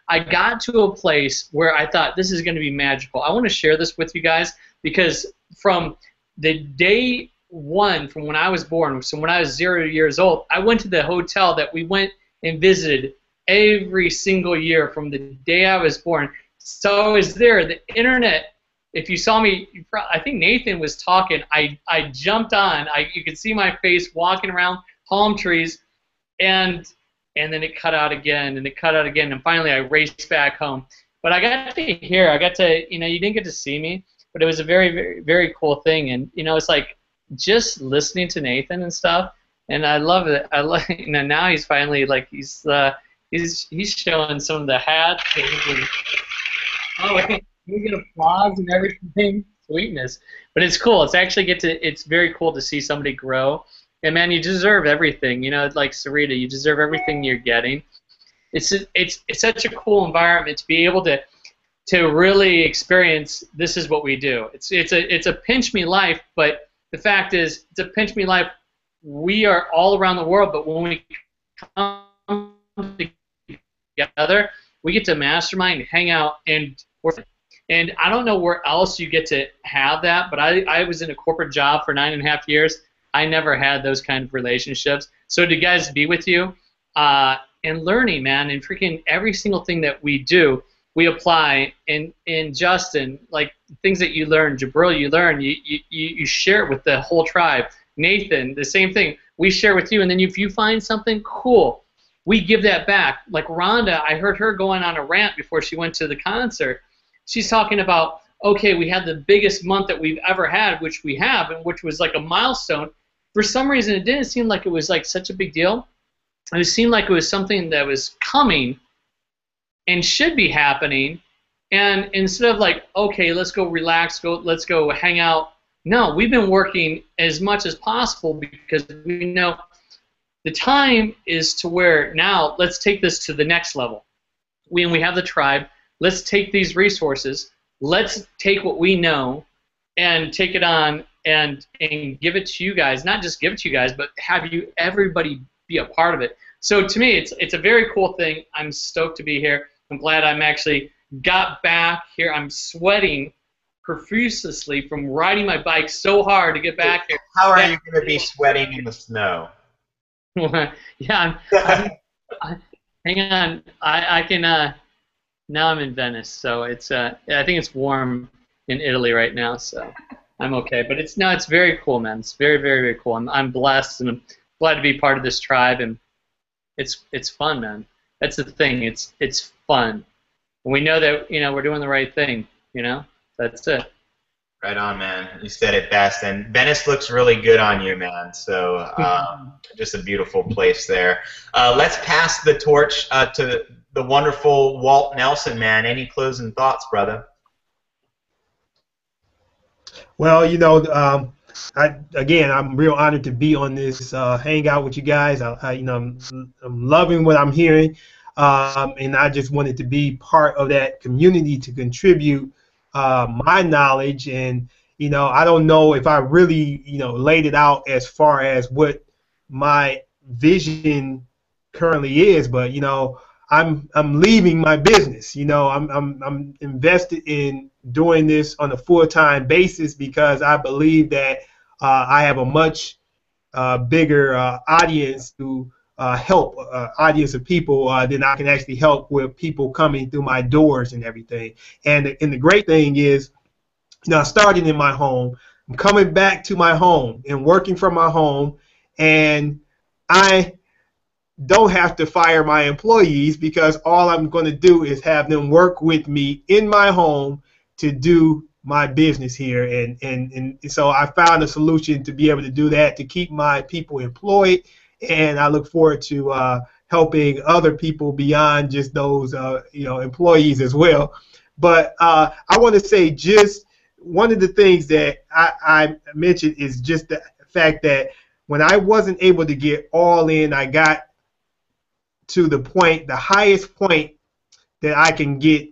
I got to a place where I thought, this is going to be magical. I want to share this with you guys, because from the day one, from when I was born, so when I was 0 years old, I went to the hotel that we went and visited every single year from the day I was born. So I was there. The internet, if you saw me, I think Nathan was talking. I jumped on. You could see my face walking around palm trees, and then it cut out again, and it cut out again, and finally I raced back home. But I got to hear, you didn't get to see me, but it was a very, very, very cool thing. And, it's like just listening to Nathan and stuff, and I love it. Now he's finally, like, he's showing some of the hats, and he's going to applause and everything, sweetness. But it's cool. It's very cool to see somebody grow. And man, you deserve everything. Like Sarita, you deserve everything you're getting. It's such a cool environment to be able to really experience. This is what we do. It's a pinch me life, but the fact is, it's a pinch me life. We are all around the world, but when we come together, we get to mastermind, hang out, and I don't know where else you get to have that. But I was in a corporate job for 9.5 years. I never had those kind of relationships. So to guys be with you and learning, man, and freaking every single thing that we do, we apply. And Justin, like things that you learn, Jabril, you learn, you share it with the whole tribe. Nathan, the same thing. We share with you, and then if you find something cool, we give that back. Like Rhonda, I heard her going on a rant before she went to the concert. She's talking about, okay, we had the biggest month that we've ever had, which we have, and which was like a milestone. For some reason, it didn't seem like it was like such a big deal. It seemed like it was something that was coming and should be happening. And instead of like, okay, let's go relax, let's go hang out. No, we've been working as much as possible, because we know the time is to where now let's take this to the next level. we have the tribe. Let's take these resources. Let's take what we know and take it on and give it to you guys. Not just give it to you guys, but have you everybody be a part of it. So to me, it's a very cool thing. I'm stoked to be here. I'm glad I'm actually got back here. I'm sweating profusely from riding my bike so hard to get back here.
How are you going to be sweating in the snow?
Yeah, hang on. I can. Now I'm in Venice, so it's. I think it's warm in Italy right now, so I'm okay. But it's very cool, man. It's very, very, very cool. I'm blessed, and I'm glad to be part of this tribe, and it's fun, man. That's the thing. It's fun. And we know that we're doing the right thing. That's it.
Right on, man. You said it best. And Venice looks really good on you, man. So just a beautiful place there. Let's pass the torch to the wonderful Walt Nelson, man. Any closing thoughts, brother?
Well, I'm real honored to be on this hangout with you guys. I'm loving what I'm hearing, and I just wanted to be part of that community to contribute my knowledge. And I don't know if I really laid it out as far as what my vision currently is, but I'm leaving my business. I'm invested in doing this on a full-time basis because I believe that I have a much bigger audience to help, audience of people than I can actually help with people coming through my doors and everything. And the great thing is, I started in my home. I'm coming back to my home and working from my home, and I don't have to fire my employees because all I'm going to do is have them work with me in my home to do my business here. And so I found a solution to be able to do that, to keep my people employed, and I look forward to helping other people beyond just those employees as well. But I want to say just one of the things that I mentioned is just the fact that when I wasn't able to get all in, I got to the highest point that I can get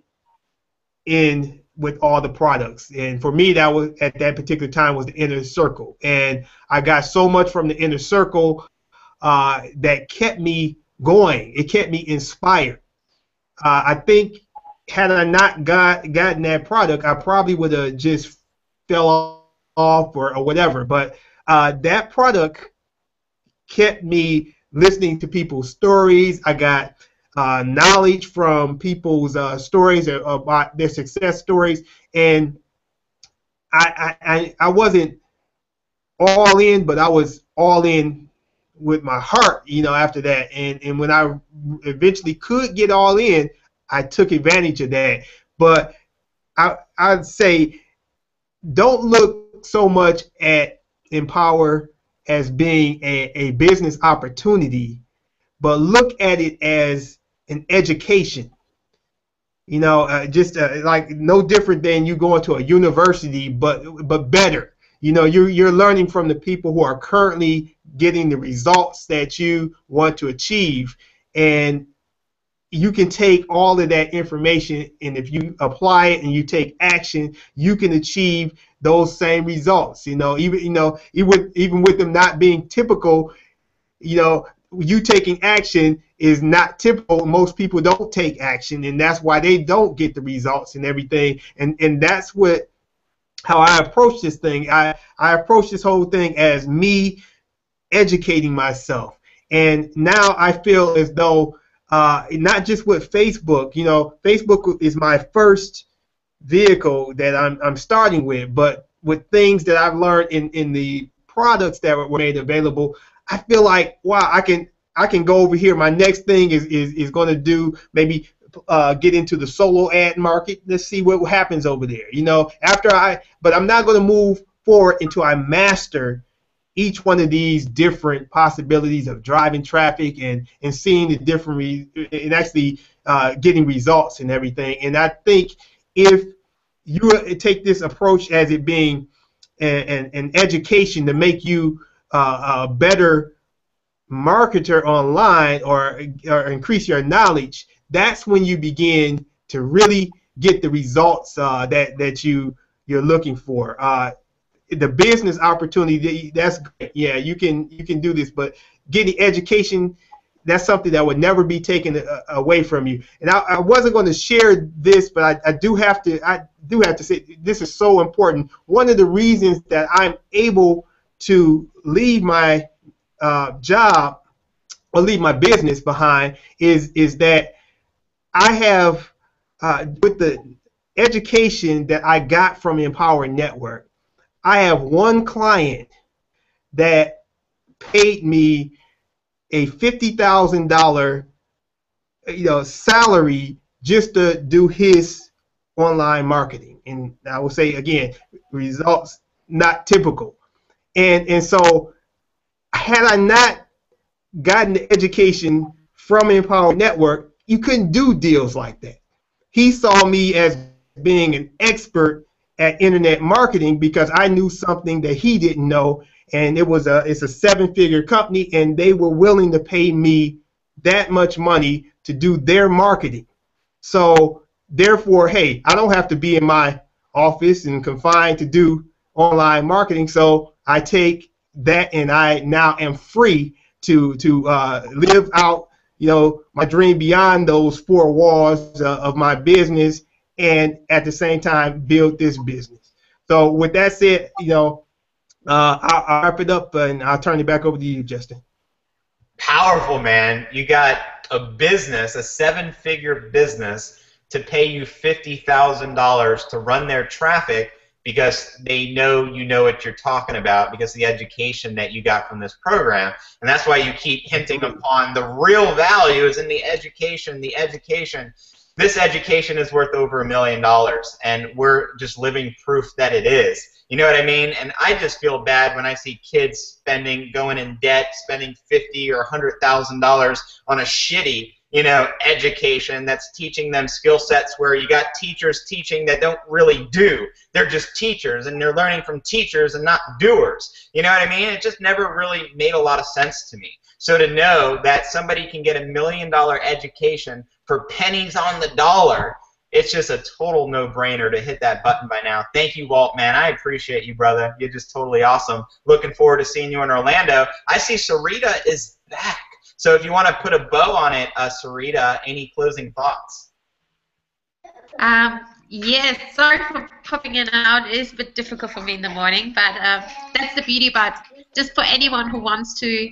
in with all the products. And for me, that was at that particular time was the inner circle. And I got so much from the inner circle that kept me going. It kept me inspired. I think had I not gotten that product, I probably would have just fell off or whatever. But that product kept me listening to people's stories. I got knowledge from people's stories about their success stories, and I wasn't all in, but I was all in with my heart, after that. And when I eventually could get all in, I took advantage of that. But I'd say don't look so much at Empower as being a business opportunity, but look at it as an education. Just like no different than you going to a university, but better. You're learning from the people who are currently getting the results that you want to achieve, and you can take all of that information, and if you apply it and you take action, you can achieve those same results. Even with them not being typical, you taking action is not typical. Most people don't take action, and that's why they don't get the results and everything. And that's how I approach this thing. I approach this whole thing as me educating myself. And now I feel as though not just with Facebook, Facebook is my first vehicle that I'm starting with, but with things that I've learned in the products that were made available, I feel like, wow, I can go over here. My next thing is going to do maybe get into the solo ad market. Let's see what happens over there. But I'm not going to move forward until I master each one of these different possibilities of driving traffic and seeing the different and actually getting results and everything. And I think if you take this approach as it being an education to make you a better marketer online or increase your knowledge, that's when you begin to really get the results that you're looking for. The business opportunity, that's great. Yeah, you can do this, but getting education, that's something that would never be taken away from you. And I wasn't going to share this, but I do have to say this is so important. One of the reasons that I'm able to leave my job or leave my business behind is that I have, with the education that I got from Empower Network, I have one client that paid me a $50,000 salary just to do his online marketing. And I will say again, results not typical. And so had I not gotten the education from Empower Network, you couldn't do deals like that. He saw me as being an expert at internet marketing because I knew something that he didn't know, and it's a 7-figure company, and they were willing to pay me that much money to do their marketing. So therefore, hey, I don't have to be in my office and confined to do online marketing. So I take that, and I now am free to live out my dream beyond those 4 walls of my business, and at the same time build this business. So with that said, I'll wrap it up and I'll turn it back over to you, Justin.
Powerful, man. You got a business, a 7-figure business, to pay you $50,000 to run their traffic because they know you know what you're talking about because of the education that you got from this program. And that's why you keep hinting upon the real value is in the education, This education is worth over $1 million, and we're just living proof that it is. You know what I mean? And I just feel bad when I see kids going in debt, spending $50,000 or $100,000 on a shitty, education that's teaching them skill sets where you got teachers teaching that don't really do. They're just teachers, and they're learning from teachers and not doers. You know what I mean? It just never really made a lot of sense to me. So to know that somebody can get $1 million education for pennies on the dollar, it's just a total no-brainer to hit that button by now. Thank you, Walt, man. I appreciate you, brother. You're just totally awesome. Looking forward to seeing you in Orlando. I see Sarita is back. So if you want to put a bow on it, Sarita, any closing thoughts?
Yes, sorry for popping in and out. It is a bit difficult for me in the morning, but that's the beauty about just for anyone who wants to,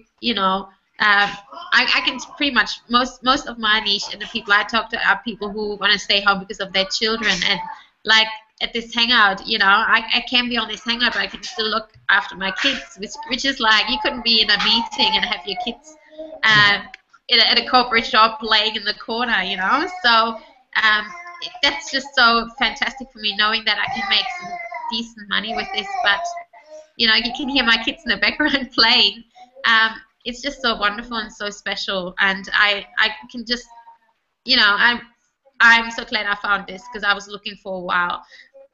I can pretty much, most of my niche and the people I talk to are people who want to stay home because of their children. And like at this hangout, I can be on this hangout, but I can still look after my kids, which is like you couldn't be in a meeting and have your kids at a corporate shop playing in the corner, So that's just so fantastic for me, knowing that I can make some decent money with this. But you can hear my kids in the background playing. It's just so wonderful and so special, and I can just, I'm so glad I found this because I was looking for a while,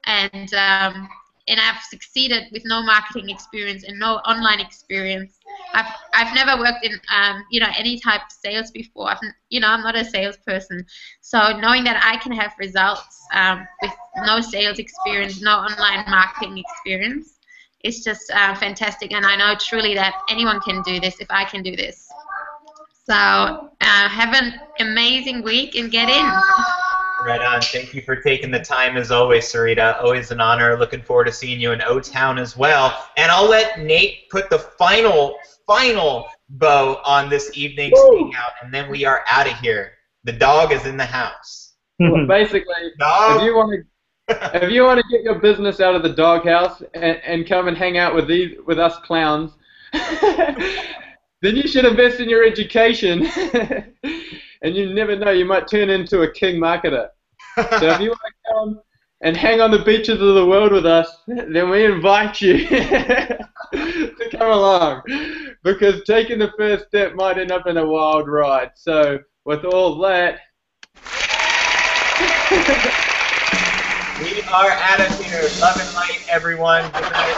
and I've succeeded with no marketing experience and no online experience. I've never worked in any type of sales before. I'm not a salesperson, so knowing that I can have results with no sales experience, no online marketing experience, it's just fantastic, and I know truly that anyone can do this if I can do this. So have an amazing week and get in.
Right on. Thank you for taking the time as always, Sarita. Always an honor. Looking forward to seeing you in O-Town as well. And I'll let Nate put the final bow on this evening's hangout, and then we are out of here. The dog is in the house.
Well, basically,
dog.
If you want to get your business out of the doghouse and come and hang out with us clowns, then you should invest in your education. And you never know, you might turn into a king marketer. So if you want to come and hang on the beaches of the world with us, then we invite you to come along. Because taking the first step might end up in a wild ride. So with all that...
We are out of here. Love and light, everyone. Good night.